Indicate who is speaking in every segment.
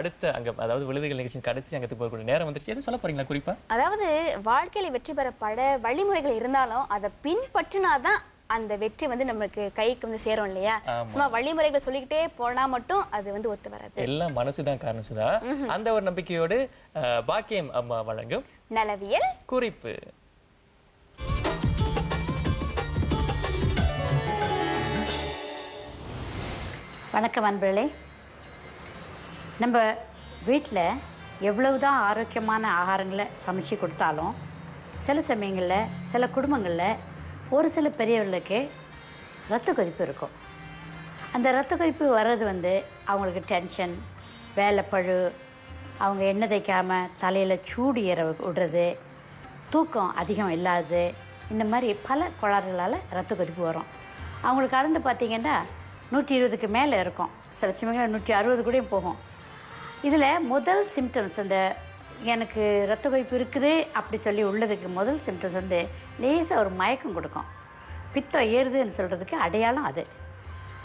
Speaker 1: அடுத்த அங்கம், அதாவது விழுதுகள் நிகழ்ச்சியின் கடைசி அங்கத்துக்கு போகக்கூடிய நேரம் வந்துருச்சு. எதுவும் சொல்ல போறீங்களா குறிப்பா?
Speaker 2: அதாவது வாழ்க்கையில வெற்றி பெற பல வழிமுறைகள் இருந்தாலும் அதை பின்பற்றினாதான் அந்த வெற்றி வந்து நமக்கு கைக்கு வந்து சேரும் இல்லையா? சும்மா வழிமுறைகளை சொல்லிக்கிட்டே போனா மட்டும் அது வந்து ஒத்து வராது.
Speaker 1: எல்லாம் மனசுதான் காரணம் சுதா. அந்த ஒரு நம்பிக்கையோடு பாக்கியம் அம்மா வழங்கும்
Speaker 2: நலவியல்
Speaker 1: குறிப்பு.
Speaker 3: வணக்கம் அன்பர்களே. நம்ம வீட்டில் எவ்வளவுதான் ஆரோக்கியமான ஆகாரங்களை சமைச்சு கொடுத்தாலும் சில சமயங்களில் சில குடும்பங்களில் ஒரு சில பெரியவர்களுக்கு இரத்த கொதிப்பு இருக்கும். அந்த இரத்த கொதிப்பு வர்றது வந்து அவங்களுக்கு டென்ஷன், வேலைப்பழு, அவங்க எண்ணெய் தேய்க்காமல் தலையில் சூடு ஏற விடுறது, தூக்கம் அதிகம் இல்லாதது, இந்த மாதிரி பல கோளாறுகளால் இரத்த கொதிப்பு வரும். அவங்களுக்கு அளந்து பார்த்திங்கன்னா 120க்கு மேலே இருக்கும். சில சமயங்களில் 160 கூடயும் போகும். இதில் முதல் சிம்டம்ஸ், அந்த எனக்கு இரத்த கொதிப்பு இருக்குது அப்படி சொல்லி உள்ளதுக்கு முதல் சிம்டம்ஸ் வந்து லேசாக ஒரு மயக்கம் கொடுக்கும். பித்தம் ஏறுதுன்னு சொல்கிறதுக்கு அடையாளம் அது.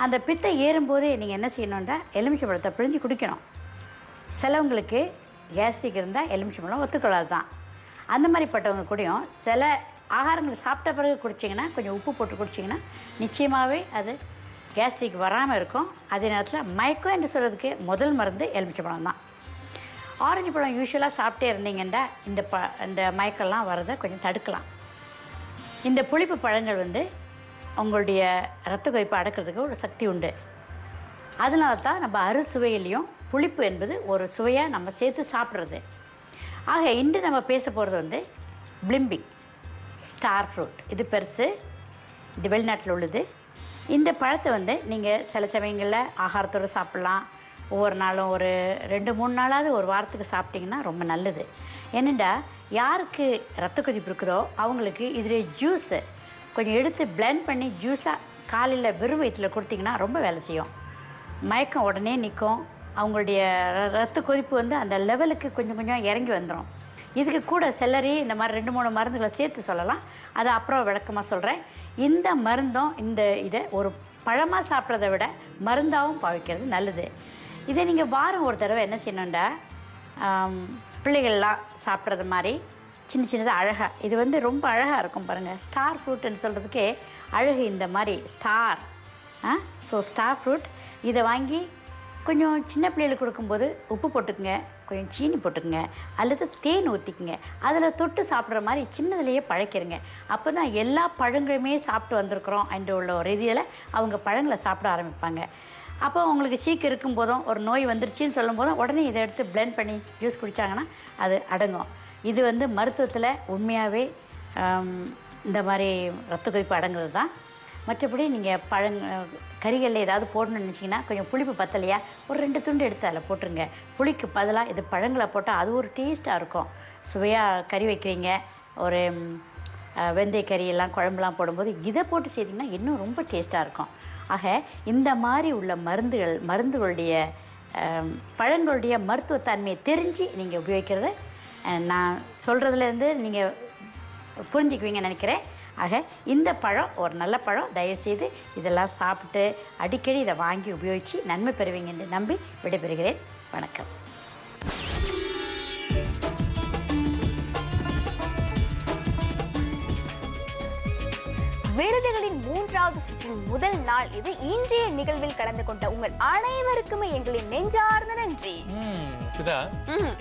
Speaker 3: அந்த பித்தம் ஏறும்போதே நீங்கள் என்ன செய்யணுன்னா எலுமிச்சை பழத்தை பிழிஞ்சு குடிக்கணும். சிலவங்களுக்கு கேஸ்ட்ரிக் இருந்தால் எலுமிச்சை பழம் ஒத்துக்கொள்ளாது தான். அந்த மாதிரிப்பட்டவங்க கூடயும் சில ஆகாரங்கள் சாப்பிட்ட பிறகு குடிச்சிங்கன்னா, கொஞ்சம் உப்பு போட்டு குடிச்சிங்கன்னா நிச்சயமாகவே அது கேஸ்ட்ரிக் வராமல் இருக்கும். அதே நேரத்தில் மயக்கம் என்று சொல்கிறதுக்கு முதல் மருந்து எலுமிச்சை பழம் தான். ஆரஞ்சு பழம் யூஸ்வலாக சாப்பிட்டே இருந்தீங்கன்னா இந்த மயக்கம்லாம் வரதை கொஞ்சம் தடுக்கலாம். இந்த புளிப்பு பழங்கள் வந்து உங்களுடைய இரத்த கொதிப்பை அடக்கிறதுக்கு ஒரு சக்தி உண்டு. அதனால தான் நம்ம அறுசுவையிலையும் புளிப்பு என்பது ஒரு சுவையாக நம்ம சேர்த்து சாப்பிட்றது. ஆக இன்று நம்ம பேச போகிறது வந்து பிளிம்பிங் ஸ்டார் ஃப்ரூட். இது பெருசு, இது வெளிநாட்டில் உள்ளது. இந்த பழத்தை வந்து நீங்கள் சில சமயங்களில் ஆகாரத்தோடு சாப்பிட்லாம். ஒவ்வொரு நாளும் ஒரு 2-3 நாளாவது ஒரு வாரத்துக்கு சாப்பிட்டிங்கன்னா ரொம்ப நல்லது. ஏனெண்டா யாருக்கு இரத்த கொதிப்பு இருக்குதோ அவங்களுக்கு இதில் ஜூஸு கொஞ்சம் எடுத்து பிளெண்ட் பண்ணி ஜூஸாக காலையில் வெறும் வயிற்றில் கொடுத்திங்கன்னா ரொம்ப வேலை செய்யும். மயக்கம் உடனே நிற்கும். அவங்களுடைய இரத்த கொதிப்பு வந்து அந்த லெவலுக்கு கொஞ்சம் கொஞ்சம் இறங்கி வந்துடும். இதுக்கு கூட செல்லரி இந்த மாதிரி 2-3 மருந்துகளை சேர்த்து சொல்லலாம். அதை அப்புறம் விளக்கமாக சொல்கிறேன். இந்த மருந்தும் இதை ஒரு பழமாக சாப்பிட்றத விட மருந்தாகவும் பாவிக்கிறது நல்லது. இதை நீங்கள் வாரம் ஒரு தடவை என்ன செய்யணுண்டா, பிள்ளைகள்லாம் சாப்பிட்றது மாதிரி சின்ன சின்னதாக அழகாக, இது வந்து ரொம்ப அழகாக இருக்கும் பாருங்கள். ஸ்டார் ஃப்ரூட்டுன்னு சொல்கிறதுக்கே அழகு இந்த மாதிரி ஸ்டார். ஸோ ஸ்டார் ஃப்ரூட் இதை வாங்கி கொஞ்சம் சின்ன பிள்ளைகளுக்கு கொடுக்கும்போது உப்பு போட்டுக்குங்க, கொஞ்சம் சீனி போட்டுக்குங்க, அல்லது தேன் ஊற்றிக்குங்க. அதில் தொட்டு சாப்பிட்ற மாதிரி சின்னதுலேயே பழக்கிறங்க. அப்போ தான் எல்லா பழங்களுமே சாப்பிட்டு வந்திருக்கிறோம் என்ற உள்ள ஒரு இதில் அவங்க பழங்களை சாப்பிட ஆரம்பிப்பாங்க. அப்போ அவங்களுக்கு சீக்கு இருக்கும்போதும் ஒரு நோய் வந்துருச்சுன்னு சொல்லும் போதும் உடனே இதை எடுத்து பிளெண்ட் பண்ணி ஜூஸ் குடித்தாங்கன்னா அது அடங்கும். இது வந்து மருத்துவத்தில் உண்மையாகவே இந்த மாதிரி இரத்த கொதிப்பு அடங்குறது தான். மற்றபடி நீங்கள் கறிகளில் ஏதாவது போடணும்னு நினச்சிங்கன்னா கொஞ்சம் புளிப்பு பத்தலையா ஒரு 2 துண்டு எடுத்து அதில் போட்டுருங்க. புளிக்கு பதிலாக இது பழங்களை போட்டால் அது ஒரு டேஸ்ட்டாக இருக்கும். சுவையாக கறி வைக்கிறீங்க, ஒரு வெந்தய கறியெல்லாம் குழம்புலாம் போடும்போது இதை போட்டு செய்திங்கன்னா இன்னும் ரொம்ப டேஸ்ட்டாக இருக்கும். ஆக இந்த மாதிரி உள்ள மருந்துகளுடைய பழங்களுடைய மருத்துவத்தன்மையை தெரிஞ்சு நீங்கள் உபயோகிக்கிறத நான் சொல்கிறதுலேருந்து நீங்கள் புரிஞ்சுக்குவீங்கன்னு நினைக்கிறேன். ஆக இந்த பழம் ஒரு நல்ல பழம். தயவுசெய்து இதெல்லாம் சாப்பிட்டு அடிக்கடி இதை வாங்கி உபயோகித்து நன்மை பெறுவீங்க என்று நம்பி விடைபெறுகிறேன். வணக்கம்.
Speaker 2: விருதுகளின் 3வது சுற்றின் முதல் நாள் இது. இன்றைய நிகழ்வில் கலந்து கொண்ட உங்கள் அனைவருக்குமே எங்களின் நெஞ்சார்ந்த நன்றி.
Speaker 1: சுதா,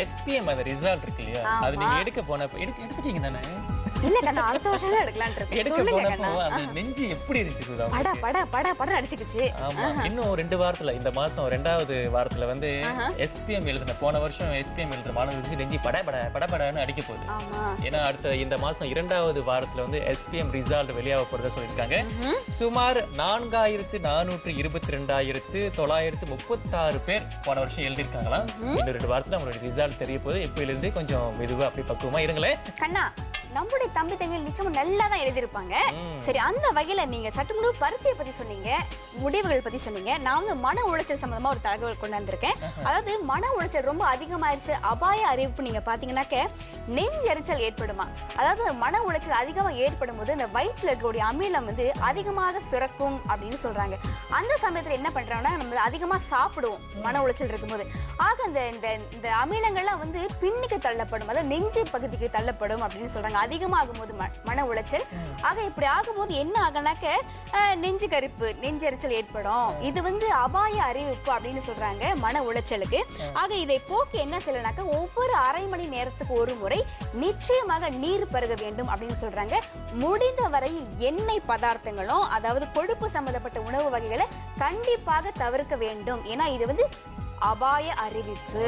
Speaker 1: எஸ்பிஎம் அந்த ரிசல்ட் இருக்கு இல்லையா, அது நீங்க எடுக்க போனப்ப எடுத்துட்டீங்க தானே?
Speaker 2: இல்ல கண்ணா, அடுத்த வருஷம் எடுக்கலாம்னு இருக்கேன். சொல்லுங்க கண்ணா.
Speaker 1: அந்த நெஞ்சு எப்படி இருந்துச்சு சுதா?
Speaker 2: பட அடிச்சுக்கிச்சு.
Speaker 1: ஆமா, இன்னும் 2 வாரத்துல, இந்த மாசம் 2வது வாரத்துல வந்து எஸ்பிஎம் எழுதுன, போன வருஷம் எஸ்பிஎம் எழுதுன மாணவர்களுக்கு நெஞ்சு படன்னு அடிக்க போகுது. ஏன்னா அடுத்த இந்த மாசம் 2வது வாரத்துல வந்து எஸ்பிஎம் ரிசல்ட் வெளியாக போறதா சொல்லியிருக்காங்க. சுமார் 4,422,936 பேர் போன வருஷம் எழுதியிருக்காங்களாம். இன்னும் 2 வாரத்துல அவங்களோட ரிசல்ட் தெரிய போகுது. எப்பயிலிருந்து கொஞ்சம் மெதுவா அப்படி பக்குவமா இருங்களேன்
Speaker 2: கண்ணா. நம்முடைய தம்பி தங்கை நிச்சயமா நல்லா தான் எழுதியிருப்பாங்க. சரி, அந்த வகையில நீங்க சற்றுமுன்பு பரீட்சையை பத்தி சொன்னீங்க, முடிவுகள் பத்தி சொன்னீங்க. நான் வந்து மன உளைச்சல் சம்பந்தமா ஒரு தகவல் கொண்டு வந்திருக்கேன். அதாவது மன உளைச்சல் ரொம்ப அதிகமாயிருச்சு, அபாய அறிவிப்பு நீங்க பாத்தீங்கன்னாக்க நெஞ்செரிச்சல் ஏற்படுமா. அதாவது மன உளைச்சல் அதிகமா ஏற்படும் போது இந்த வயிற்றுல இருக்கக்கூடிய அமிலம் வந்து அதிகமாக சுரக்கும் அப்படின்னு சொல்றாங்க. அந்த சமயத்துல என்ன பண்றாங்கன்னா நம்ம அதிகமா சாப்பிடுவோம் மன உளைச்சல் இருக்கும்போது. ஆக இந்த அமிலங்கள்லாம் வந்து பின்னுக்கு தள்ளப்படும், அதாவது நெஞ்சு பகுதிக்கு தள்ளப்படும் அப்படின்னு சொல்றாங்க அதிகமாகும் போது மன உளைச்சல். ஆக இப்படி ஆகும்போது என்ன ஆகுனாக்க நெஞ்சு கரிப்பு, நெஞ்செரிச்சல் ஏற்படும். இது வந்து அபாய அறிவிப்பு அப்படின்னு சொல்றாங்க மன உளைச்சலுக்கு. ஆக இதை போக்கி என்ன செய்யலாம்னாக்க ஒவ்வொரு அரை மணி நேரத்துக்கு ஒரு முறை நிச்சயமாக நீர் பருக வேண்டும் அப்படின்னு சொல்றாங்க. முடிந்த வரையில் எண்ணெய் பதார்த்தங்களும் அதாவது கொழுப்பு சம்பந்தப்பட்ட உணவு வகைகளை கண்டிப்பாக தவிர்க்க வேண்டும். ஏன்னா இது வந்து அபாய அறிவிப்பு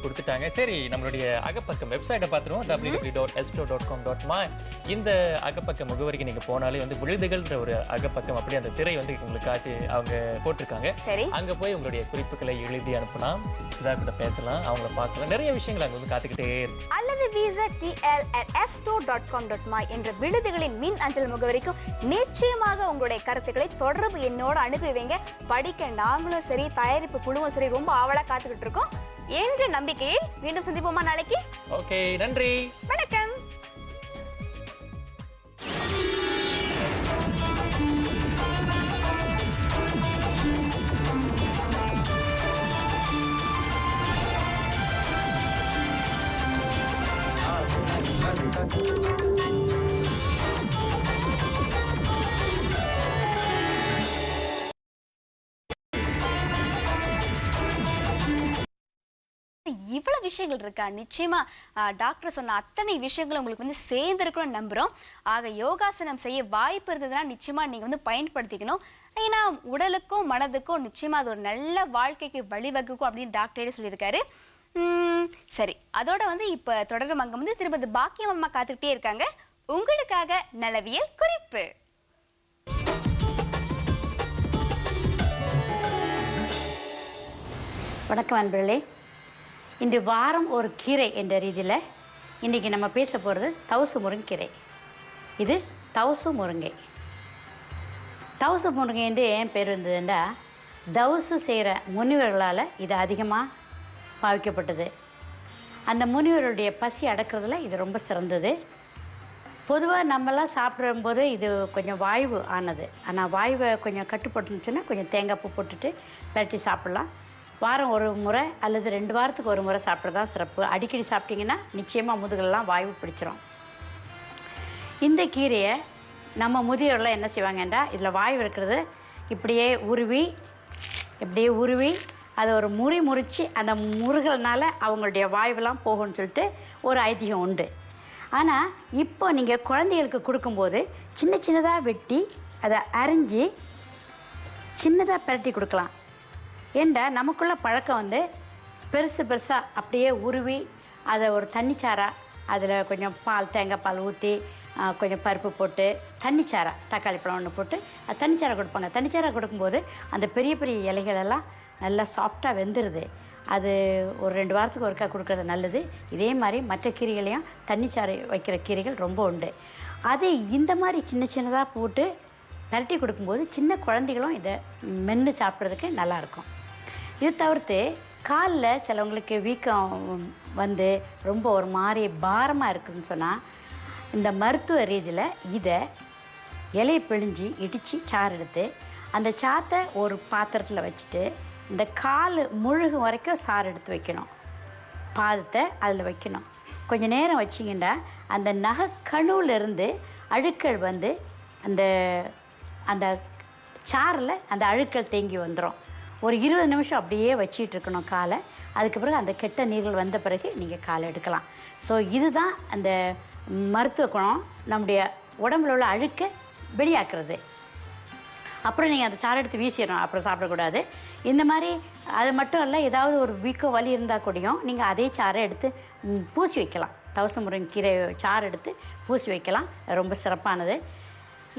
Speaker 1: கொடுத்துட்டாங்க. சரி, நம்மளுடைய அகப்பக்கம் வெப்சைட்டை பார்த்துருவோம், www.s2.com.my. இந்த அகப்பக்க முகவரிக்கு நீங்க போனாலே வந்து விழுதுகள்ன்ற ஒரு அகப்பக்கம் அப்படி அந்த திரை வந்து உங்களுக்கு காட்டி அவங்க போட்டிருக்காங்க.
Speaker 2: சரி,
Speaker 1: அங்க போய் உங்களுடைய குறிப்புகளை எழுதி அனுப்பலாம், சுதா கிட்ட பேசலாம், அவங்கள பார்க்கலாம். நிறைய விஷயங்கள் அங்க வந்து காத்துக்கிட்டே இருக்கு.
Speaker 2: அல்லது visa@s2.com.my என்ற விழுதுகளின் மின் அஞ்சல் முகவரிக்கும் நிச்சயமாக உங்களுடைய கருத்துக்களை தொடர்பு என்னோட அனுப்பி வைங்க. படிக்க நாங்களும் சரி, தயாரிப்பு குழுவும் சரி ரொம்ப ஆவலா காத்துக்கிட்டு இருக்கோம் என்ற நம்பிக்கையில் மீண்டும் சந்திப்போமா நாளைக்கு.
Speaker 1: ஓகே, நன்றி,
Speaker 2: வணக்கம். இவ்வளவு விஷயங்கள் இருக்கா? நிச்சயமா டாக்டர் சொன்ன அத்தனை விஷயங்களும் உங்களுக்கு வந்து சேர்ந்திருக்கணும்னு நம்புறோம். ஆக யோகாசனம் செய்ய வாய்ப்பு இருந்ததுன்னா நிச்சயமா நீங்க வந்து பயன்படுத்திக்கணும். ஏன்னா உடலுக்கும் மனதுக்கும் நிச்சயமா அது ஒரு நல்ல வாழ்க்கைக்கு வழிவகுக்கும் அப்படின்னு டாக்டரே சொல்லியிருக்காரு. சரி, அதோட வந்து இப்ப தொடரும் அங்க வந்து திரும்ப பாக்கியம் அம்மா காத்துக்கிட்டே இருக்காங்க உங்களுக்காக நலவியல் குறிப்பு.
Speaker 3: வணக்கம் அன்பர்களே. இன்று வாரம் ஒரு கீரை என்ற ரீதியில் இன்றைக்கி நம்ம பேச போகிறது தவுசு முருங்கீரை. இது தவுசு முருங்கை. தவுசு முருங்கை என்று ஏன் பேர் இருந்ததுன்னா தவுசு செய்கிற முனிவர்களால் இது அதிகமாக பாவிக்கப்பட்டது. அந்த முனிவருடைய பசி அடக்கிறதுல இது ரொம்ப சிறந்தது. பொதுவாக நம்மளாம் சாப்பிடும்போது இது கொஞ்சம் வாய்வு ஆனது. ஆனால் வாய்வை கொஞ்சம் கட்டுப்பட்டுச்சுன்னா கொஞ்சம் தேங்காய் பூ போட்டுட்டு பரட்டி சாப்பிட்லாம். வாரம் ஒரு முறை அல்லது 2 வாரத்துக்கு ஒரு முறை சாப்பிட்றது தான் சிறப்பு. அடிக்கடி சாப்பிட்டிங்கன்னா நிச்சயமாக முதுகெல்லாம் வாய்வு பிடிச்சிரும். இந்த கீரையை நம்ம முதியோரெலாம் என்ன செய்வாங்கன்னா இதில் வாய்வு இருக்கிறது இப்படியே உருவி அதை ஒரு முறித்து அந்த முருகல்னால அவங்களுடைய வாய்வெல்லாம் போகும்னு சொல்லிட்டு ஒரு ஐதீகம் உண்டு. ஆனால் இப்போ நீங்கள் குழந்தைகளுக்கு கொடுக்கும்போது சின்னதாக வெட்டி அதை அரிஞ்சு சின்னதாக பரட்டி கொடுக்கலாம். ஏண்டா நமக்குள்ள பழக்கம் வந்து பெருசாக அப்படியே உருவி அதை ஒரு தண்ணிச்சாரா அதில் கொஞ்சம் தேங்காய் பால் ஊற்றி கொஞ்சம் பருப்பு போட்டு தண்ணிச்சாரா தக்காளி பழம் ஒன்று போட்டு அது தண்ணிச்சாரா கொடுப்பாங்க. தண்ணிச்சாரா கொடுக்கும்போது அந்த பெரிய இலைகளெல்லாம் நல்லா சாஃப்டாக வெந்துடுது. அது ஒரு 2 வாரத்துக்கு ஒருக்கா கொடுக்குறது நல்லது. இதே மாதிரி மற்ற கீரைகளையும் தண்ணிச்சாறு வைக்கிற கீரைகள் ரொம்ப உண்டு. அது இந்த மாதிரி சின்னதாக போட்டு பரட்டி கொடுக்கும்போது சின்ன குழந்தைகளும் இதை மென்று சாப்பிட்றதுக்கு நல்லாயிருக்கும். இது தவிர்த்து காலில் சிலவங்களுக்கு வீக்கம் வந்து ரொம்ப ஒரு மாதிரி பாரமாக இருக்குதுன்னு சொன்னால் இந்த மருத்துவ ரீதியில் இதை இலையை பிழிஞ்சு இடித்து சாறு எடுத்து அந்த சாத்தை ஒரு பாத்திரத்தில் வச்சுட்டு இந்த கால் முழுகு வரைக்கும் சாறு எடுத்து வைக்கணும். பாதத்தை அதில் வைக்கணும். கொஞ்சம் நேரம் வச்சிங்கன்னா அந்த நகைக்கணுவிலிருந்து அழுக்கள் வந்து அந்த அந்த சாறில் அந்த அழுக்கள் தேங்கி வந்துடும். ஒரு 20 நிமிஷம் அப்படியே வச்சிட்டு இருக்கணும் காலை. அதுக்கு பிறகு அந்த கெட்ட நீர்கள் வந்த பிறகு நீங்கள் காலை எடுக்கலாம். ஸோ இதுதான் அந்த மருத்துவ குணம், நம்முடைய உடம்புல உள்ள அழுக்கை வெளியாக்குறது. அப்புறம் நீங்கள் அந்த சாறை எடுத்து வீசிடணும், அப்புறம் சாப்பிடக்கூடாது. இந்த மாதிரி அது மட்டும் இல்லை, ஏதாவது ஒரு வீக்கோ வலி இருந்தால் கூடயும் நீங்கள் அதே சாறை எடுத்து பூசி வைக்கலாம். தவச முருங்கீரை சாறு எடுத்து பூசி வைக்கலாம். ரொம்ப சிறப்பானது.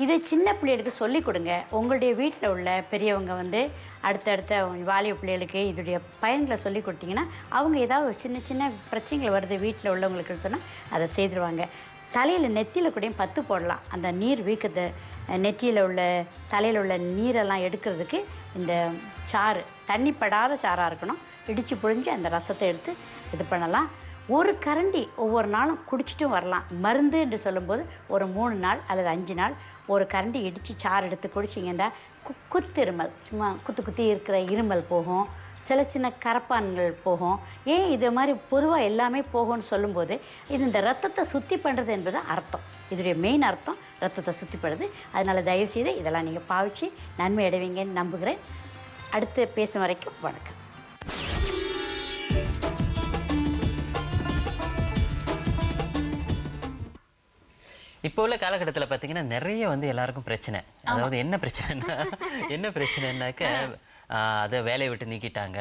Speaker 3: இது சின்ன பிள்ளைகளுக்கு சொல்லிக் கொடுங்க. உங்களுடைய வீட்டில் உள்ள பெரியவங்க வந்து அடுத்தடுத்த வாலிப பிள்ளைகளுக்கு இதோடைய பயன்களை சொல்லி கொடுத்தீங்கன்னா அவங்க ஏதாவது ஒரு சின்ன பிரச்சனைகள் வருது வீட்டில் உள்ளவங்களுக்கு சொன்னால் அதை செய்துருவாங்க. தலையில் நெத்தியில் கூடயும் பத்து போடலாம். அந்த நீர் வீக்கத்தை நெற்றியில் உள்ள தலையில் உள்ள நீரெல்லாம் எடுக்கிறதுக்கு இந்த சாறு தண்ணி படாத சாறாக இருக்கணும். இடித்து புழிஞ்சு அந்த ரசத்தை எடுத்து இது பண்ணலாம். ஒரு கரண்டி ஒவ்வொரு நாளும் குடிச்சிட்டும் வரலாம். மருந்து என்று சொல்லும்போது ஒரு 3 நாள் அல்லது 5 நாள் ஒரு கரண்டி இடித்து சாறு எடுத்து குடிச்சிங்கன்னா குத்து இருமல், சும்மா குத்தி இருக்கிற இருமல் போகும். சில சின்ன கரப்பான்கள் போகும். ஏன் இது மாதிரி பொதுவாக எல்லாமே போகும்னு சொல்லும்போது இது இந்த ரத்தத்தை சுத்தி பண்ணுறது என்பது அர்த்தம். இதோடைய மெயின் அர்த்தம் ரத்தத்தை சுத்தி பண்ணுறது. அதனால் தயவுசெய்து இதெல்லாம் நீங்கள் பாவிச்சு நன்மை அடைவீங்கன்னு நம்புகிறேன். அடுத்து பேசும் வரைக்கும் வணக்கம்.
Speaker 4: இப்போ உள்ள காலகட்டத்தில் பார்த்தீங்கன்னா நிறைய வந்து எல்லாருக்கும் பிரச்சனை. அதாவது என்ன பிரச்சனைனாக்க அதை வேலையை விட்டு நீக்கிட்டாங்க,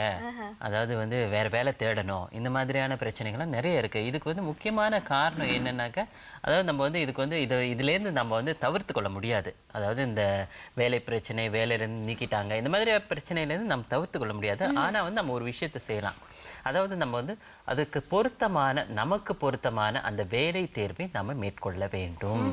Speaker 4: அதாவது வந்து வேறு வேலை தேடணும், இந்த மாதிரியான பிரச்சனைகள்லாம் நிறைய இருக்குது. இதுக்கு வந்து முக்கியமான காரணம் என்னன்னாக்கா, அதாவது நம்ம வந்து இதுக்கு வந்து இதுலேருந்து நம்ம வந்து தவிர்த்து கொள்ள முடியாது. அதாவது இந்த வேலை பிரச்சனை, வேலையிலேருந்து நீக்கிட்டாங்க, இந்த மாதிரி பிரச்சனையிலேருந்து நம்ம தவிர்த்து கொள்ள முடியாது. ஆனால் வந்து நம்ம ஒரு விஷயத்தை செய்யலாம். அதாவது நம்ம வந்து அதுக்கு பொருத்தமான, நமக்கு பொருத்தமான அந்த வேலை தேர்வை நம்ம மேற்கொள்ள வேண்டும்.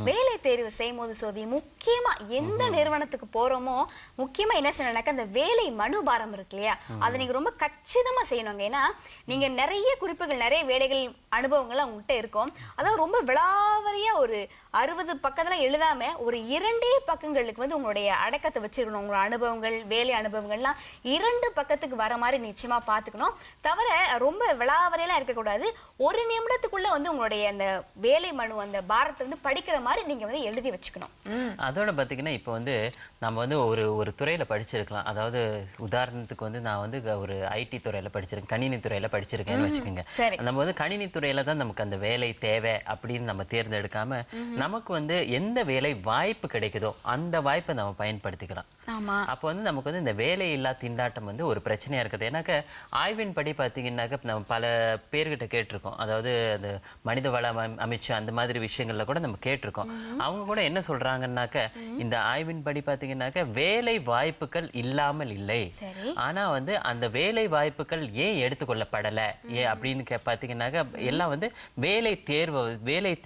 Speaker 2: வேலை தேர்வு செய்யும் போது சோதி முக்கியமா எந்த நிறுவனத்துக்கு போறோமோ முக்கியமா என்ன செய்யணும்னாக்க அந்த வேலை மனுபாரம் இருக்கு இல்லையா, அதை நீங்க ரொம்ப கச்சிதமா செய்யணுங்க. ஏன்னா நீங்க நிறைய குறிப்புகள், நிறைய வேலைகள், அனுபவங்கள் உங்கள்கிட்ட இருக்கும். அதாவது ரொம்ப விளாவரியா ஒரு 60 பக்கத்துல எழுதாம ஒரு 2 பக்கங்களுக்கு வந்து உங்களுடைய அடக்கத்தை வச்சிருக்கணும். உங்களோட அனுபவங்கள், வேலை அனுபவங்கள்லாம் 2 பக்கத்துக்கு வர மாதிரி நிச்சயமா பார்த்துக்கணும். தவிர ரொம்ப விளாவரையெல்லாம் இருக்கக்கூடாது. ஒரு நிமிடத்துக்குள்ள வந்து உங்களுடைய அந்த வேலை மனு, அந்த பாரத்தை வந்து படிக்கிற மாதிரி நீங்க வந்து எழுதி வச்சுக்கணும்.
Speaker 4: அதோட பார்த்தீங்கன்னா இப்போ வந்து நம்ம வந்து ஒரு துறையில் படிச்சிருக்கலாம். அதாவது உதாரணத்துக்கு வந்து நான் வந்து ஒரு ஐடி துறையில் படிச்சிருக்கேன், கணினி துறையில் படிச்சிருக்கேன்னு வச்சுக்கோங்க. நம்ம வந்து கணினி துறையில் தான் நமக்கு அந்த வேலை தேவை அப்படின்னு நம்ம தேர்ந்தெடுக்காம நமக்கு வந்து எந்த வேலை வாய்ப்பு கிடைக்குதோ அந்த வாய்ப்பை நம்ம பயன்படுத்திக்கலாம். அப்போ வந்து நமக்கு வந்து இந்த வேலையில்லா திண்டாட்டம் வந்து ஒரு பிரச்சனையா இருக்குது. ஏன்னாக்க ஆய்வின் படி பார்த்தீங்கன்னாக்க நம்ம பல பேர்கிட்ட கேட்டிருக்கோம். அதாவது அந்த மனித வள அமைச்சு அந்த மாதிரி விஷயங்கள்ல கூட நம்ம கேட்டிருக்கோம். அவங்க கூட என்ன சொல்றாங்கன்னாக்க, இந்த ஆய்வின் படி பார்த்தீங்கன்னாக்க வேலை வாய்ப்புகள் இல்லாமல் இல்லை, ஆனா வந்து அந்த வேலை வாய்ப்புகள் ஏன் எடுத்துக்கொள்ளப்படலை அப்படின்னு பார்த்தீங்கன்னாக்க எல்லாம் வந்து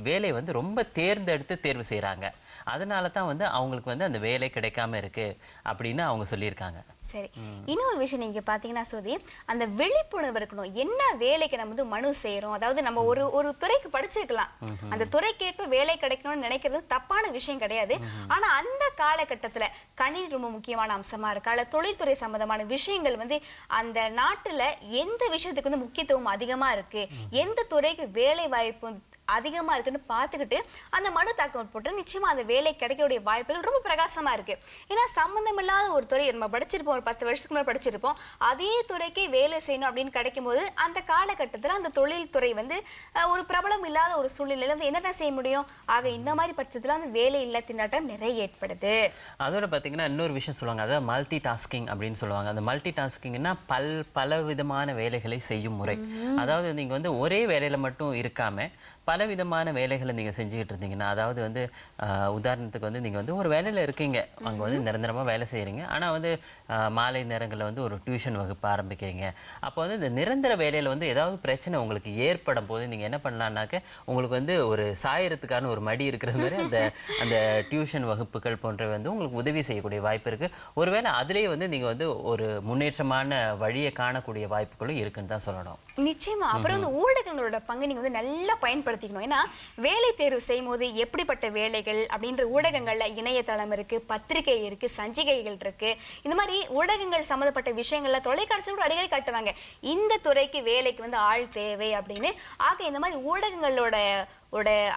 Speaker 4: வேலை வந்து ரொம்ப தேர்ந்தெடுத்து தேர்வு செய்யறாங்க. அதனால தான் வந்து அவங்களுக்கு வந்து அந்த வேலை கிடைக்காம இருக்கு அப்படின்னு அவங்க சொல்லியிருக்காங்க.
Speaker 2: சரி, இன்னொரு விஷயம் நீங்க பாத்தீங்கன்னா சோதி, அந்த விழிப்புணர்வு இருக்கணும். என்ன வேலைக்கு நம்ம வந்து மனு செய்யறோம், அதாவது நம்ம ஒரு துறைக்கு படிச்சிருக்கலாம், அந்த துறைக்கேற்ப வேலை கிடைக்கணும்னு நினைக்கிறது தப்பான விஷயம் கிடையாது. ஆனா அந்த காலகட்டத்துல கணினி ரொம்ப முக்கியமான அம்சமா இருக்கா, அல்ல தொழில்துறை சம்பந்தமான விஷயங்கள் வந்து அந்த நாட்டுல எந்த விஷயத்துக்கு வந்து முக்கியத்துவம் அதிகமா இருக்கு, எந்த துறைக்கு வேலை வாய்ப்பு அதிகமா இருக்குன்னு பார்த்துக்கிட்டு அந்த மனு தாக்கல் போட்டு நிச்சயமா அந்த வேலை கிடைக்கக்கூடிய வாய்ப்புகள் ரொம்ப பிரகாசமா இருக்கு. ஏன்னா சம்பந்தம் இல்லாத ஒரு துறை நம்ம படிச்சிருப்போம், ஒரு 10 வருஷத்துக்கு மேலே படிச்சிருப்போம், அதே துறைக்கே வேலை செய்யணும் அப்படின்னு கிடைக்கும் போது அந்த காலகட்டத்தில் அந்த தொழில் துறை வந்து ஒரு பிரபலம் இல்லாத ஒரு சூழ்நிலையில வந்து என்னென்ன செய்ய முடியும். ஆக இந்த மாதிரி பட்சத்தில் அந்த வேலை இல்லா திண்டாட்டம் நிறைய ஏற்படுது.
Speaker 4: அதோட பார்த்தீங்கன்னா இன்னொரு விஷயம் சொல்லுவாங்க, அதாவது மல்டி டாஸ்கிங் அப்படின்னு சொல்லுவாங்க. அந்த மல்டி டாஸ்கிங்னா பல விதமான வேலைகளை செய்யும் முறை. அதாவது நீங்க வந்து ஒரே வேலையில மட்டும் இருக்காம பல விதமான வேலைகளை நீங்கள் செஞ்சுக்கிட்டு இருந்தீங்கன்னா, அதாவது வந்து உதாரணத்துக்கு வந்து நீங்கள் வந்து ஒரு வேலையில் இருக்கீங்க, அங்கே வந்து நிரந்தரமாக வேலை செய்கிறீங்க, ஆனால் வந்து மாலை நேரங்களில் வந்து ஒரு டியூஷன் வகுப்பு ஆரம்பிக்கிறீங்க. அப்போ வந்து இந்த நிரந்தர வேலையில் வந்து ஏதாவது பிரச்சனை உங்களுக்கு ஏற்படும் போது நீங்கள் என்ன பண்ணலான்னாக்க, உங்களுக்கு வந்து ஒரு சாயறதுக்கான ஒரு மடி இருக்கிற மாதிரி அந்த டியூஷன் வகுப்புகள் போன்றவை வந்து உங்களுக்கு உதவி செய்யக்கூடிய வாய்ப்பு இருக்குது. ஒருவேளை அதுலேயே வந்து நீங்கள் வந்து ஒரு முன்னேற்றமான வழியை காணக்கூடிய வாய்ப்புகளும் இருக்குன்னு தான் சொல்லணும்.
Speaker 2: நிச்சயமா. அப்புறம் வந்து ஊடகங்களோட பங்கு நீங்க வந்து நல்லா பயன்படுத்திக்கணும். ஏன்னா வேலை தேர்வு செய்யும் போது எப்படிப்பட்ட வேலைகள் அப்படின்ற ஊடகங்கள்ல இணையதளம் இருக்கு, பத்திரிகை இருக்கு, சஞ்சிகைகள் இருக்கு, இந்த மாதிரி ஊடகங்கள் சம்பந்தப்பட்ட விஷயங்கள்ல தொலைக்காட்சியோட அடிக்கடி காட்டுவாங்க இந்த துறைக்கு வேலைக்கு வந்து ஆள் தேவை அப்படின்னு. ஆக இந்த மாதிரி ஊடகங்களோட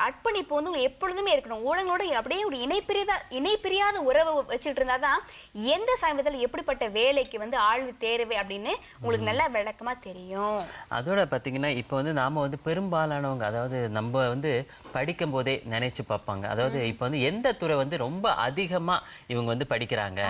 Speaker 2: அர்ப்பணிப்பு வந்து உங்களுக்கு எப்பொழுதுமே இருக்கணும். ஊடகங்களோட அப்படியே ஒரு இணைப்பிரியாத உறவை வச்சுட்டு இருந்தாதான் எந்த சமயத்தில் எப்படிப்பட்ட வேலைக்கு வந்து ஆழ்வு தேர்வு அப்படின்னு உங்களுக்கு நல்லா விளக்கமா தெரியும்.
Speaker 4: அதோட பார்த்தீங்கன்னா இப்போ வந்து நாம வந்து பெரும்பாலானவங்க, அதாவது நம்ம வந்து படிக்கும் போதே நினைச்சு பார்ப்பாங்க, அதாவது இப்போ வந்து எந்த துறை வந்து ரொம்ப அதிகமா இவங்க வந்து படிக்கிறாங்க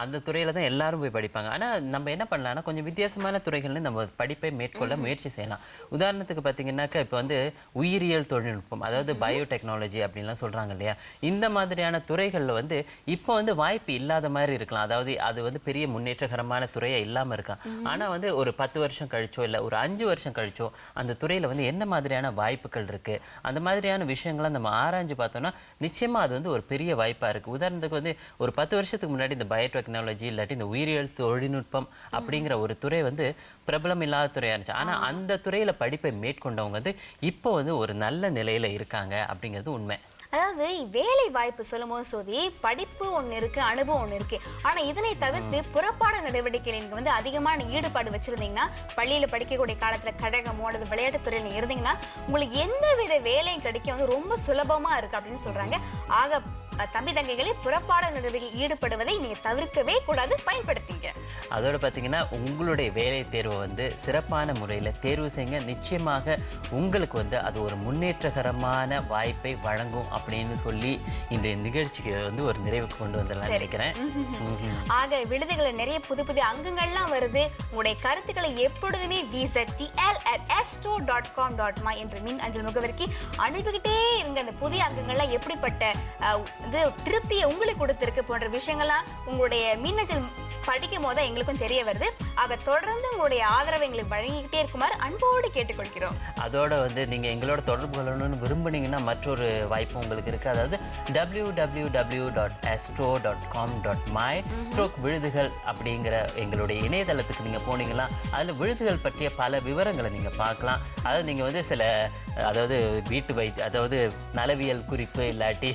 Speaker 4: அந்த துறையில தான் எல்லாரும் போய் படிப்பாங்க. ஆனா நம்ம என்ன பண்ணலாம்னா கொஞ்சம் வித்தியாசமான துறைகள்னு நம்ம படிப்பை மேற்கொள்ள முயற்சி செய்யலாம். உதாரணத்துக்கு பார்த்தீங்கன்னாக்கா இப்போ வந்து உயிரியல் தொழில்நுட்பம் தொழில்நுட்பம், அதாவது பயோடெக்னாலஜி அப்படின்லாம் சொல்கிறாங்க இல்லையா, இந்த மாதிரியான துறைகளில் வந்து இப்போ வந்து வாய்ப்பு இல்லாத மாதிரி இருக்கலாம். அதாவது அது வந்து பெரிய முன்னேற்றகரமான துறையாக இல்லாமல் இருக்கான். ஆனால் வந்து ஒரு 10 வருஷம் கழிச்சோ இல்லை ஒரு 5 வருஷம் கழிச்சோ அந்த துறையில் வந்து என்ன மாதிரியான வாய்ப்புகள் இருக்குது, அந்த மாதிரியான விஷயங்களை நம்ம ஆராய்ஞ்சு பார்த்தோம்னா நிச்சயமாக அது வந்து ஒரு பெரிய வாய்ப்பாக இருக்குது. உதாரணத்துக்கு வந்து ஒரு 10 வருஷத்துக்கு முன்னாடி இந்த பயோடெக்னாலஜி இல்லாட்டி இந்த உயிரியல் தொழில்நுட்பம் அப்படிங்கிற ஒரு துறை வந்து பிரபலம் இல்லாத துறையாக இருந்துச்சு. ஆனால் அந்த துறையில் படிப்பை மேற்கொண்டவங்க வந்து இப்போ வந்து ஒரு நல்ல நிலையில் இருக்காங்க அப்படிங்கிறது உண்மை.
Speaker 2: அதாவது வேலை வாய்ப்பு சொல்லும் போது சோதி, படிப்பு ஒண்ணு இருக்கு, அனுபவம் ஒண்ணு இருக்கு. ஆனா இதனை தவிர்த்து புறப்பாட நடவடிக்கைகள் நீங்க வந்து அதிகமான ஈடுபாடு வச்சிருந்தீங்கன்னா, பள்ளியில படிக்கக்கூடிய காலத்துல கழகமோ அல்லது விளையாட்டுத் துறையில் நீங்க இருந்தீங்கன்னா உங்களுக்கு எந்த வித வேலையும் கிடைக்க வந்து ரொம்ப சுலபமா இருக்கு அப்படின்னு சொல்றாங்க. ஆக தம்பி தங்கைகளே, புறப்பாட நடவடிக்கையில் ஈடுபடுவதை நீங்க தவிர்க்கவே கூடாது, பயன்படுத்திங்க.
Speaker 4: அதோட பார்த்தீங்கன்னா உங்களுடைய வேலை தேர்வை வந்து சிறப்பான முறையில் தேர்வு செய்யுங்க. நிச்சயமாக உங்களுக்கு வந்து அது ஒரு முன்னேற்றகரமான வாய்ப்பை வழங்கும் அப்படின்னு சொல்லி இன்றைய நிகழ்ச்சிக்கு வந்து ஒரு நிறைவுக்கு கொண்டு வந்துடலாம் நினைக்கிறேன்.
Speaker 2: ஆக விடுதிகளில் நிறைய புது புது அங்கங்கள்லாம் வருது. உங்களுடைய கருத்துக்களை எப்பொழுதுமே viztl@astro.com.my என்ற மின் அஞ்சல் முகவரிக்கு அனுப்பிக்கிட்டே இருங்க. அந்த புதிய அங்கங்கள்லாம் எப்படிப்பட்ட திருப்தியை உங்களுக்கு கொடுத்திருக்கு போன்ற விஷயங்கள்லாம் உங்களுடைய மின்னஞ்சல் படிக்கும் போது எங்களுக்கும் தெரிய வருது. ஆக தொடர்ந்து உங்களுடைய ஆதரவை எங்களுக்கு வழங்கிக்கிட்டே இருக்குமாறு அன்போடு கேட்டுக்கொள்கிறோம்.
Speaker 4: அதோட வந்து நீங்கள் எங்களோட தொடர்பு கொள்ளணும்னு விரும்புனீங்கன்னா மற்றொரு வாய்ப்பு உங்களுக்கு இருக்குது. அதாவது www.astro.com.my ஸ்ட்ரோக் விழுதுகள் அப்படிங்கிற எங்களுடைய இணையதளத்துக்கு நீங்கள் போனீங்கன்னா அதில் விழுதுகள் பற்றிய பல விவரங்களை நீங்கள் பார்க்கலாம். அதாவது நீங்கள் வந்து சில அதாவது வீட்டு அதாவது நலவியல் குறிப்பு இல்லாட்டி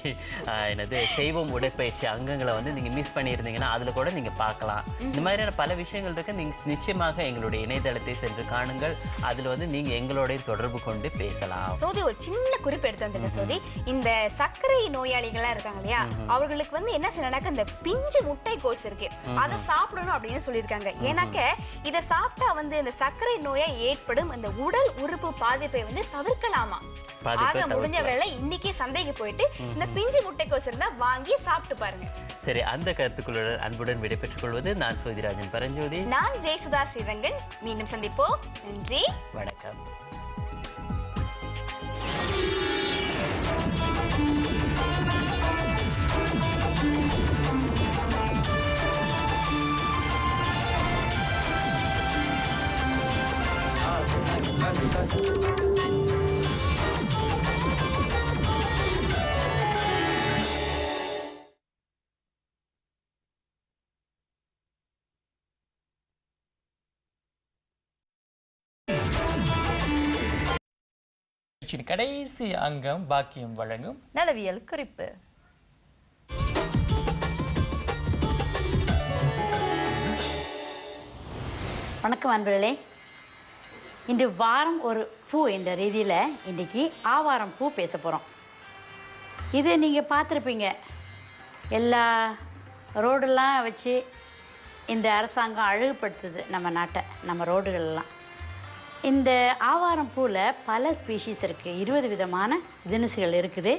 Speaker 4: என்னது செய்வோம் உடற்பயிற்சி அங்கங்களை வந்து நீங்கள் மிஸ் பண்ணியிருந்தீங்கன்னா அதில் கூட நீங்கள் பார்க்கலாம். இந்த மாதிரியான பல விஷயங்கள் இருக்கு. நீங்கள் நிச்சயமாக எங்களுடைய இணையதளத்தை சென்று காணுங்கள். அதில் வந்து நீங்கள் எங்களோட தொடர்பு கொண்டு பேசலாம்.
Speaker 2: சோதி, ஒரு சின்ன குறிப்பு எடுத்து வந்துங்க சோதி. இந்த சர்க்கரை நோயாளிகள்லாம் இருக்காங்க இல்லையா, அவர்களுக்கு வந்து என்ன செய்யறாங்க, இந்த பிஞ்சு முட்டை கோஸ் இருக்கு, அதை சாப்பிடணும் அப்படின்னு சொல்லியிருக்காங்க. ஏன்னாக்க இதை சாப்பிட்டா வந்து இந்த சர்க்கரை நோயை ஏற்படும் இந்த உடல் உறுப்பு பாதிப்பை வந்து தவிர்க்கலாமா. ஆக முடிஞ்சவரை இன்னைக்கே சந்தைக்கு போயிட்டு இந்த பிஞ்சு முட்டைக்கோஸ் இருந்தா வாங்கி சாப்பிட்டு பாருங்க.
Speaker 4: சரி, அந்த கருத்துக்களுடன் அன்புடன் விடைபெற்றுக் கொள்வது நான் சோதிராஜன் பரஞ்சோதி.
Speaker 2: நான் ஜெயசுதா ஸ்ரீரங்கன். மீண்டும் சந்திப்போம். நன்றி,
Speaker 4: வணக்கம்.
Speaker 1: கடைசி அங்கம் பாக்கியம் வழங்கும்
Speaker 5: நலவியல் குறிப்பு.
Speaker 3: வணக்கம் அன்பர்களே. இன்று வாரம் ஒரு பூ என்ற ரீதியில் இன்றைக்கி ஆவாரம் பூ பேச போகிறோம். இது நீங்கள் பார்த்துருப்பீங்க, எல்லா ரோடெல்லாம் வச்சு இந்த அரசாங்கம் அழகுபடுத்துது நம்ம நாட்டை, நம்ம ரோடுகளெல்லாம். இந்த ஆவாரம் பூவில் பல ஸ்பீஷீஸ் இருக்குது, 20 விதமான தினசுகள் இருக்குது.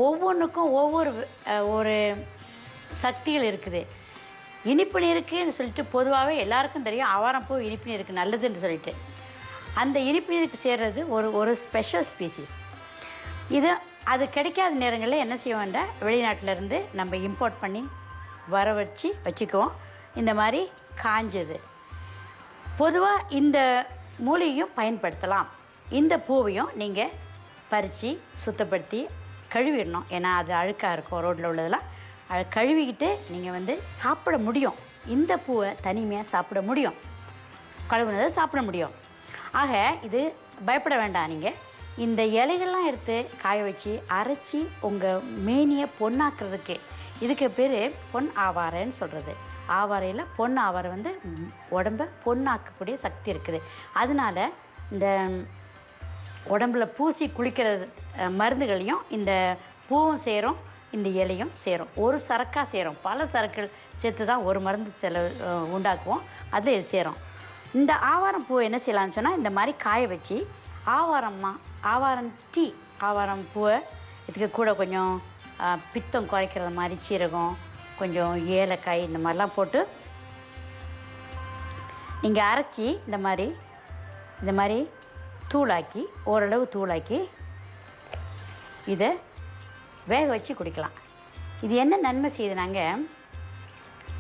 Speaker 3: ஒவ்வொன்றுக்கும் ஒரு சக்திகள் இருக்குது. இனிப்பு நீருக்குன்னு சொல்லிட்டு பொதுவாகவே எல்லாருக்கும் தெரியும் ஆவாரம் பூ இனிப்பு நீருக்கு நல்லதுன்னு சொல்லிட்டு. அந்த இனிப்பு நீருக்கு சேர்றது ஒரு ஸ்பெஷல் ஸ்பீஷீஸ். அது கிடைக்காத நேரங்களில் என்ன செய்ய வேண்டாம், வெளிநாட்டிலேருந்து நம்ம இம்போர்ட் பண்ணி வர வச்சுக்குவோம். இந்த மாதிரி காஞ்சது. பொதுவாக இந்த மூலிகையும் பயன்படுத்தலாம். இந்த பூவையும் நீங்கள் பறித்து சுத்தப்படுத்தி கழுவிடணும். ஏன்னா அது அழுக்காக இருக்கும், ரோட்டில் உள்ளதெல்லாம். அதை கழுவிக்கிட்டு நீங்கள் வந்து சாப்பிட முடியும். இந்த பூவை தனிமையாக சாப்பிட முடியும், கழுவுனதை சாப்பிட முடியும். ஆக இது பயப்பட வேண்டாம். நீங்கள் இந்த இலைகள்லாம் எடுத்து காய வச்சு அரைச்சி உங்கள் மேனியை பொன்னாக்குறதுக்கு, இதுக்கு பேர் பொன் ஆவாரைன்னு சொல்கிறது. ஆவாரையில் பொன் ஆவாரை வந்து உடம்பை பொன்னாக்கக்கூடிய சக்தி இருக்குது. அதனால் இந்த உடம்புல பூசி குளிக்கிற மருந்துகளையும் இந்த பூவும் சேரும், இந்த இலையும் சேரும். ஒரு சரக்காக சேரும், பல சரக்குகள் சேர்த்து தான் ஒரு மருந்து உண்டாக்குவோம். அது இது சேரும். இந்த ஆவாரம் பூவை என்ன செய்யலாம்னு சொன்னால், இந்த மாதிரி காய வச்சு ஆவாரம் டீ, ஆவாரம் பூவை இதுக்கு கூட கொஞ்சம் பித்தம் குறைக்கிறது மாதிரி சீரகம், கொஞ்சம் ஏலக்காய், இந்த மாதிரிலாம் போட்டு நீங்கள் அரைச்சி இந்த மாதிரி தூளாக்கி, ஓரளவு தூளாக்கி இதை வேக வச்சு குடிக்கலாம். இது என்ன நன்மை செய்யுதுனாங்க,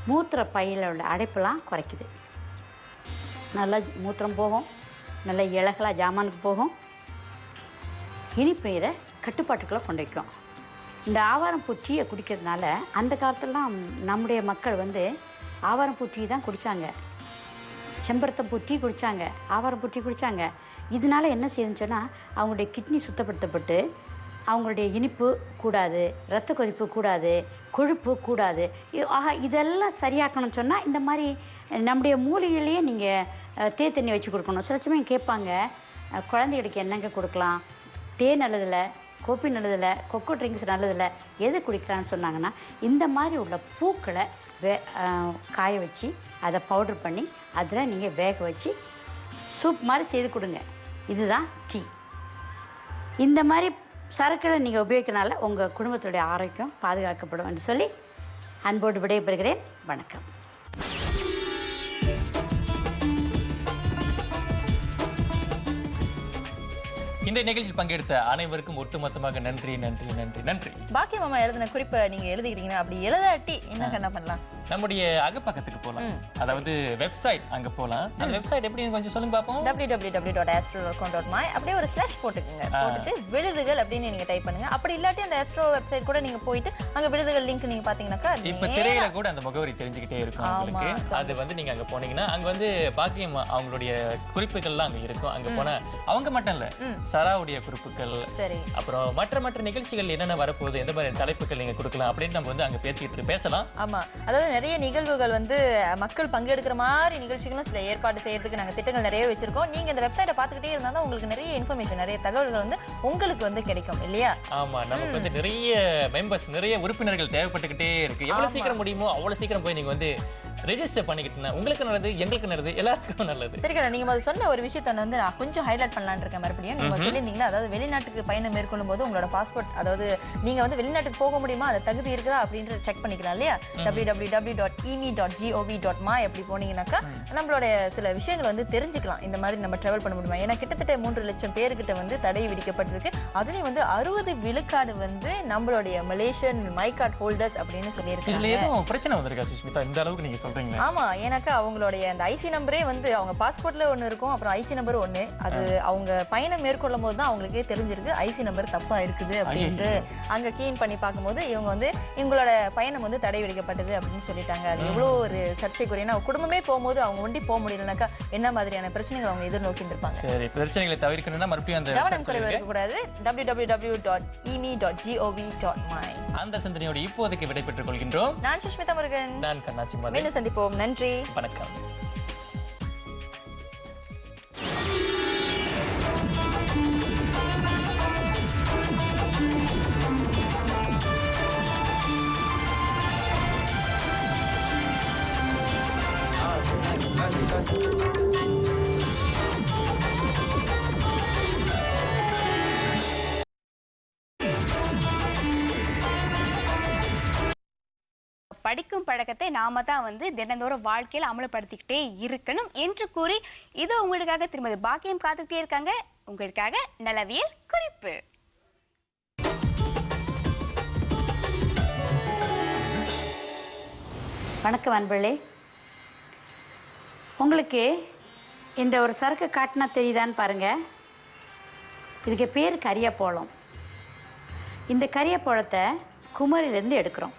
Speaker 3: மூத்திர பையில் உள்ள அடைப்பெல்லாம் குறைக்குது. நல்லா மூத்திரம் போகும், நல்லா இலகலாக ஜாமானுக்கு போகும். இனிப்பு இதை கட்டுப்பாட்டுக்குள்ளே கொண்டு வைக்கும். இந்த ஆவாரம்பூ டீயை குடிக்கிறதுனால அந்த காலத்துலலாம் நம்முடைய மக்கள் வந்து ஆவாரம்பூ டீ தான் குடித்தாங்க, செம்பருத்தம்பூ டீ குடித்தாங்க, ஆவாரம்பூ டீ குடித்தாங்க. இதனால் என்ன செய்யுதுன்னு சொன்னால் அவங்களுடைய கிட்னி சுத்தப்படுத்தப்பட்டு அவங்களுடைய இனிப்பு கூடாது, இரத்த கொதிப்பு கூடாது, கொழுப்பு கூடாது. ஆக இதெல்லாம் சரியாக்கணும்னு சொன்னால் இந்த மாதிரி நம்முடைய மூலிகையிலேயே நீங்கள் தண்ணி வச்சு கொடுக்கணும். சில சமயம் கேட்பாங்க, குழந்தைகளுக்கு என்னங்க கொடுக்கலாம், தேன் நல்லதில்லை, கோப்பி நல்லதில்லை, கொக்கோ ட்ரிங்க்ஸ் நல்லதில்லை, எது குடிக்கலான்னு சொன்னாங்கன்னா இந்த மாதிரி உள்ள பூக்களை காய வச்சு அதை பவுடர் பண்ணி அதில் நீங்கள் வேக வச்சு சூப் மாதிரி செய்து கொடுங்க. இதுதான் டீ. இந்த மாதிரி சரக்குகளை நீங்கள் உபயோகிக்கிறனால உங்கள் குடும்பத்துடைய ஆரோக்கியம் பாதுகாக்கப்படும் என்று சொல்லி அன்போடு விடைபெறுகிறேன். வணக்கம்.
Speaker 1: இந்த நிகழ்ச்சியில் பங்கெடுத்த அனைவருக்கும் ஒட்டுமொத்தமாக நன்றி நன்றி நன்றி நன்றி.
Speaker 5: பாக்கியம் மாமா எழுதின குறிப்பை நீங்க எழுதிக்கிட்டீங்கன்னா அப்படி எழுதாட்டி என்ன பண்ணலாம்?
Speaker 1: நம்முடைய அகப்பக்கத்துக்கு போகலாம், அதாவது வெப்சைட் அங்க போகலாம். அந்த வெப்சைட் எப்படின்னு கொஞ்சம் சொல்லுங்க பார்ப்போம்.
Speaker 5: www.astro.com.my அப்படியே ஒரு ஸ்லாஷ் போட்டுக்கோங்க. போட்டுட்டு விழுதுகள் அப்படின்னு நீங்க டைப் பண்ணுங்க. அப்படி இல்லாட்டி அந்த ஆஸ்ட்ரோ வெப்சைட் கூட நீங்க போயிட்டு அங்க விழுதுகள் லிங்க் நீங்க பாத்தீங்கன்னாக்கா
Speaker 1: இப்ப திரையில கூட அந்த முகவரி தெரிஞ்சுக்கிட்டே இருக்கும் உங்களுக்கு. அது வந்து நீங்க அங்க போனீங்கன்னா அங்க வந்து பாக்கியம் அவங்களுடைய குறிப்புகள்லாம் அங்க இருக்கும். அங்க போனா அவங்க மட்டும் இல்ல, சராவுடைய குறிப்புகள்,
Speaker 5: சரி,
Speaker 1: அப்புறம் மற்ற நிகழ்ச்சிகள் என்னென்ன வரப்போகுது, எந்த மாதிரி தலைப்புகள் நீங்க கொடுக்கலாம் அப்படின்னு நம்ம வந்து அங்க பேசலாம்.
Speaker 5: ஆமா, அதாவது நிறைய நிகழ்வுகள் வந்து மக்கள் பங்கெடுக்கிற மாதிரி நிகழ்ச்சிகளும் சில ஏற்பாடு செய்யறதுக்கு நாங்க திட்டங்கள் நிறைய வச்சிருக்கோம். நீங்க இந்த வெப்சைட்டை பார்த்துக்கிட்டே இருந்தா தான் உங்களுக்கு நிறைய இன்ஃபர்மேஷன், நிறைய தகவல்கள் வந்து உங்களுக்கு வந்து கிடைக்கும் இல்லையா?
Speaker 1: ஆமா, நமக்கு வந்து நிறைய மெம்பர்ஸ், நிறைய உறுப்பினர்கள் தேவைப்பட்டுக்கிட்டே இருக்கு. எவ்வளவு சீக்கிரம் முடியுமோ அவ்வளவு சீக்கிரம் போய் நீங்க வந்து ரெஜிஸ்டர் பண்ணிக்கிட்டீங்கன்னா உங்களுக்கு நல்லது, எங்களுக்கு நல்லது, எல்லாருக்கும் நல்லது.
Speaker 5: சரி கடா, நீங்க அது சொன்ன ஒரு விஷயத்தை வந்து நான் கொஞ்சம் ஹைலைட் பண்ணலான்னு இருக்கேன். மறுபடியும் நீங்க சொல்லியிருந்தீங்களா, அதாவது வெளிநாட்டுக்கு பயணம் மேற்கொள்ளும் போது உங்களோட பாஸ்போர்ட், அதாவது நீங்க வந்து வெளிநாட்டுக்கு போக முடியுமா, அது தகுதி இருக்குதா அப்படின்ற செக் பண்ணிக்கலாம் இல்லையா? www.eme.gov.my அப்படி போனீங்கன்னாக்கா நம்மளோட சில விஷயங்கள் வந்து தெரிஞ்சுக்கலாம். இந்த மாதிரி நம்ம டிராவல் பண்ண முடியுமா? ஏன்னா கிட்டத்தட்ட 3 லட்சம் பேர்கிட்ட வந்து தடை விதிக்கப்பட்டிருக்கு. அதுலயும் வந்து 60 விழுக்காடு வந்து நம்மளுடைய மலேசியன் மை கார்டு ஹோல்டர்ஸ் அப்படின்னு சொல்லியிருக்காங்க.
Speaker 1: இதுல எதுவும் பிரச்சனை வந்திருக்கா சுஷ்மிதா, இந்த அளவுக்கு நீங்க சொல்றீங்க?
Speaker 5: ஆமா, ஏன்னாக்கா அவங்களுடைய அந்த ஐசி நம்பரே வந்து அவங்க பாஸ்போர்ட்ல ஒண்ணு இருக்கும், அப்புறம் ஐசி நம்பர் ஒண்ணு. அது அவங்க பயணம் மேற்கொள்ளும் போது தான் அவங்களுக்கே தெரிஞ்சிருக்கு ஐசி நம்பர் தப்பா இருக்குது அப்படின்ட்டு. அங்க கீன் பண்ணி பார்க்கும்போது இவங்க வந்து எங்களோட பயணம் வந்து தடை விதிக்கப்பட்டது அப்படின்னு சொல்லிட்டாங்க. அது எவ்வளவு ஒரு சர்ச்சைக்குரிய, குடும்பமே போகும்போது அவங்க ஒண்டி போக முடியலனாக்கா என்ன மாதிரியான பிரச்சனைகள் அவங்க எதிர்நோக்கி இருந்திருப்பாங்க.
Speaker 1: சரி, பிரச்சனைகளை தவிர்க்கணும்னா மறுபடியும் அந்த
Speaker 5: கவனம் குறைவு இருக்கக்கூடாது. www.eme.gov.my
Speaker 1: அந்த சிந்தனையோடு இப்போதைக்கு விடைபெற்றுக் கொள்கின்றோம்.
Speaker 5: நான் சுஷ்மிதா முருகன்,
Speaker 1: நான் கண்ணாசி மதன்.
Speaker 5: மீண்டும் சந்திப்போம். நன்றி,
Speaker 1: வணக்கம்.
Speaker 2: படிக்கும் பழக்கத்தை நாம தான் வந்து தினந்தோறும் வாழ்க்கையில் அமலப்படுத்திக்கிட்டே இருக்கணும் என்று கூறி இது உங்களுக்காக திருமதி பாக்கியம் காத்துக்கிட்டே இருக்காங்க. உங்களுக்காக நலவியல் குறிப்பு.
Speaker 3: வணக்கம் அன்பர்களே. உங்களுக்கு இந்த ஒரு சரக்கு காட்டினா தெரியுதான்னு பாருங்கள். இதுக்கு பேர் கரியப்போளம். இந்த கரியப்போளத்தை குமரியிலேருந்து எடுக்கிறோம்.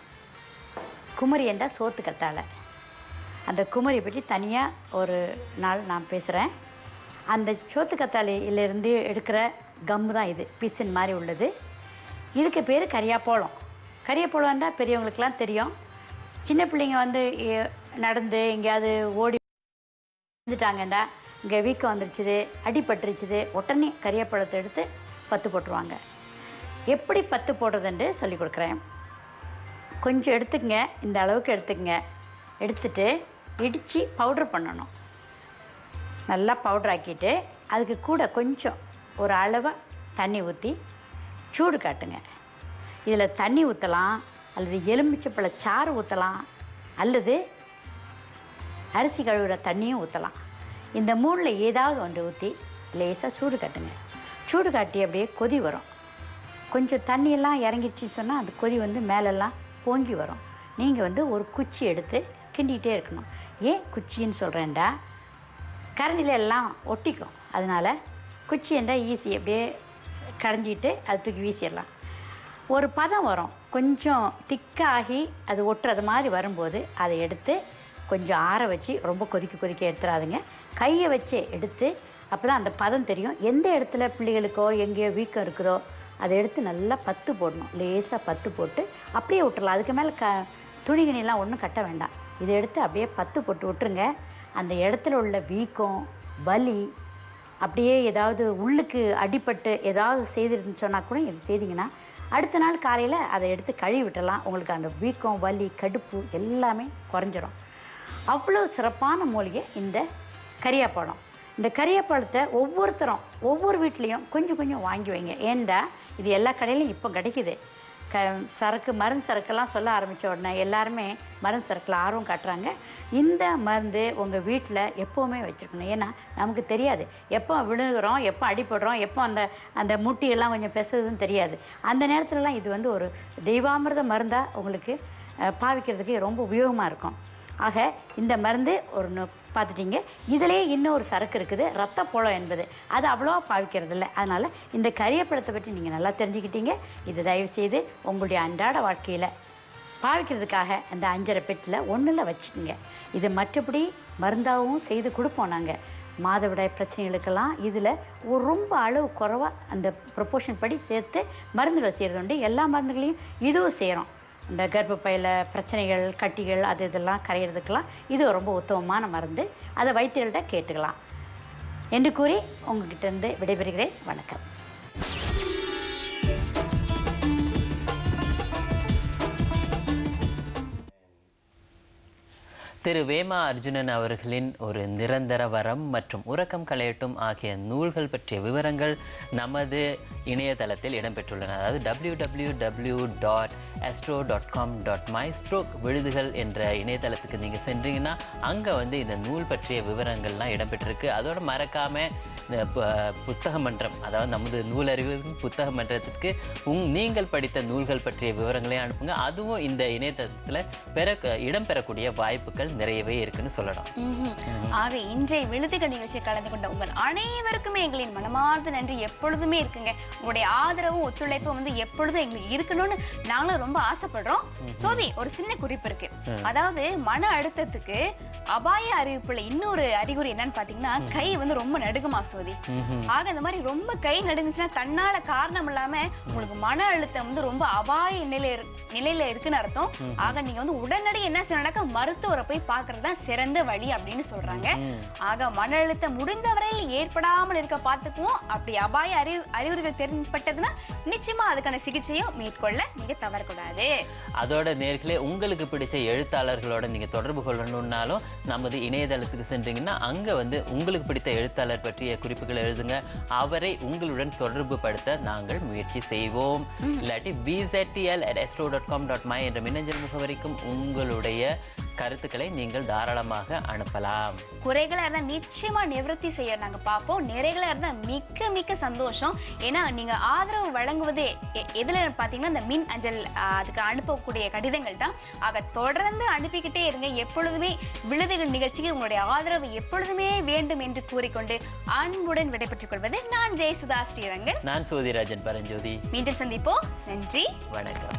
Speaker 3: குமரி என்றால் சோத்து கத்தாழை. அந்த குமரி பற்றி தனியாக ஒரு நாள் நான் பேசுகிறேன். அந்த சோத்து கத்தாழையிலேருந்து எடுக்கிற கம்மு தான் இது, பிசின் மாதிரி உள்ளது. இதுக்கு பேர் கரியாப்போளம். கரியாப்போளம்ன்றா பெரியவங்களுக்கெல்லாம் தெரியும். சின்ன பிள்ளைங்க வந்து நடந்து எங்கேயாவது ஓடி வந்துட்டாங்கண்டா, இங்கே வீக்கம் வந்துருச்சுது, அடிபட்டுருச்சுது, உடனே கரியாப்பழத்தை எடுத்து பத்து போட்டுருவாங்க. எப்படி பத்து போடுறதுன்னு சொல்லி கொடுக்குறேன். கொஞ்சம் எடுத்துக்கங்க, இந்த அளவுக்கு எடுத்துக்கங்க. எடுத்துட்டு இடித்து பவுட்ரு பண்ணணும். நல்லா பவுட்ரு ஆக்கிட்டு அதுக்கு கூட கொஞ்சம் ஒரு அளவாக தண்ணி ஊற்றி சூடு காட்டுங்க. இதில் தண்ணி ஊற்றலாம், அல்லது எலுமிச்சப்பழ சாறு ஊற்றலாம், அல்லது அரிசி கழுவுற தண்ணியும் ஊற்றலாம். இந்த மூணில் ஏதாவது ஒன்று ஊற்றி லேசாக சூடு காட்டுங்க. சூடு காட்டி அப்படியே கொதி வரும். கொஞ்சம் தண்ணியெல்லாம் இறங்கிடுச்சின்னு சொன்னால் அந்த கொதி வந்து மேலெல்லாம் பொங்கி வரும். நீங்கள் வந்து ஒரு குச்சி எடுத்து கிண்டிகிட்டே இருக்கணும். ஏன் குச்சின்னு சொல்கிறேன்டா, கரண்டியில் எல்லாம் ஒட்டிக்கும். அதனால் குச்சி என்றால் ஈஸி, அப்படியே கடைஞ்சிட்டு அது தூக்கி வீசிடலாம். ஒரு பதம் வரும், கொஞ்சம் திக்காகி அது ஒட்டுறது மாதிரி வரும்போது அதை எடுத்து கொஞ்சம் ஆற வச்சு, ரொம்ப கொதிக்க எடுத்துடாதுங்க, கையை வச்சு எடுத்து, அப்போ தான் அந்த பதம் தெரியும். எந்த இடத்துல பிள்ளைகளுக்கோ எங்கேயோ வீக்கம் இருக்குதோ அதை எடுத்து நல்லா பத்து போடணும். லேசாக பத்து போட்டு அப்படியே விட்டுறலாம். அதுக்கு மேலே துணிகணிலாம் ஒன்றும் கட்ட வேண்டாம். இதை எடுத்து அப்படியே பத்து போட்டு விட்டுருங்க. அந்த இடத்துல உள்ள வீக்கம், வலி, அப்படியே ஏதாவது உள்ளுக்கு அடிபட்டு ஏதாவது செய்திருந்துன்னு சொன்னால் கூட இது செய்திங்கன்னா அடுத்த நாள் காலையில் அதை எடுத்து கழுவி விட்டுடலாம். உங்களுக்கு அந்த வீக்கம், வலி, கடுப்பு எல்லாமே குறைஞ்சிரும். அவ்வளோ சிறப்பான மூலிகை இந்த கரியாப்பழம். இந்த கரியாப்பழத்தை ஒவ்வொருத்தரும் ஒவ்வொரு வீட்லேயும் கொஞ்சம் கொஞ்சம் வாங்கி வைங்க. ஏன்டா இது எல்லா கடையிலையும் இப்போ கிடைக்குது. சரக்கு, மருந்து சரக்கெல்லாம் சொல்ல ஆரம்பித்த உடனே எல்லாருமே மருந்து சரக்கில் ஆர்வம் காட்டுறாங்க. இந்த மருந்து உங்கள் வீட்டில் எப்போவுமே வச்சுருக்கணும். ஏன்னா நமக்கு தெரியாது எப்போ விழுகிறோம், எப்போ அடிபடுறோம், எப்போ அந்த முட்டியெல்லாம் கொஞ்சம் பெசுதுன்னு தெரியாது. அந்த நேரத்துலலாம் இது வந்து ஒரு தெய்வாமிர்த மருந்தாக உங்களுக்கு பாவிக்கிறதுக்கு ரொம்ப உபயோகமாக இருக்கும். ஆக இந்த மருந்து ஒரு பார்த்துட்டிங்க. இதிலே இன்னொரு சரக்கு இருக்குது, ரத்தப்பழம் என்பது. அது அவ்வளோவா பாவிக்கிறது இல்லை. அதனால் இந்த கரியப்பழத்தை பற்றி நீங்கள் நல்லா தெரிஞ்சுக்கிட்டீங்க. இது தயவுசெய்து உங்களுடைய அன்றாட வாழ்க்கையில் பாவிக்கிறதுக்காக அந்த 5.5 பெட்டில் ஒன்றில் வச்சுக்கோங்க. இது மற்றபடி மருந்தாகவும் செய்து கொடுப்போம் நாங்கள். மாதவிடாய் பிரச்சனைகளுக்கெல்லாம் இதில் ஒரு ரொம்ப அளவு குறைவாக அந்த ப்ரொப்போர்ஷன் படி சேர்த்து மருந்துகளை செய்கிறது உண்டு. எல்லா மருந்துகளையும் இதுவும் செய்கிறோம். இந்த கர்ப்பப்பையில் பிரச்சனைகள், கட்டிகள், அது இதெல்லாம் கரையிறதுக்கெல்லாம் இது ரொம்ப உத்தமமான மருந்து. அதை வைத்தியர்கள்ட்ட கேட்டுக்கலாம் என்று கூறி உங்கள்கிட்டருந்து விடைபெறுகிறேன். வணக்கம்.
Speaker 4: திரு வேமா அர்ஜுனன் அவர்களின் ஒரு நிரந்தர வரம் மற்றும் உறக்கம் களையட்டும் ஆகிய நூல்கள் பற்றிய விவரங்கள் நமது இணையதளத்தில் இடம்பெற்றுள்ளன. அதாவது www.astro.com.my/stroke விழுதுகள் என்ற இணையதளத்துக்கு நீங்கள் சென்றீங்கன்னா அங்கே வந்து இந்த நூல் பற்றிய விவரங்கள்லாம் இடம்பெற்றிருக்கு. அதோட மறக்காமல் இந்த புத்தக மன்றம், அதாவது நமது நூலறிவு புத்தக மன்றத்திற்கு நீங்கள் படித்த நூல்கள் பற்றிய விவரங்களையும் அனுப்புங்க. அதுவும் இந்த இணையதளத்தில் இடம்பெறக்கூடிய வாய்ப்புகள் நிறையவே இருக்குன்னு சொல்லலாம்.
Speaker 2: ஆக இன்றைய விழுதுகள் நிகழ்ச்சியை கலந்து கொண்ட உங்கள் அனைவருக்குமே எங்களின் மனமார்ந்த நன்றி எப்பொழுதுமே இருக்குங்க. உங்களுடைய ஆதரவும் ஒத்துழைப்பும் வந்து எப்பொழுதும் எங்களுக்கு இருக்கணும்னு நாங்களும் ரொம்ப ஆசைப்படுறோம். சோதி, ஒரு சின்ன குறிப்பு இருக்கு. அதாவது மன அழுத்தத்துக்கு அபாய அறிவிப்புல இன்னொரு அறிகுறி என்னன்னு பாத்தீங்கன்னா கை வந்து ரொம்ப நடுங்குமா சோதி. ஆக இந்த மாதிரி ரொம்ப கை நடுங்குச்சுன்னா தன்னால காரணம் இல்லாம உங்களுக்கு மன அழுத்தம் வந்து ரொம்ப அபாய நிலையில இருக்குன்னு அர்த்தம். ஆக நீங்க வந்து உடனடி என்ன செய்யணும்னாக்கா மருத்துவரை போய் பாக்குறது தான் சிறந்த வழி அப்படின்னு சொல்றாங்க. ஆக மன அழுத்தம் முடிந்த வரையில் ஏற்படாமல் இருக்க பார்த்துக்குவோம். அப்படி அபாய அறிகுறிகள் தென்பட்டதுன்னா நிச்சயமா அதுக்கான சிகிச்சையும் மேற்கொள்ள நீங்க தவறக்கூடாது.
Speaker 4: அதோட நேர்களே, உங்களுக்கு பிடிச்ச எழுத்தாளர்களோட நீங்க தொடர்பு கொள்ளணும்னாலும் நமது இணையதளத்துக்கு சென்றீங்கன்னா அங்க வந்து உங்களுக்கு பிடித்த எழுத்தாளர் பற்றிய குறிப்புகள் எழுதுங்க. அவரை உங்களுடன் தொடர்பு படுத்த நாங்கள் முயற்சி செய்வோம். இல்லாட்டி bztl@astro.com.my என்ற மின்னஞ்சல் முகவரிக்கும் உங்களுடைய கருத்துக்களை நீங்கள் தாராளமாக அனுப்பலாம்.
Speaker 2: குறைகளா இருந்தா நிச்சயமா நிவர்த்தி செய்ய நாங்க பார்ப்போம். நிறைகளா இருந்தா மிக்க மிக்க சந்தோஷம். ஏன்னா நீங்க ஆதரவு வழங்குவதே எதுல பாத்தீங்கன்னா இந்த மின் அஞ்சல் அதுக்கு அனுப்பக்கூடிய கடிதங்கள் தான். ஆக தொடர்ந்து அனுப்பிக்கிட்டே இருங்க. எப்பொழுதுமே விழுதுகள் நிகழ்ச்சிக்கு உங்களுடைய ஆதரவு எப்பொழுதுமே வேண்டும் என்று கூறிக்கொண்டு அன்புடன் விடைபெற்றுக் கொள்வது நான் ஜெயசுதா ஸ்ரீரங்கன்.
Speaker 4: நான் சோதிராஜன் பரஞ்சோதி.
Speaker 2: மீண்டும் சந்திப்போம். நன்றி,
Speaker 4: வணக்கம்.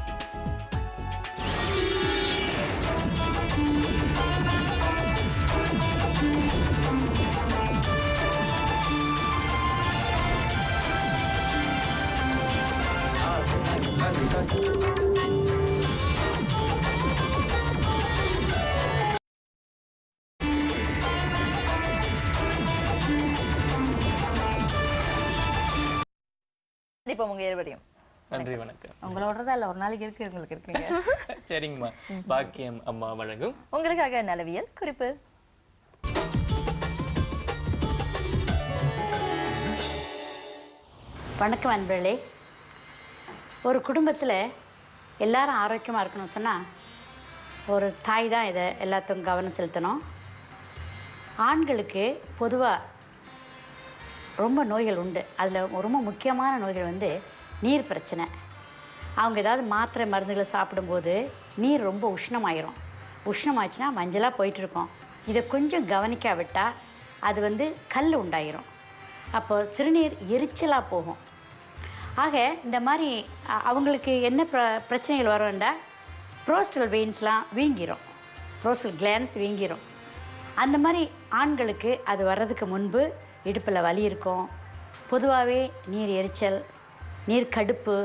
Speaker 5: இப்போ உங்க இருவரையும்
Speaker 1: நன்றி, வணக்கம்.
Speaker 5: உங்களோடதான் இல்ல, ஒரு நாளைக்கு இருக்கு, உங்களுக்கு இருக்குங்க.
Speaker 1: சரிங்கம்மா. பாக்கியம் அம்மா வழங்கும்
Speaker 5: உங்களுக்காக நலவியல் குறிப்பு.
Speaker 3: வணக்கம் அன்பர்களே. ஒரு குடும்பத்தில் எல்லாரும் ஆரோக்கியமாக இருக்கணும் சொன்னால் ஒரு தாய் தான் இதை எல்லாத்துக்கும் கவனம் செலுத்தணும். ஆண்களுக்கு பொதுவாக ரொம்ப நோய்கள் உண்டு. அதில் ரொம்ப முக்கியமான நோய்கள் வந்து நீர் பிரச்சனை, அவங்க ஏதாவது மாத்திரை மருந்துகளை சாப்பிடும்போது நீர் ரொம்ப உஷ்ணமாயிரும். உஷ்ணமாச்சுன்னா மஞ்சளாக போயிட்டுருக்கோம். இதை கொஞ்சம் கவனிக்காவிட்டால் அது வந்து கல் உண்டாயிரும். அப்போ சிறுநீர் எரிச்சலாக போகும். ஆக இந்த மாதிரி அவங்களுக்கு என்ன பிரச்சனைகள் வரும்னா ப்ரோஸ்டல் வெயின்ஸ்லாம் வீங்கிரும், ப்ரோஸ்டல் கிளான்ஸ் வீங்கிரும். அந்த மாதிரி ஆண்களுக்கு அது வர்றதுக்கு முன்பு இடுப்பில் வலி இருக்கும். பொதுவாகவே நீர் எரிச்சல், நீர் கடுப்பு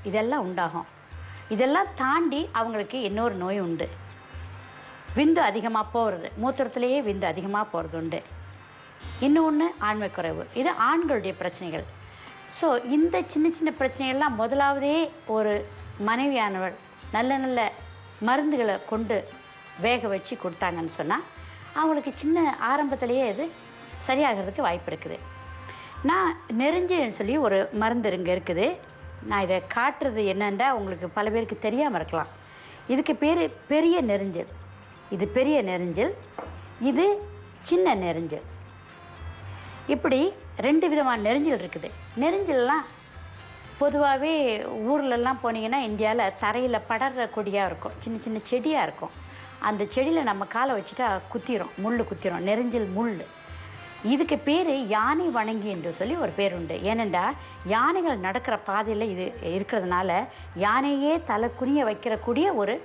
Speaker 3: இதெல்லாம் உண்டாகும். இதெல்லாம் தாண்டி அவங்களுக்கு இன்னொரு நோய் உண்டு, விந்து அதிகமாக போகிறது, மூத்திரத்திலேயே விந்து அதிகமாக போகிறது உண்டு. இன்னொன்று ஆண்மை குறைவு. இது ஆண்களுடைய பிரச்சனைகள். ஸோ இந்த சின்ன சின்ன பிரச்சனைகள்லாம் முதலாவதே ஒரு மனைவியானவள் நல்ல நல்ல மருந்துகளை கொண்டு வேக வச்சு கொடுத்தாங்கன்னு சொன்னால் அவங்களுக்கு சின்ன ஆரம்பத்திலேயே இது சரியாகிறதுக்கு வாய்ப்பு இருக்குது. நான் நெரிஞ்சில்னு சொல்லி ஒரு மருந்து இங்கே இருக்குது. நான் இதை காட்டுறது என்னென்னா உங்களுக்கு பல பேருக்கு தெரியாமல் இருக்கலாம். இதுக்கு பேர் பெரிய நெரிஞ்சல். இது பெரிய நெரிஞ்சல், இது சின்ன நெரிஞ்சல். இப்படி 2 விதமான நெரிஞ்சல் இருக்குது. நெரிஞ்சல்லாம் பொதுவாகவே ஊர்லெல்லாம் போனீங்கன்னா இந்தியாவில் தரையில் படர்ற கொடியாக இருக்கும், சின்ன சின்ன செடியாக இருக்கும். அந்த செடியில் நம்ம காலை வச்சுட்டா குத்திரும், முள் குத்திரும், நெரிஞ்சல் முள். இதுக்கு பேர் யானை வணங்கி என்று சொல்லி ஒரு பேர் உண்டு. ஏனெண்டா யானைகள் நடக்கிற பாதையில் இது இருக்கிறதுனால யானையே தலை குனிய வைக்கிறக்கூடிய ஒரு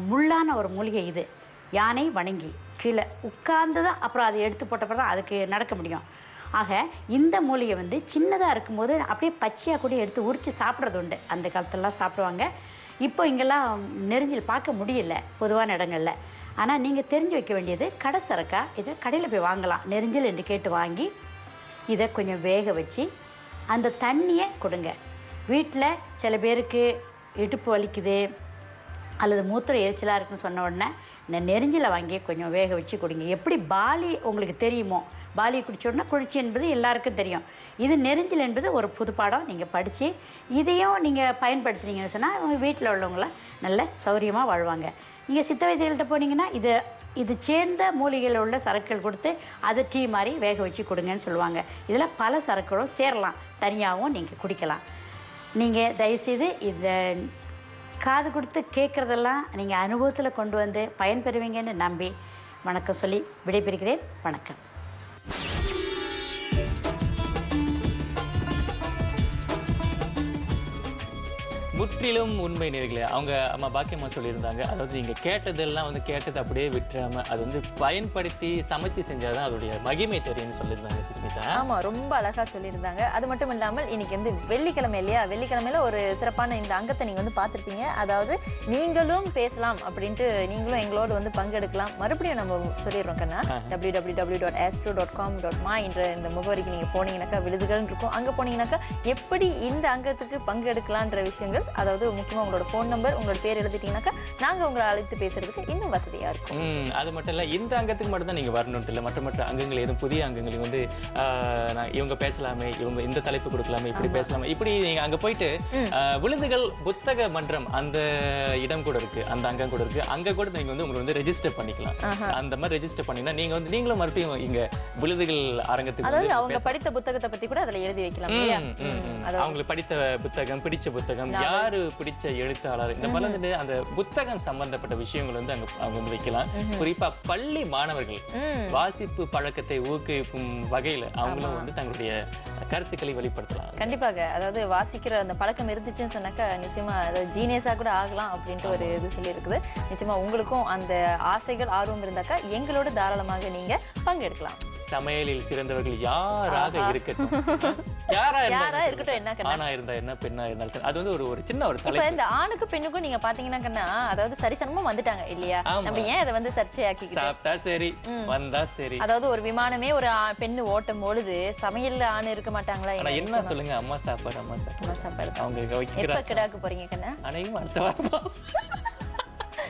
Speaker 3: முள்ளான ஒரு மூலிகை இது. யானை வணங்கி கீழே உட்கார்ந்து தான் அப்புறம் அதை எடுத்து போட்டப்போ தான் அதுக்கு நடக்க முடியும். ஆக இந்த மூலிகை வந்து சின்னதாக இருக்கும்போது அப்படியே பச்சையாக கூட எடுத்து உரித்து சாப்பிட்றது உண்டு. அந்த காலத்துலலாம் சாப்பிடுவாங்க. இப்போ இங்கெல்லாம் நெரிஞ்சல் பார்க்க முடியல பொதுவான இடங்களில். ஆனால் நீங்கள் தெரிஞ்சு வைக்க வேண்டியது கடை சரக்கா இதை கடையில் போய் வாங்கலாம். நெரிஞ்சல் என்று கேட்டு வாங்கி இதை கொஞ்சம் வேக வச்சு அந்த தண்ணியை கொடுங்க. வீட்டில் சில பேருக்கு இடுப்பு வலிக்குது அல்லது மூத்திர எரிச்சலாக இருக்குன்னு சொன்ன உடனே நெரிஞ்சலை வாங்கி கொஞ்சம் வேக வச்சு கொடுங்க. எப்படி பாலி உங்களுக்கு தெரியுமோ, பாலி குடிச்சோடனே குளிர்ச்சி என்பது எல்லாருக்கும் தெரியும். இது நெரிஞ்சல் என்பது ஒரு புது பாடம். நீங்கள் படித்து இதையும் நீங்கள் பயன்படுத்துனீங்கன்னு சொன்னால் உங்கள் வீட்டில் உள்ளவங்களாம் நல்ல சௌரியமாக வாழ்வாங்க. நீங்கள் சித்த வைத்தியர்கள்ட்ட போனீங்கன்னா இது சேர்ந்த மூலிகையில் உள்ள சரக்குகள் கொடுத்து அதை டீ மாதிரி வேக வச்சு கொடுங்கன்னு சொல்லுவாங்க. இதில் பல சரக்குகளும் சேரலாம், தனியாகவும் நீங்கள் குடிக்கலாம். நீங்கள் தயவுசெய்து இந்த காது கொடுத்து கேட்குறதெல்லாம் நீங்கள் அனுபவத்தில் கொண்டு வந்து பயன்பெறுவீங்கன்னு நம்பி வணக்கம் சொல்லி விடைபெறுகிறேன். வணக்கம்.
Speaker 1: முற்றிலும் உண்மை நேர்களே. அவங்க அம்மா பாக்கியம்மா சொல்லியிருந்தாங்க, அதாவது நீங்கள் கேட்டதெல்லாம் வந்து கேட்டது அப்படியே விட்டுறாமல் அது வந்து பயன்படுத்தி சமைச்சு செஞ்சால் தான் அதோடைய மகிமை தெரியும்னு சொல்லியிருந்தாங்க சுஸ்மிதா.
Speaker 5: ஆமாம், ரொம்ப அழகாக சொல்லியிருந்தாங்க. அது மட்டும் இல்லாமல் இன்னைக்கு வந்து வெள்ளிக்கிழமை இல்லையா, வெள்ளிக்கிழமையில ஒரு சிறப்பான இந்த அங்கத்தை நீங்கள் வந்து பார்த்துருப்பீங்க. அதாவது நீங்களும் பேசலாம் அப்படின்ட்டு நீங்களும் எங்களோடு வந்து பங்கெடுக்கலாம். மறுபடியும் நம்ம சொல்லிடுறோம் கண்ணா, www.astro.com.my என்ற இந்த முகவரிக்கு நீங்கள் போனீங்கன்னாக்கா விருதுகள் இருக்கும். அங்கே போனீங்கன்னாக்கா எப்படி இந்த அங்கத்துக்கு பங்கெடுக்கலான்ற விஷயங்கள், அதாவது முக்கியமாக உங்களோட ஃபோன் நம்பர், உங்களோட பேர் எழுதிட்டீங்கன்னாக்கா நாங்கள் உங்களை அழைத்து பேசுறதுக்கு இன்னும் வசதியாக இருக்கும்.
Speaker 1: அது மட்டும் இல்லை, இந்த அங்கத்துக்கு மட்டும் தான் நீங்கள் வரணும்ட்டு இல்லை, மற்ற அங்கங்கள் எதுவும் புதிய அங்கங்களை வந்து இவங்க பேசலாமே, இவங்க இந்த தலைப்பு கொடுக்கலாமே, இப்படி பேசலாமே, இப்படி நீங்கள் அங்கே போயிட்டு விழுதுகள் புத்தக மன்றம் அந்த இடம் கூட இருக்கு, அந்த அங்கம் கூட இருக்கு. அங்கே கூட நீங்கள் வந்து உங்களை வந்து ரெஜிஸ்டர் பண்ணிக்கலாம். அந்த மாதிரி ரெஜிஸ்டர் பண்ணிங்கன்னா நீங்கள் வந்து நீங்களும் மறுபடியும் இங்கே விழுதுகள் அரங்கத்துக்கு,
Speaker 5: அதாவது அவங்க படித்த புத்தகத்தை பற்றி கூட அதில் எழுதி வைக்கலாம்.
Speaker 1: அவங்களுக்கு படித்த புத்தகம், பிடிச்ச புத்தகம், யாரு பிடிச்ச எழுத்தாளர், இந்த மாதிரி அந்த புத்தகம் சம்பந்தப்பட்ட விஷயங்கள் வந்து அவங்க வந்து வைக்கலாம். குறிப்பா பள்ளி மாணவர்கள் வாசிப்பு பழக்கத்தை ஊக்குவிக்கும் வகையில அவங்களும் வந்து தங்களுடைய கருத்துக்களை வெளிப்படுத்தலாம்.
Speaker 5: கண்டிப்பாக, அதாவது வாசிக்கிற அந்த பழக்கம் இருந்துச்சுன்னு சொன்னாக்கா நிச்சயமா ஜீனியஸா கூட ஆகலாம் அப்படின்ட்டு ஒரு இது சொல்லி இருக்குது. நிச்சயமா உங்களுக்கும் அந்த ஆசைகள் ஆர்வம் இருந்தாக்கா எங்களோட தாராளமாக நீங்க பங்கெடுக்கலாம்.
Speaker 1: சமையலில் சிறந்தவர்கள் யாராக இருக்கட்டும், யாரா இருக்கட்டும், என்ன ஆணா இருந்தா என்ன, பெண்ணா இருந்தாலும் சரி, அது வந்து ஒரு சின்ன ஒரு தலைப்பு.
Speaker 5: இந்த ஆணுக்கும் பெண்ணுக்கும் நீங்க பாத்தீங்கன்னா அதாவது சரிசமமா வந்துட்டாங்க இல்லையா? நம்ம ஏன் அதை வந்து சர்ச்சையாக்கிக்கிட்டு,
Speaker 1: சாப்பிட்டா சரி, வந்தா சரி.
Speaker 5: அதாவது ஒரு விமானமே ஒரு பெண்ணு ஓட்டும் பொழுது சமையல்ல ஆண் இருக்க மாட்டாங்களா?
Speaker 1: என்ன சொல்லுங்க, அம்மா சாப்பாடு, அம்மா சாப்பாடு. அவங்க
Speaker 5: எப்ப கிடாக்கு போறீங்க கண்ணா?
Speaker 1: அனைவரும் அடுத்த வாரம்.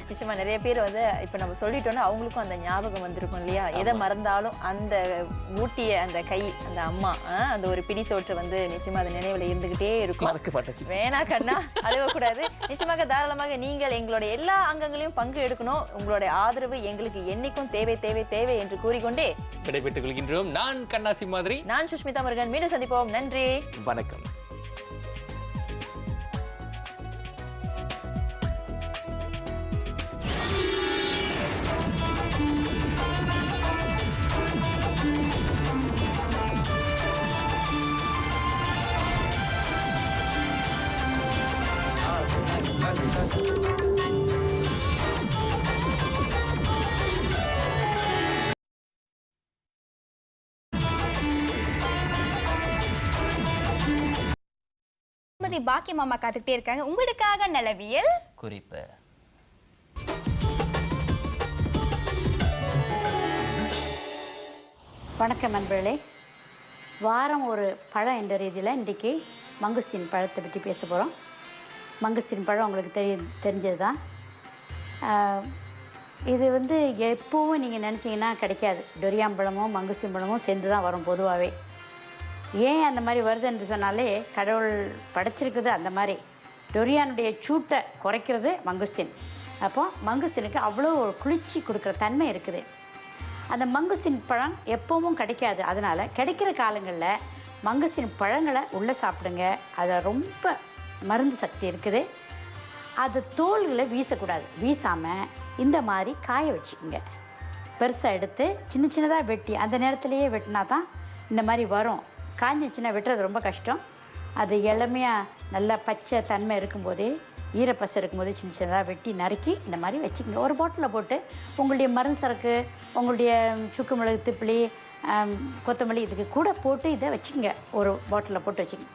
Speaker 5: நிச்சயமா நிறைய பேர் வந்து இப்ப நம்ம சொல்லிட்டோம்னா அவங்களுக்கும் அந்த ஞாபகம் வந்திருக்கும் இல்லையா? எதை மறந்தாலும் அந்த ஊட்டிய அந்த கை, அந்த அம்மா, அந்த ஒரு பிடி சோற்று வந்து நிச்சயமா அது நினைவுல இருந்துகிட்டே இருக்கும். வேணா கண்ணா, அழுவக்கூடாது. நிச்சயமாக தாராளமாக நீங்கள் எங்களுடைய எல்லா அங்கங்களையும் பங்கு எடுக்கணும். உங்களுடைய ஆதரவு எங்களுக்கு என்னைக்கும் தேவை தேவை தேவை என்று கூறிக்கொண்டே
Speaker 1: விடைபெற்றுக் கொள்கின்றோம். நான் கண்ணாசி மாதிரி,
Speaker 5: நான் சுஷ்மிதா முருகன். மீண்டும் சந்திப்போம். நன்றி,
Speaker 1: வணக்கம்.
Speaker 2: சோதி பாக்கியம் மாமா காத்துக்கிட்டே இருக்காங்க உங்களுக்காக நலவியல்
Speaker 4: குறிப்பு.
Speaker 3: வணக்கம் நண்பர்களே. வாரம் ஒரு பழம் என்ற ரீதியில் இன்றைக்கி மங்குஸ்தீன் பழத்தை பற்றி பேச போகிறோம். மங்குஸ்தீன் பழம் உங்களுக்கு தெரிஞ்சது தான். இது வந்து எப்போவும் நீங்கள் நினச்சிங்கன்னா கிடைக்காது. டொரியான் பழமும் மங்குஸ்தீன் பழமும் சேர்ந்து தான் வரும் பொதுவாகவே. ஏன் அந்த மாதிரி வருது என்று சொன்னாலே கடவுள் படைச்சிருக்குது அந்த மாதிரி. டொரியானுடைய சூட்டை குறைக்கிறது மங்குஸ்தீன். அப்போ மங்குஸ்தீனுக்கு அவ்வளோ ஒரு குளிர்ச்சி கொடுக்குற தன்மை இருக்குது. அந்த மங்குஸ்தீன் பழம் எப்பவும் கிடைக்காது. அதனால் கிடைக்கிற காலங்களில் மங்குஸ்தீன் பழங்களை உள்ளே சாப்பிடுங்க. அதை ரொம்ப மருந்து சக்தி இருக்குது. அது தோல்களை வீசக்கூடாது. வீசாமல் இந்த மாதிரி காய வச்சுக்கோங்க. பெருசாக எடுத்து சின்ன சின்னதாக வெட்டி அந்த நேரத்துலையே வெட்டினா தான் இந்த மாதிரி வரும். காஞ்சிச்சுன்னா வெட்டுறது ரொம்ப கஷ்டம். அது இளமையாக நல்லா பச்சை தன்மை இருக்கும்போதே ஈரப்பசை இருக்கும்போது சின்ன சின்னதாக வெட்டி நறுக்கி இந்த மாதிரி வச்சுக்கோங்க. ஒரு பாட்டிலில் போட்டு உங்களுடைய மருந்து சரக்கு, உங்களுடைய சுக்கு மிளகு, திப்பிலி, கொத்தமல்லி இதுக்கு கூட போட்டு இதை வச்சுக்கோங்க. ஒரு பாட்டிலில் போட்டு வச்சுக்கோங்க.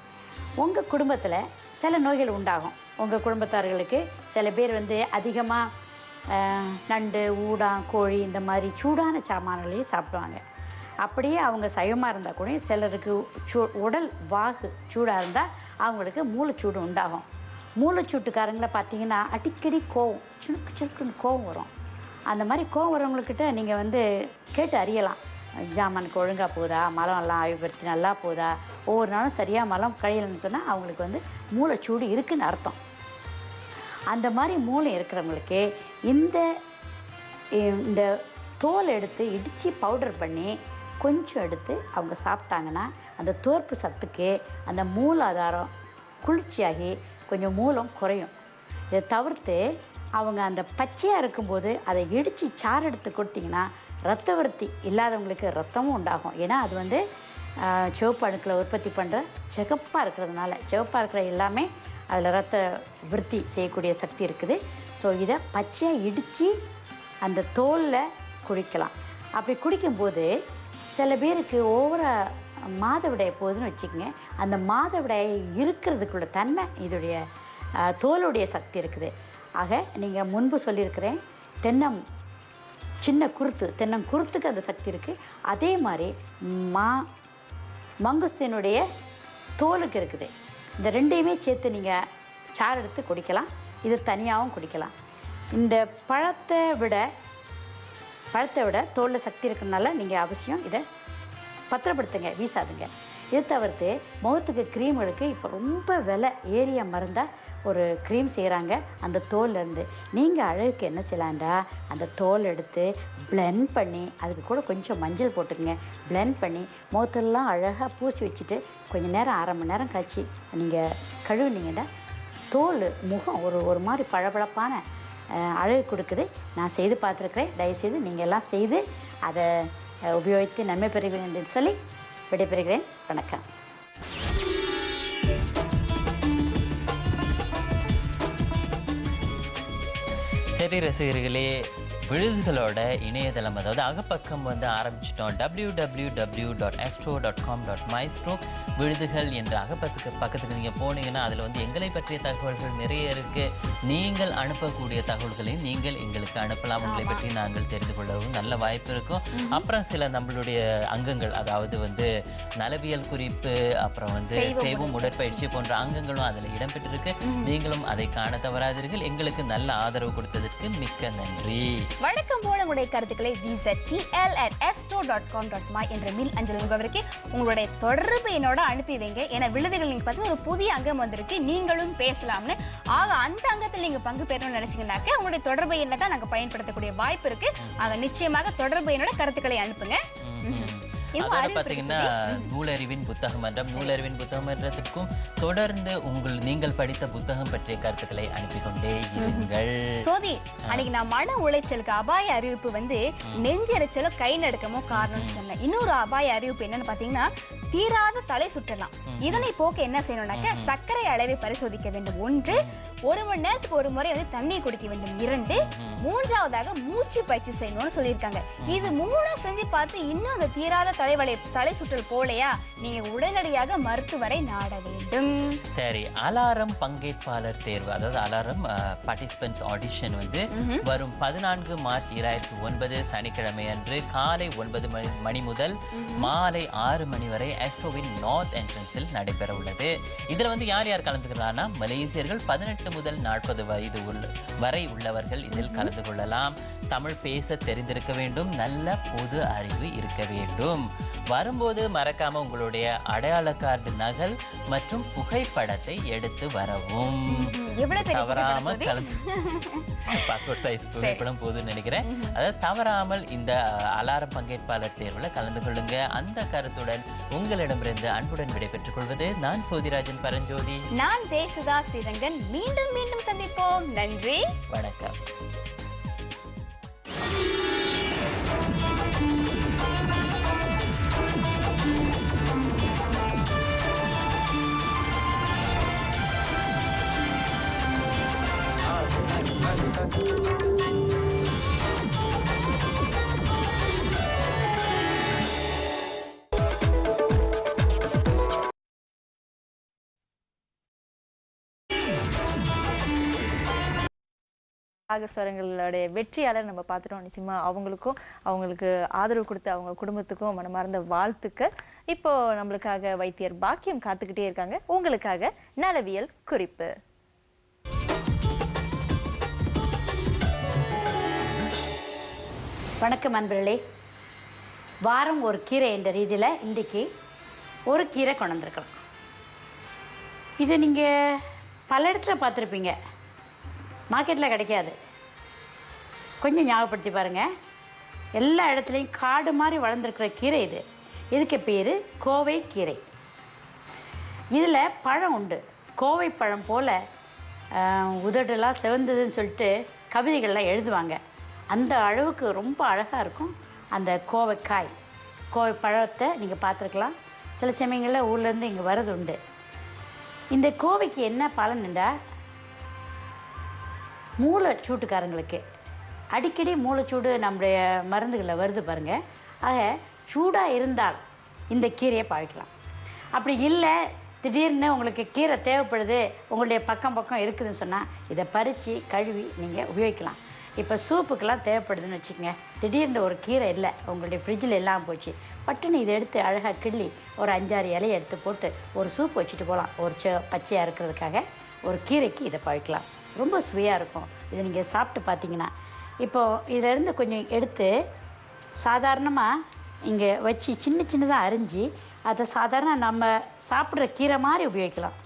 Speaker 3: உங்கள் குடும்பத்தில் சில நோய்கள் உண்டாகும். உங்கள் குடும்பத்தார்களுக்கு சில பேர் வந்து அதிகமாக நண்டு, ஊடான், கோழி இந்த மாதிரி சூடான சாமான்களையும் சாப்பிடுவாங்க. அப்படியே அவங்க சைவமாக இருந்தால் கூட சிலருக்கு உடல் வாகு சூடாக இருந்தால் அவங்களுக்கு மூளைச்சூடு உண்டாகும். மூளைச்சூட்டுக்காரங்களை பார்த்தீங்கன்னா அடிக்கடி கோவம், சுருக்கு சுருக்குன்னு கோவம் வரும். அந்த மாதிரி கோவம் வரவங்கக்கிட்ட நீங்கள் வந்து கேட்டு அறியலாம். ஜாமானுக்கு ஒழுங்காக போகுதா, மலம்லாம் ஆய்வுபடுத்தி நல்லா போகுதா, ஒவ்வொரு நாளும் சரியாக மலம் கழியலன்னு சொன்னால் அவங்களுக்கு வந்து மூளைச்சூடு இருக்குதுன்னு அர்த்தம். அந்த மாதிரி மூளை இருக்கிறவங்களுக்கு இந்த தோல் எடுத்து இடித்து பவுடர் பண்ணி கொஞ்சம் எடுத்து அவங்க சாப்பிட்டாங்கன்னா அந்த தோற்பு சத்துக்கு அந்த மூலாதாரம் குளிர்ச்சியாகி கொஞ்சம் மூலம் குறையும். இதை தவிர்த்து அவங்க அந்த பச்சையாக இருக்கும்போது அதை இடித்து சாறு எடுத்து கொடுத்திங்கன்னா ரத்த விருத்தி இல்லாதவங்களுக்கு ரத்தமும் உண்டாகும். ஏன்னா அது வந்து சிவப்பு அணுக்களை உற்பத்தி பண்ணுற சிகப்பாக இருக்கிறதுனால, சிவப்பாக இருக்கிற எல்லாமே அதில் ரத்த விருத்தி செய்யக்கூடிய சக்தி இருக்குது. ஸோ இதை பச்சையாக இடித்து அந்த தோலில் குடிக்கலாம். அப்படி குடிக்கும்போது சில பேருக்கு ஓவராக மாதவிடாய் போகுதுன்னு வச்சுக்கோங்க. அந்த மாதவிடாய் இருக்கிறதுக்குள்ள தன்மை இதோடைய தோலுடைய சக்தி இருக்குது. ஆக நீங்கள் முன்பு சொல்லியிருக்கிறேன், தென்னங்குருத்துக்கு அந்த சக்தி இருக்குது. அதே மாதிரி மங்குஸ்தீனுடைய தோலுக்கு இருக்குது. இந்த ரெண்டையுமே சேர்த்து நீங்கள் சாறு எடுத்து குடிக்கலாம். இது தனியாகவும் குடிக்கலாம். இந்த பழத்தை விட தோலில் சக்தி இருக்கிறதுனால நீங்கள் அவசியம் இதை பத்திரப்படுத்துங்க, வீசாதுங்க. இதை தவிர்த்து முகத்துக்கு க்ரீம்களுக்கு இப்போ ரொம்ப விலை ஏறிய மருந்தாக ஒரு க்ரீம் செய்கிறாங்க அந்த தோல்லேருந்து. நீங்கள் அழகுக்கு என்ன செய்யலாண்டா, அந்த தோல் எடுத்து பிளெண்ட் பண்ணி அதுக்கு கூட கொஞ்சம் மஞ்சள் போட்டுக்கங்க. பிளெண்ட் பண்ணி முகத்தெல்லாம் அழகாக பூசி வச்சுட்டு கொஞ்சம் நேரம், அரை மணி நேரம் கழிச்சு நீங்கள் கழுவுனீங்கன்னா தோல் முகம் ஒரு மாதிரி பளபளப்பான அழகு கொடுக்குது. நான் செய்து பார்த்துருக்கிறேன். தயவுசெய்து நீங்கள் எல்லாம் செய்து அதை உபயோகித்து நன்மை பெறுகிறேன் என்று சொல்லி விடைபெறுகிறேன். வணக்கம்.
Speaker 4: சரி ரசிகர்களே, விழுதுகளோட இணையதளம், அதாவது அகப்பக்கம் வந்து ஆரம்பிச்சிட்டோம். www.astro.com.my/ விழுதுகள் என்ற பக்கத்துக்கு நீங்கள் போனீங்கன்னா அதில் வந்து எங்களை பற்றிய தகவல்கள் நிறைய இருக்குது. நீங்கள் அனுப்பக்கூடிய தகவல்களையும் நீங்கள் எங்களுக்கு அனுப்பலாம். உங்களை பற்றி நாங்கள் தெரிந்து கொள்ளவும் நல்ல வாய்ப்பு இருக்கும். அப்புறம் சில நம்மளுடைய அங்கங்கள், அதாவது வந்து நலவியல் குறிப்பு, அப்புறம் வந்து செய்வோம் உடற்பயிற்சி போன்ற அங்கங்களும் அதில் இடம்பெற்றிருக்கு. நீங்களும் அதை காண தவறாதீர்கள். எங்களுக்கு நல்ல ஆதரவு கொடுத்ததற்கு மிக்க நன்றி.
Speaker 2: வணக்கம் போல உங்களுடைய கருத்துக்களை viztl@astro.com.my என்ற மில் அஞ்சல் முகவரிக்கு உங்களுடைய தொடர்பு என்னோட அனுப்பி வைங்க. ஏன்னா விழுதுகள் நீங்க பார்த்தீங்கன்னா ஒரு புதிய அங்கம் வந்திருக்கு, நீங்களும் பேசலாம்னு. ஆக அந்த அங்கத்தில் நீங்க பங்கு பெறணும்னு நினைச்சீங்கன்னாக்க உங்களுடைய தொடர்பு எண்ணை தான் நாங்க பயன்படுத்தக்கூடிய வாய்ப்பு இருக்கு. ஆக நிச்சயமாக தொடர்பு என்னோட கருத்துக்களை அனுப்புங்க.
Speaker 4: அதோட பார்த்தீங்கன்னா நூலறிவின் புத்தகம் மன்றத்துக்கும் தொடர்ந்து நீங்கள் படித்த புத்தகம் பற்றிய கருத்துக்களை அனுப்பி கொண்டே இருங்கள்.
Speaker 2: சோதி, அன்னைக்கு நான் மன உளைச்சலுக்கு அபாய அறிவிப்பு வந்து நெஞ்செரிச்சலும் கை நடுக்கமோ காரணம்னு சொன்னேன். இன்னொரு அபாய அறிவிப்பு என்னன்னு பாத்தீங்கன்னா தீராத தலை சுற்றலாம். இதனை போக்க என்ன செய்யணும்னாக்க சர்க்கரை அளவை பரிசோதிக்க வேண்டும். 1 1 மணி நேரத்துக்கு ஒரு முறை வந்து தண்ணீர் குடிக்க வேண்டும். 2, மூன்றாவதாக மூச்சு பயிற்சி செய்யணும்னு சொல்லியிருக்காங்க. இது 3 செஞ்சு பார்த்து இன்னும் அந்த தீராத தலை சுற்றல் போலையா, நீங்க உடனடியாக மருத்துவரை நாட வேண்டும்.
Speaker 4: சரி, அலாரம் பங்கேற்பாளர் தேர்வு, அதாவது அலாரம் பார்ட்டிசிபென்ட்ஸ் ஆடிஷன் வந்து வரும் 14 மார்ச் 2009 சனிக்கிழமை அன்று காலை 9 மணி முதல் மாலை 6 மணி வரை எஸ்டோவின் நார்த் என்ட்ரன்ஸில் நடைபெற உள்ளது. இதுல வந்து யார் யார் கலந்துக்கிறாங்கன்னா, மலேசியர்கள் 18 முதல் 40 வயது வரை உள்ளவர்கள் இதில் கலந்து கொள்ளலாம். தமிழ் பேச தெரிந்திருக்க வேண்டும், நல்ல பொது அறிவு இருக்க வேண்டும். வரும்போது மறக்காம உங்களுடைய அடையாள கார்டு நகல் மற்றும் புகைப்படத்தை எடுத்து வரவும். தவறாம பாஸ்போர்ட் சைஸ் புகைப்படம் போதுன்னு நினைக்கிறேன். அதாவது தவறாமல் இந்த அலாரம் பங்கேற்பாளர் தேர்வில் கலந்து கொள்ளுங்க. அந்த கருத்துடன் உங்களிடமிருந்து அன்புடன் விடைபெற்றுக் கொள்வது நான் சோதிராஜன் பரஞ்சோதி.
Speaker 2: நான் ஜெயசுதா ஸ்ரீரங்கன். மீண்டும் மீண்டும் சந்திப்போம். நன்றி,
Speaker 4: வணக்கம்.
Speaker 5: ராகஸ்வரங்களுடைய வெற்றியாளர் நம்ம பார்த்துட்டோம். நிச்சயமா அவங்களுக்கு ஆதரவு கொடுத்து அவங்க குடும்பத்துக்கும் மனமார்ந்த வாழ்த்துக்கள். இப்போ நம்மளுக்காக வைத்தியர் பாக்கியம் காத்துக்கிட்டே இருக்காங்க. உங்களுக்காக நலவியல் குறிப்பு.
Speaker 3: வணக்கம் அன்பர்களே. வாரம் ஒரு கீரை என்ற ரீதியில் இன்றைக்கு ஒரு கீரை கொண்டு வந்திருக்கலாம். இது நீங்கள் பல இடத்துல பார்த்துருப்பீங்க, மார்க்கெட்டில் கிடைக்காது. கொஞ்சம் ஞாபகப்படுத்தி பாருங்கள். எல்லா இடத்துலையும் காடு மாதிரி வளர்ந்துருக்கிற கீரை இது. இதுக்கு பேர் கோவை கீரை. இதில் பழம் உண்டு. கோவை பழம் போல் உதடெல்லாம் சிவந்ததுன்னு சொல்லிட்டு கவிதைகள்லாம் எழுதுவாங்க. அந்த அளவுக்கு ரொம்ப அழகாக இருக்கும் அந்த கோவைக்காய். கோவை பழத்தை நீங்கள் பார்த்துருக்கலாம். சில சமயங்களில் ஊர்லேருந்து இங்கே வரது உண்டு. இந்த கோவைக்கு என்ன பலன்டா, மூளைச்சூட்டுக்காரங்களுக்கு அடிக்கடி மூளைச்சூடு நம்முடைய மருந்துகளில் வருது பாருங்கள். ஆக சூடாக இருந்தால் இந்த கீரையை பாவிக்கலாம். அப்படி இல்லை, திடீர்னு உங்களுக்கு கீரை தேவைப்படுது, உங்களுடைய பக்கம் இருக்குதுன்னு சொன்னால் இதை பறித்து கழுவி நீங்கள் உபயோகிக்கலாம். இப்போ சூப்புக்கெல்லாம் தேவைப்படுதுன்னு வச்சுக்கோங்க. திடீர்னு ஒரு கீரை இல்லை, உங்களுடைய ஃப்ரிட்ஜில் எல்லாம் போச்சு, பட்டுன்னு இதை எடுத்து அழகாக கிள்ளி ஒரு 5-6 இலையை எடுத்து போட்டு ஒரு சூப் வச்சுட்டு போகலாம். ஒரு பச்சையாக இருக்கிறதுக்காக ஒரு கீரைக்கு இதை பழிக்கலாம். ரொம்ப சுவையாக இருக்கும். இதை நீங்கள் சாப்பிட்டு பார்த்தீங்கன்னா. இப்போது இதிலேருந்து கொஞ்சம் எடுத்து சாதாரணமாக இங்கே வச்சு சின்னதாக அரிஞ்சு அதை சாதாரண நம்ம சாப்பிட்ற கீரை மாதிரி உபயோகிக்கலாம்.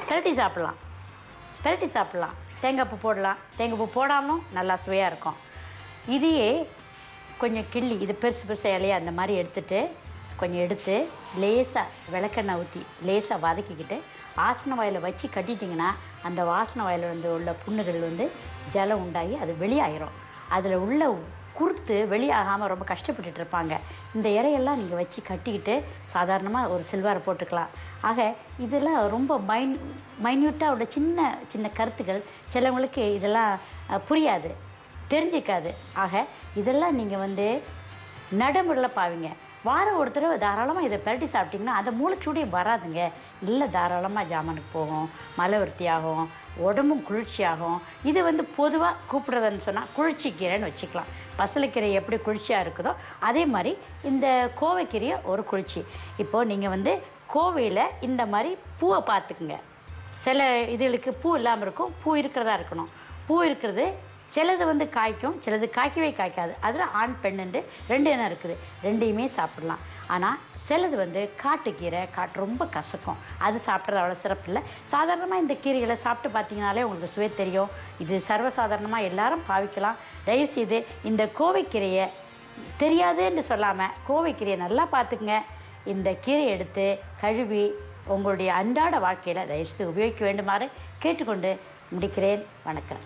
Speaker 3: பிரட்டி சாப்பிட்லாம். தேங்காய் பூ போடலாம். தேங்காய் பூ போடாமலும் நல்லா சுவையாக இருக்கும். இதையே கொஞ்சம் கிள்ளி, இது பெருசு இலையாக அந்த மாதிரி கொஞ்சம் எடுத்து லேசாக விளக்கெண்ணெய் ஊற்றி லேசாக வதக்கிக்கிட்டு வாசனை வாயில் வச்சு கட்டிட்டிங்கன்னா அந்த வாசனை வாயில் உள்ள புண்ணுகள் ஜலம் உண்டாகி அது வெளியாகிரும். அதில் உள்ள குறுத்து வெளியாகாமல் ரொம்ப கஷ்டப்பட்டுட்டு இருப்பாங்க. இந்த இறையெல்லாம் நீங்கள் வச்சு கட்டிக்கிட்டு சாதாரணமாக ஒரு சில்வாரை போட்டுக்கலாம். ஆக இதெல்லாம் ரொம்ப மைன்யூட்டாக உள்ள சின்ன கருத்துக்கள் சிலவங்களுக்கு இதெல்லாம் புரியாது, தெரிஞ்சிக்காது. ஆக இதெல்லாம் நீங்கள் நடைமுறையில் பாவீங்க. வாரம் ஒரு தடவை தாராளமாக இதை பரட்டி சாப்பிட்டிங்கன்னா அந்த மூளைச்சூடே வராதுங்க. நல்ல தாராளமாக ஜாமனுக்கு போகும், மலை விருத்தியாகும், உடம்பும் குளிர்ச்சியாகும். இது பொதுவாக கூப்பிட்றதுன்னு சொன்னால் குளிர்ச்சிக்கீரைன்னு வச்சுக்கலாம். பசலைக்கீரை எப்படி குளிர்ச்சியாக இருக்குதோ அதே மாதிரி இந்த கோவைக்கீரையை ஒரு குளிர்ச்சி. இப்போது நீங்கள் கோவையில் இந்த மாதிரி பூவை பார்த்துக்குங்க. சில இதுகளுக்கு பூ இல்லாமல் இருக்கும், பூ இருக்கிறதா இருக்கணும். பூ இருக்கிறது சிலது காய்க்கும், சிலது காய்க்காது. அதில் ஆண் பெண்ணுண்டு 2 இனம் இருக்குது. 2யுமே சாப்பிடலாம். ஆனால் சிலது காட்டுக்கீரை, ரொம்ப கசக்கும், அது சாப்பிட்றது அவ்வளோ சிறப்பு இல்லை. சாதாரணமாக இந்த கீரைகளை சாப்பிட்டு பார்த்தீங்கனாலே உங்களுக்கு சுவை தெரியும். இது சர்வசாதாரணமாக எல்லாரும் பாவிக்கலாம். தயவுசெய்து இந்த கோவைக்கீரையை தெரியாதுன்னு சொல்லாமல் கோவைக்கீரையை நல்லா பார்த்துக்குங்க. இந்த கீரையை எடுத்து கழுவி உங்களுடைய அன்றாட வாழ்க்கையில் தயவுசெய்து உபயோகிக்க வேண்டுமாறு கேட்டுக்கொண்டு முடிக்கிறேன். வணக்கம்.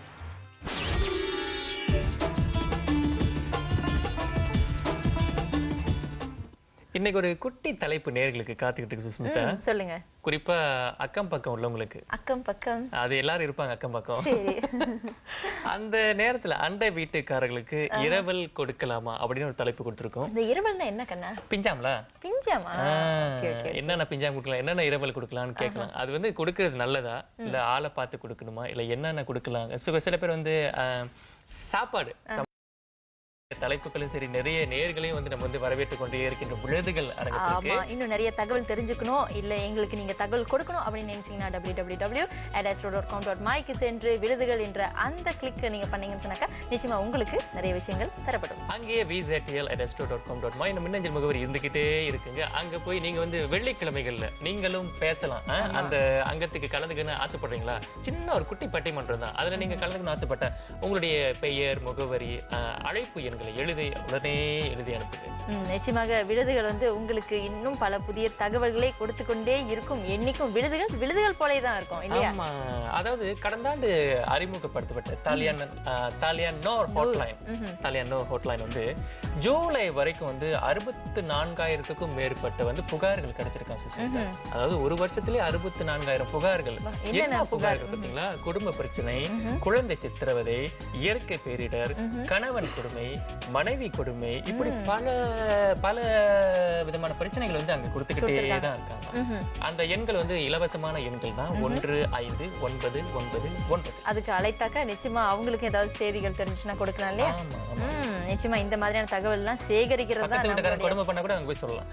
Speaker 1: இன்னைக்கு ஒரு குட்டி தலைப்பு நேர்களுக்கு காத்துக்கிட்டு இருக்கு சுஸ்மிதா.
Speaker 5: சொல்லுங்க.
Speaker 1: குறிப்பா அக்கம் பக்கம் உள்ளவங்களுக்கு.
Speaker 5: அக்கம் பக்கம்
Speaker 1: அது எல்லாரும் இருப்பாங்க அக்கம் பக்கம்.
Speaker 5: சரி.
Speaker 1: அந்த நேரத்துல அண்டை வீட்டுக்காரர்களுக்கு இரவல் கொடுக்கலாமா அப்படின்னு ஒரு தலைப்பு கொடுத்துருக்கோம்.
Speaker 5: இந்த இரவல்னா என்ன கண்ணா?
Speaker 1: பிஞ்சாம்ல?
Speaker 5: பிஞ்சாமா?
Speaker 1: என்னென்ன பிஞ்சாம் கொடுக்கலாம், என்னென்ன இரவல் கொடுக்கலாம்னு கேட்கலாம். அது வந்து கொடுக்கறது நல்லதா இல்ல ஆளை பார்த்து கொடுக்கணுமா இல்ல என்னென்ன கொடுக்கலாம்? சில பேர் வந்து சாப்பாடு தலைப்புகளும் சரி நிறைய நேர்களையும் வந்து நம்ம வந்து வரவேற்றுக் கொண்டே இருக்கின்ற விழுதுகள் அரங்கத்திற்கு.
Speaker 5: ஆமா, இன்னும் நிறைய தகவல் தெரிஞ்சுக்கணும் இல்ல எங்களுக்கு நீங்க தகவல் கொடுக்கணும் அப்படின்னு நினைச்சீங்கன்னா www.astro.com.my சென்று விழுதுகள் என்ற அந்த கிளிக் நீங்க பண்ணீங்கன்னு சொன்னாக்கா நிச்சயமா உங்களுக்கு நிறைய விஷயங்கள் தரப்படும்.
Speaker 1: அங்கேயே vztl@astro.com.my இந்த மின்னஞ்சல் முகவரி இருந்துகிட்டே இருக்குங்க. அங்க போய் நீங்க வந்து வெள்ளிக்கிழமைகள்ல நீங்களும் பேசலாம். அந்த அங்கத்துக்கு கலந்துக்கணும்னு ஆசைப்படுறீங்களா? சின்ன ஒரு குட்டி பட்டிமன்றம் தான். அதுல நீங்க கலந்துக்கணும்னு ஆசைப்பட்ட உங்களுடைய பெயர், முகவரி, அழைப்பு எண்களை உடனே எழுதி அனுப்புது.
Speaker 5: நிச்சயமாக விழுதுகள் வந்து உங்களுக்கு இன்னும் பல புதிய தகவல்களை கொடுத்து கொண்டே இருக்கும். என்னைக்கும் விழுதுகள் போலே தான் இருக்கும் இல்லையா?
Speaker 1: ஆமா, அதாவது கடந்த ஆண்டு அறிமுகப்படுத்தப்பட்ட தாலியானோ ஹாட்லைன் வந்து ஜூலை வரைக்கும் வந்து 64,000க்கும் மேற்பட்ட வந்து புகார்கள் கிடைச்சிருக்காங்க. அதாவது ஒரு வருஷத்திலே 64,000 புகார்கள். என்ன புகார்கள் பார்த்தீங்களா? குடும்ப பிரச்சனை, குழந்தை சித்திரவதை, இயற்கை பேரிடர், கணவன் கொடுமை, மனைவி கொடுமை, இப்படி பல விதமான பிரச்சனைகள் வந்து அங்க கொடுத்துக்கிட்டே தான் இருக்காங்க. அந்த எண்கள் வந்து இலவசமான எண்கள் தான். 159999.
Speaker 5: அதுக்கு அழைத்தாக்கா நிச்சயமா அவங்களுக்கு ஏதாவது செய்திகள் தெரிஞ்சுன்னா கொடுக்கலாம் இல்லையா? நிச்சயமா இந்த மாதிரியான தகவல் எல்லாம் சேகரிக்கிறது தான்
Speaker 1: கொடுமை பண்ண கூட அங்க போய் சொல்லலாம்.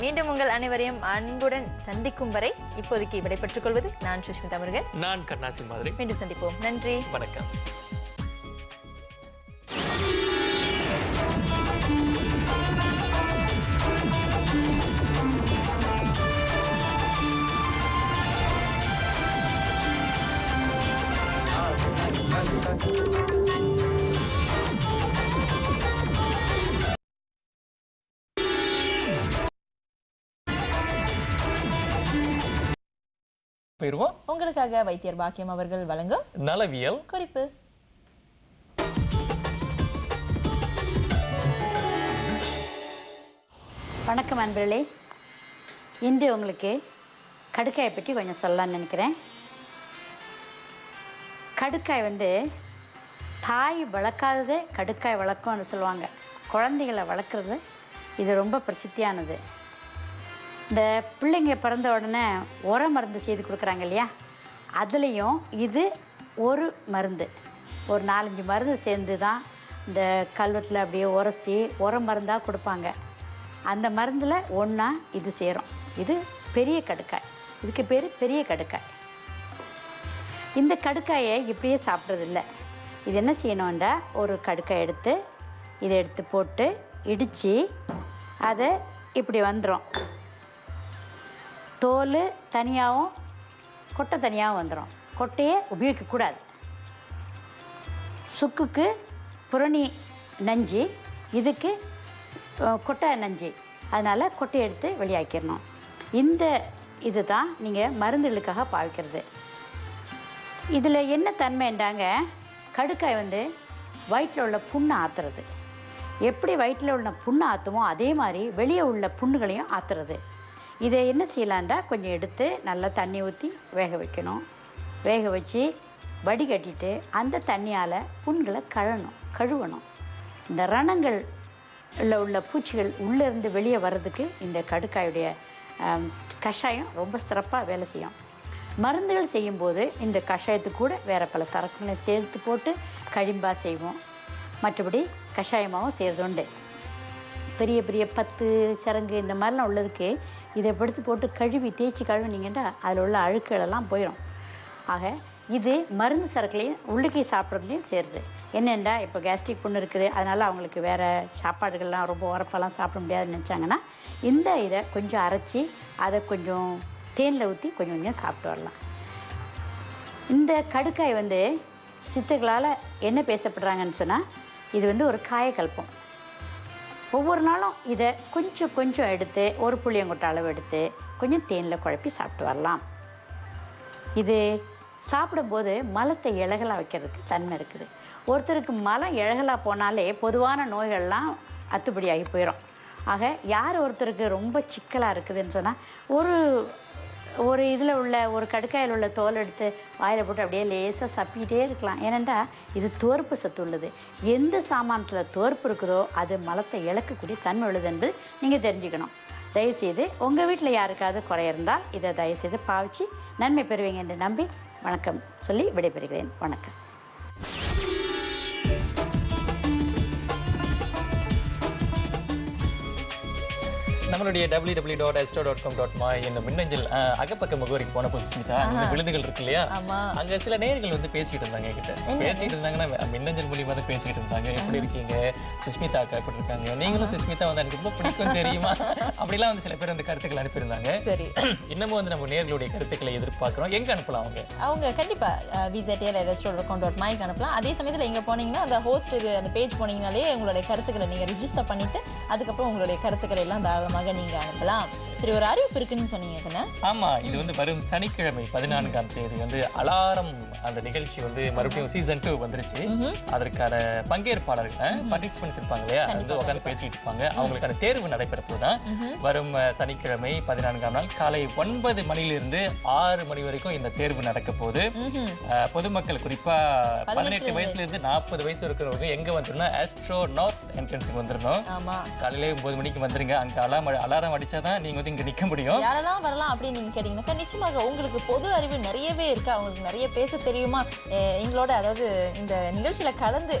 Speaker 5: மீண்டும் உங்கள் அனைவரையும் அன்புடன் சந்திக்கும் வரை இப்போதைக்கு விடைபெற்றுக் கொள்வது நான் சுஷ்மிதா முருகன்.
Speaker 1: நான் கண்ணாசி மாதிரி.
Speaker 5: மீண்டும் சந்திப்போம். நன்றி,
Speaker 1: வணக்கம்.
Speaker 5: உங்களுக்காக வைத்தியர் பாக்கியம் அவர்கள் வழங்கும்
Speaker 1: நலவியல்
Speaker 5: குறிப்பு.
Speaker 3: வணக்கம் அன்பர்களே. இன்று உங்களுக்கு கடுக்காயை பற்றி கொஞ்சம் சொல்லலாம்னு நினைக்கிறேன். கடுக்காய் வந்து தாய் வளர்க்காததே கடுக்காய் வளர்க்கும்னு சொல்லுவாங்க. குழந்தைகளை வளர்க்குறது இது ரொம்ப பிரசித்தியானது. இந்த பிள்ளைங்க பிறந்த உடனே உர மருந்து செய்து கொடுக்குறாங்க இல்லையா, அதுலேயும் இது ஒரு மருந்து, ஒரு 4-5 மருந்து சேர்ந்து தான் இந்த கல்வத்தில் அப்படியே உரசி உர மருந்தாக கொடுப்பாங்க. அந்த மருந்தில் ஒன்றா இது சேரும். இது பெரிய கடுக்காய், இதுக்கு பேர் பெரிய கடுக்காய். இந்த கடுக்காயை இப்படியே சாப்பிட்றதில்ல. இது என்ன செய்யணும்டா, ஒரு கடுக்காய் எடுத்து இதை எடுத்து போட்டு இடித்து அதை இப்படி வந்துடும். தோல் தனியாகவும் கொட்டை தனியாகவும் வந்துடும். கொட்டையை உபயோகிக்கக்கூடாது. சுக்குக்கு புரணி நஞ்சு, இதுக்கு கொட்டை நஞ்சு, அதனால் கொட்டையை எடுத்து வெளியாக்கிடணும். இந்த இது தான் நீங்கள் மருந்துகளுக்காக பாவிக்கிறது. இதில் என்ன தன்மைண்டாங்க, கடுக்காய் வந்து வயிற்றில் உள்ள புண்ணை ஆற்றுறது. எப்படி வயிற்றில் உள்ள புண்ணை ஆற்றுமோ அதே மாதிரி வெளியே உள்ள புண்ணுகளையும் ஆற்றுறது. இதை என்ன செய்யலான்டா, கொஞ்சம் எடுத்து நல்லா தண்ணி ஊற்றி வேக வைக்கணும். வேக வச்சு வடிகட்டிட்டு அந்த தண்ணியால் புண்களை கழுவணும். இந்த ரணங்களில் உள்ள பூச்சிகள் உள்ளேருந்து வெளியே வர்றதுக்கு இந்த கடுக்காயுடைய கஷாயம் ரொம்ப சிறப்பாக வேலை செய்யும். மருந்துகள் செய்யும்போது இந்த கஷாயத்துக்கு கூட வேறு பல சரக்குகளை சேர்த்து போட்டு கழிம்பாக செய்வோம். மற்றபடி கஷாயமாகவும் செய்கிறது உண்டு. பெரிய பெரிய 10 சரங்கு இந்த மாதிரிலாம் உள்ளதுக்கு இதை படுத்து போட்டு தேய்ச்சி கழுவினீங்கன்னா அதில் உள்ள அழுக்குகளெல்லாம் போயிடும். ஆக இது மருந்து சரக்குலையும் உள்ளுக்கே சாப்பிட்றதுலையும் சேருது. என்னென்னா இப்போ கேஸ்ட்ரிக் புண்ணு இருக்குது, அதனால் அவங்களுக்கு வேறு சாப்பாடுகள்லாம் ரொம்ப உரப்பெல்லாம் சாப்பிட முடியாதுன்னு நினச்சாங்கன்னா இந்த இதை கொஞ்சம் அரைச்சி அதை கொஞ்சம் தேனில் ஊற்றி கொஞ்சம் கொஞ்சம் சாப்பிட்டு வரலாம். இந்த கடுக்காய் வந்து சித்தர்களால் என்ன பேசப்படுறாங்கன்னு சொன்னால், இது வந்து ஒரு காயக்கல்பம். ஒவ்வொரு நாளும் இதை கொஞ்சம் கொஞ்சம் எடுத்து ஒரு புளியங்கொட்டை அளவு எடுத்து கொஞ்சம் தேனில் குழப்பி சாப்பிட்டு வரலாம். இது சாப்பிடும்போது மலத்தை இழகலாக வைக்கிறதுக்கு தன்மை இருக்குது. ஒருத்தருக்கு மலம் இழகலாக போனாலே பொதுவான நோய்கள்லாம் அத்துப்படியாகி போயிடும். ஆக யார் ஒருத்தருக்கு ரொம்ப சிக்கலாக இருக்குதுன்னு சொன்னால் ஒரு இதில் உள்ள ஒரு கடுக்காயில் உள்ள தோல் எடுத்து வாயில் போட்டு அப்படியே லேசாக சப்பிக்கிட்டே இருக்கலாம். ஏனென்றா இது துவர்ப்பு சத்து உள்ளது. எந்த சாமானத்தில் துவர்ப்பு இருக்குதோ அது மலத்தை இழக்கக்கூடிய தன்மை உள்ளது என்பது நீங்கள் தெரிஞ்சுக்கணும். தயவுசெய்து உங்கள் வீட்டில் யாருக்காவது குறை இருந்தால் இதை தயவுசெய்து பாவிச்சு நன்மை பெறுவீங்க என்று நம்பி வணக்கம் சொல்லி விடைபெறுகிறேன். வணக்கம்.
Speaker 1: நம்மளுடைய www.astro.com.my இந்த மின்னஞ்சல் அகப்பக்க முகவரிக்கு போன போது ஸ்மிதா அந்த விழுதுகள் இருக்கு இல்லையா, அங்க சில நேயர்கள் வந்து பேசிக்கிட்டு இருந்தாங்க என்கிட்ட. பேசிக்கிட்டு இருந்தாங்கன்னா மின்னஞ்சல் மூலியமா தான் பேசிக்கிட்டு இருந்தாங்க. எப்படி இருக்கீங்க சுஷ்மிதா அக்கா, எப்படி இருக்காங்க, நீங்களும் சுஷ்மிதா வந்து எனக்கு ரொம்ப பிடிக்கும் தெரியுமா, அப்படிலாம் வந்து சில பேர் அந்த கருத்துக்கள் அனுப்பியிருந்தாங்க.
Speaker 5: சரி,
Speaker 1: இன்னமும் வந்து நம்ம நேயர்களுடைய கருத்துக்களை எதிர்பார்க்கிறோம். எங்க அனுப்பலாம்
Speaker 5: அவங்க கண்டிப்பா vzt@astro.com.my அனுப்பலாம். அதே சமயத்துல எங்க போனீங்கன்னா அந்த ஹோஸ்ட் அந்த பேஜ் போனீங்கனாலே உங்களுடைய கருத்துக்களை நீங்க ரிஜிஸ்டர் பண்ணிட்டு அதுக்கப்புறம் உங்களுடைய கருத்துக்களை எல்லாம் தாராளமாக நீங்க அனுப்பலாம். சரி, ஒரு அறிவிப்பு இருக்குன்னு சொன்னீங்க.
Speaker 1: ஆமா, இது வந்து வரும் சனிக்கிழமை 14ஆம் தேதி வந்து அலாரம் அந்த நிகழ்ச்சி வந்து மறுபடியும் சீசன் 2 வந்துருச்சு. அதற்கான பங்கேற்பாளர்கள் பார்ட்டிசிபென்ட்ஸ் இருப்பாங்க இல்லையா, வந்து உட்காந்து பேசிட்டு இருப்பாங்க. அவங்களுக்கான தேர்வு நடைபெற போதுதான் வரும் சனிக்கிழமை 14ஆம் நாள் காலை 9 மணியிலிருந்து 6 மணி வரைக்கும் இந்த தேர்வு நடக்க போகுது. பொதுமக்கள் குறிப்பா 18 வயசுல இருந்து 40 வயசு இருக்கிறவங்க எங்க வந்துருன்னா ஆஸ்ட்ரோ நார்த் என்ட்ரன்ஸுக்கு வந்துடணும். காலையில 9 மணிக்கு வந்துருங்க. அங்க அலாரம் அடிச்சாதான் நீங்க வந்து இங்க நிக்க முடியும்.
Speaker 5: யாரெல்லாம் வரலாம் அப்படின்னு நீங்க கேட்டீங்கன்னா நிச்சயமாக உங்களுக்கு பொது அறிவு நிறையவே இருக்கு, அவங்களுக்கு நிறைய பேச தெரியுமா, எங்களோட அதாவது இந்த நிகழ்ச்சியில கலந்து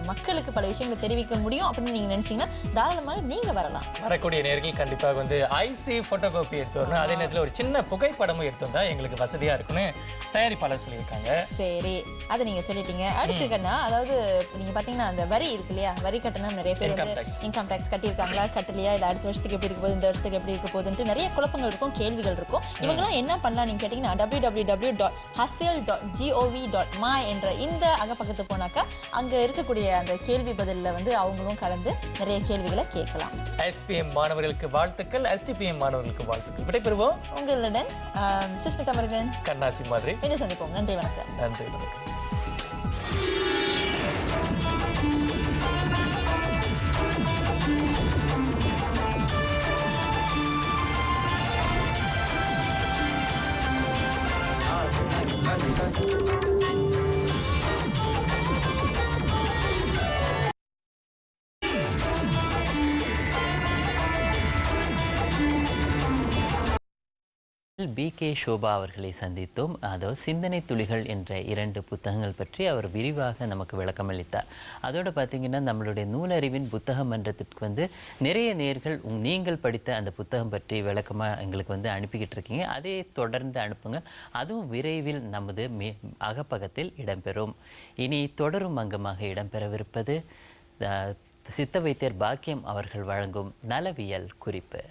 Speaker 5: மக்களுக்கு பல விஷயங்களை தெரிவிக்க முடியும் அப்படின்னு நீங்க நினைச்சீங்கன்னா தாராளமாக நீங்க வரலாம்.
Speaker 1: வரக்கூடிய நேர்கள் கண்டிப்பாக வந்து ஐசி போட்டோகாப்பி எடுத்து வரணும். அதே நேரத்தில் ஒரு சின்ன புகைப்படமும் எடுத்து வந்தா எங்களுக்கு வசதியா இருக்குன்னு தயாரிப்பாளர் சொல்லியிருக்காங்க.
Speaker 5: சரி, அதை நீங்க சொல்லிட்டீங்க. அடுத்து கண்ணா, அதாவது நீங்க பாத்தீங்கன்னா அந்த வரி இருக்கு இல்லையா, வரி கட்டணம் நிறைய பேர் இன்கம் டாக்ஸ் கட்டியிருக்காங்களா கட்டலையா, இல்லை அடுத்த வருஷத்துக்கு எப்படி இருக்க போகுது, இந்த வருஷத்துக்கு எப்படி இருக்க போகுதுன்ட்டு நிறைய குழப்பங்கள் இருக்கும், கேள்விகள் இருக்கும். இவங்கெல்லாம் என்ன பண்ணலாம் நீங்க கேட்டீங்கன்னா www.hustle.gov.my என்ற இந்த அகப்பக்கத்து போனாக்கா அங்க இருக்கக்கூடிய அந்த கேள்வி பதில்ல வந்து அவங்களும் கலந்து நிறைய கேள்விகளை கேட்கலாம்.
Speaker 1: SPM மாணவர்களுக்கு வாழ்த்துக்கள், STPM மாணவர்களுக்கு வாழ்த்துக்கள். விடைபெறுவோம்
Speaker 5: உங்களுடன் சுஷ்மிதா முருகன்,
Speaker 1: கண்ணாசி மாதிரி.
Speaker 5: மீண்டும் சந்திப்போம். நன்றி, வணக்கம்.
Speaker 1: நன்றி, வணக்கம்.
Speaker 4: BK ஷோபா அவர்களை சந்தித்தோம். அதாவது சிந்தனை துளிகள் என்ற 2 புத்தகங்கள் பற்றி அவர் விரிவாக நமக்கு விளக்கம் அளித்தார். அதோடு பார்த்திங்கன்னா நம்மளுடைய நூலறிவின் புத்தக மன்றத்திற்கு வந்து நிறைய நேர்கள் நீங்கள் படித்த அந்த புத்தகம் பற்றி விளக்கமாக எங்களுக்கு வந்து அனுப்பிக்கிட்டு இருக்கீங்க. அதே தொடர்ந்து அனுப்புங்க. அதுவும் விரைவில் நமது அகப்பக்கத்தில் இடம்பெறும். இனி தொடரும் அங்கமாக இடம்பெறவிருப்பது சித்த வைத்தியர் பாக்கியம் அவர்கள் வழங்கும் நலவியல் குறிப்பு.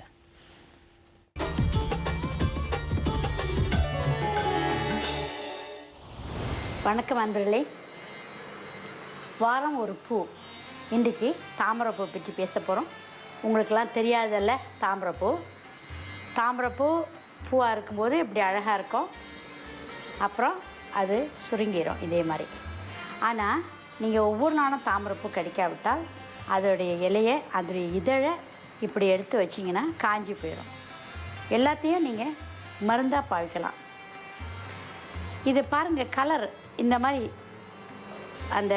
Speaker 3: வணக்கம் அன்பர்களே. வாரம் ஒரு பூ. இன்றைக்கு தாமரைப்பூ பற்றி பேச போகிறோம். உங்களுக்கெல்லாம் தெரியாதல்ல தாமரைப்பூ. தாமரைப்பூ பூவாக இருக்கும்போது இப்படி அழகாக இருக்கும், அப்புறம் அது சுருங்கிடும் இதே மாதிரி. ஆனால் நீங்கள் ஒவ்வொரு நாளும் தாமரைப்பூ கிடைக்காவிட்டால் அதோடைய இலையை அதோடைய இதழை இப்படி எடுத்து வச்சிங்கன்னா காஞ்சி போயிடும். எல்லாத்தையும் நீங்கள் மருந்தாக பாவிக்கலாம். இது பாருங்கள், கலர் இந்த மாதிரி அந்த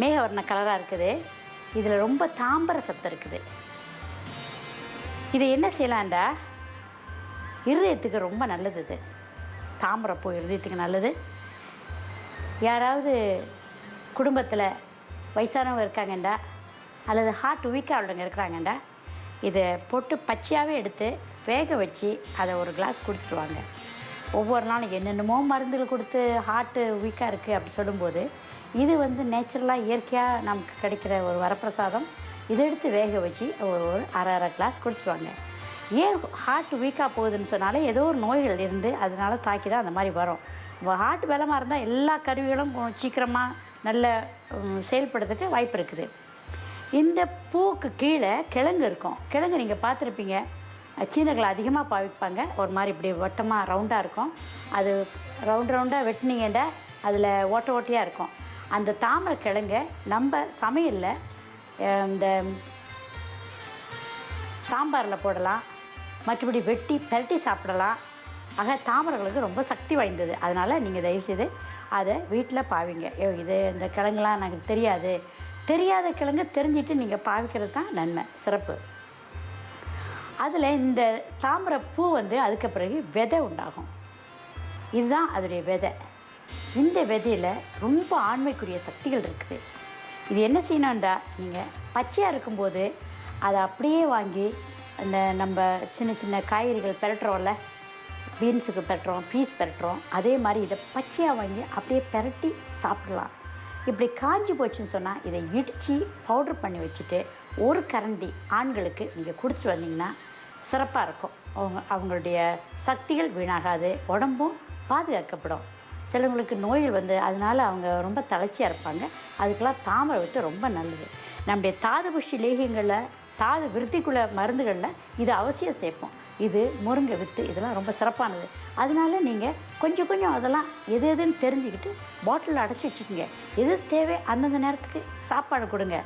Speaker 3: மேகவர்ண கலராக இருக்குது. இதில் ரொம்ப தாம்பர சத்து இருக்குது. இது என்ன செய்யலாண்டா, இருதயத்துக்கு ரொம்ப நல்லது. இது தாமரைப்பூ இருதயத்துக்கு நல்லது. யாராவது குடும்பத்தில் வயசானவங்க இருக்காங்கண்டா அல்லது ஹார்ட் வீக்காக உள்ளவங்க இருக்கிறாங்கண்டா இதை போட்டு பச்சையாகவே எடுத்து வேக வச்சு அதை ஒரு கிளாஸ் குடிச்சிடுவாங்க. ஒவ்வொரு நாளும் என்னென்னமோ மருந்துகள் கொடுத்து ஹார்ட்டு வீக்காக இருக்குது அப்படி சொல்லும்போது இது வந்து நேச்சுரலாக இயற்கையாக நமக்கு கிடைக்கிற ஒரு வரப்பிரசாதம். இதை எடுத்து வேக வச்சு ஒரு அரை கிளாஸ் குடிச்சிடுவாங்க. ஏன் ஹார்ட் வீக்காக போகுதுன்னு சொன்னாலே ஏதோ ஒரு நோய்கள் இருந்து அதனால தாக்கி தான் அந்த மாதிரி வரும். ஹார்ட் பலமாக இருந்தால் எல்லா கருவிகளும் சீக்கிரமாக நல்ல செயல்படுறதுக்கு வாய்ப்பு இருக்குது. இந்த பூவுக்கு கீழே கிழங்கு இருக்கும். கிழங்கு நீங்கள் பார்த்துருப்பீங்க, சீனர்கள் அதிகமாக பாவிப்பாங்க. ஒரு மாதிரி இப்படி வட்டமாக ரவுண்டாக இருக்கும். அது ரவுண்டாக வெட்டினீங்கன்னா அதில் ஓட்டையாக இருக்கும். அந்த தாமரை கிழங்கை நம்ம சமையலில் இந்த சாம்பாரில் போடலாம், மற்றபடி வெட்டி பெரட்டி சாப்பிடலாம். ஆக தாமரைகளுக்கு ரொம்ப சக்தி வாய்ந்தது. அதனால் நீங்கள் தயவுசெய்து அதை வீட்டில் பாவிங்க. இது இந்த கிழங்குலாம் எனக்கு தெரியாது, தெரியாத கிழங்கு தெரிஞ்சிட்டு நீங்கள் பாவிக்கிறது தான் நன்மை, சிறப்பு. அதில் இந்த தாமரை பூ வந்து அதுக்கு பிறகு விதை உண்டாகும். இதுதான் அதோடைய விதை. இந்த விதையில் ரொம்ப ஆண்மைக்குரிய சக்திகள் இருக்குது. இது என்ன செய்யணும்டா, நீங்கள் பச்சையாக இருக்கும்போது அதை அப்படியே வாங்கி அந்த நம்ம சின்ன சின்ன காய்கறிகள் பெரட்டுறோம்ல, பீன்ஸுக்கு பெரட்டுறோம், பீஸ் பெரட்டுறோம், அதே மாதிரி இதை பச்சையாக வாங்கி அப்படியே பெரட்டி சாப்பிடலாம். இப்படி காஞ்சி போச்சுன்னு சொன்னால் இதை இடித்து பவுட்ரு பண்ணி வச்சுட்டு ஒரு கரண்டி ஆண்களுக்கு நீங்கள் கொடுத்துட்டு வந்தீங்கன்னா சிறப்பாக இருக்கும். அவங்களுடைய சக்திகள் வீணாகாது, உடம்பும் பாதுகாக்கப்படும். சிலவங்களுக்கு நோய்கள் வந்து அதனால் அவங்க ரொம்ப தளர்ச்சியாக இருப்பாங்க. அதுக்கெல்லாம் தாமரை வித்து ரொம்ப நல்லது. நம்முடைய தாது புஷ்டி லேகியங்களில், தாது விருத்திக்குள்ள மருந்துகளில் இது அவசியம் சேர்ப்போம். இது முருங்கை வித்து, இதெல்லாம் ரொம்ப சிறப்பானது. அதனால நீங்கள் கொஞ்சம் கொஞ்சம் அதெல்லாம் எது எதுன்னு தெரிஞ்சுக்கிட்டு பாட்டிலில் அடைச்சி வச்சுக்கோங்க. எது தேவை அந்தந்த நேரத்துக்கு சாப்பாடு கொடுங்க.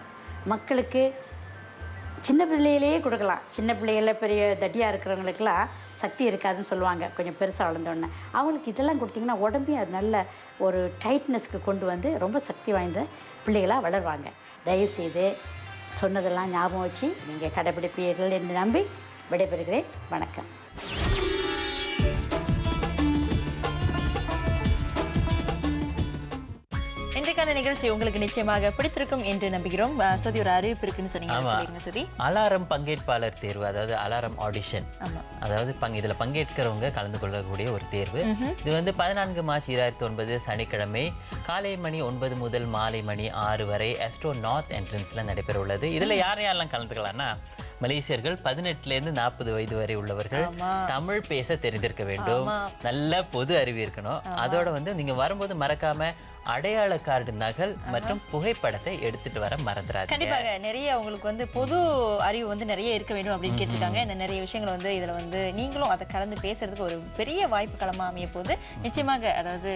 Speaker 3: மக்களுக்கு சின்ன பிள்ளையிலேயே கொடுக்கலாம். சின்ன பிள்ளைகளில் பெரிய தட்டியாக இருக்கிறவங்களுக்கெல்லாம் சக்தி இருக்காதுன்னு சொல்லுவாங்க, கொஞ்சம் பெருசாக வளர்ந்தோடனே. அவங்களுக்கு இதெல்லாம் கொடுத்திங்கன்னா உடம்பே அது நல்ல ஒரு டைட்னஸ்க்கு கொண்டு வந்து ரொம்ப சக்தி வாய்ந்த பிள்ளைகளாக வளருவாங்க. தயவுசெய்து சொன்னதெல்லாம் ஞாபகம் வச்சு நீங்கள் கடைப்பிடிப்பீர்கள் என்று நம்பி விடைபெறுகிறேன். வணக்கம்.
Speaker 5: இன்றைக்கான நிகழ்ச்சி உங்களுக்கு நிச்சயமாக பிடித்திருக்கும் என்று நம்புகிறோம். சோதி, ஒரு அறிவிப்பு இருக்குன்னு சொன்னீங்க. சோதி,
Speaker 4: அலாரம் பங்கேற்பாளர் தேர்வு, அதாவது அலாரம் ஆடிஷன், அதாவது இதில் பங்கேற்கிறவங்க கலந்து கொள்ளக்கூடிய ஒரு தேர்வு. இது வந்து 14 மார்ச் 2009 சனிக்கிழமை காலை மணி 9 முதல் மாலை மணி 6 வரை ஆஸ்ட்ரோ நார்த் என்ட்ரன்ஸில் நடைபெற உள்ளது. இதில் யாரெல்லாம் கலந்துக்கலாம்னா, மலேசியர்கள் 18லேருந்து 40 வயது வரை உள்ளவர்கள், தமிழ் பேச தெரிந்திருக்க வேண்டும், நல்ல பொது அறிவு இருக்கணும். அதோட வந்து நீங்க வரும்போது மறக்காம அடையாள கார்டு நகல் மற்றும் புகைப்படத்தை எடுத்துட்டு வர மறந்துடாதீங்க.
Speaker 5: கண்டிப்பாக நிறைய உங்களுக்கு வந்து பொது அறிவு வந்து நிறைய இருக்க வேண்டும் அப்படின்னு கேட்டிருக்காங்க. நிறைய விஷயங்கள் வந்து இதுல வந்து நீங்களும் அதை கலந்து பேசுறதுக்கு ஒரு பெரிய வாய்ப்பு களமா அமைய போது. நிச்சயமாக அதாவது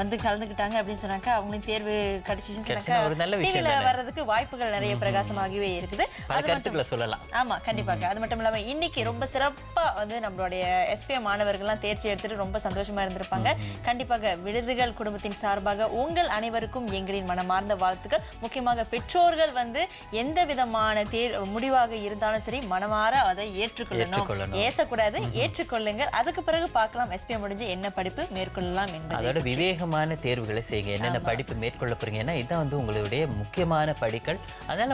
Speaker 5: வந்து கலந்துக்கிட்டாங்க அப்படின்னு சொன்னாக்கா அவங்களுக்கு தேர்வு கிடைச்சிச்சுன்னு சொன்னாக்கா
Speaker 4: ஒரு நல்ல விஷயம்
Speaker 5: வர்றதுக்கு வாய்ப்புகள் நிறைய பிரகாசமாகவே இருக்குது.
Speaker 4: கருத்துக்களை சொல்லலாம்.
Speaker 5: ஆமா, கண்டிப்பாக. அது மட்டும் இல்லாம இன்னைக்கு ரொம்ப சிறப்பா வந்து நம்மளுடைய SPM மாணவர்கள்லாம் தேர்ச்சி எடுத்துட்டு ரொம்ப சந்தோஷமா இருந்திருப்பாங்க. கண்டிப்பாக விருதுகள் குடும்பத்தின் சார்பாக உங்கள் அனைவருக்கும் எங்களின் மனமார்ந்த வாழ்த்துக்கள். முக்கியமாக பெற்றோர்கள் வந்து எந்த விதமான முடிவாக இருந்தாலும் சரி மனமாற அதை ஏற்றுக்கொள்ளணும், ஏசக்கூடாது, ஏற்றுக்கொள்ளுங்கள். அதுக்கு பிறகு பார்க்கலாம் SPM முடிஞ்சு என்ன படிப்பு மேற்கொள்ளலாம் என்பது.
Speaker 4: அதோட விவேகமான தேர்வுகளை செய்யுங்க. என்னென்ன படிப்பு மேற்கொள்ள போறீங்கன்னா இதான் வந்து உங்களுடைய முக்கியமான படிகள். அதனால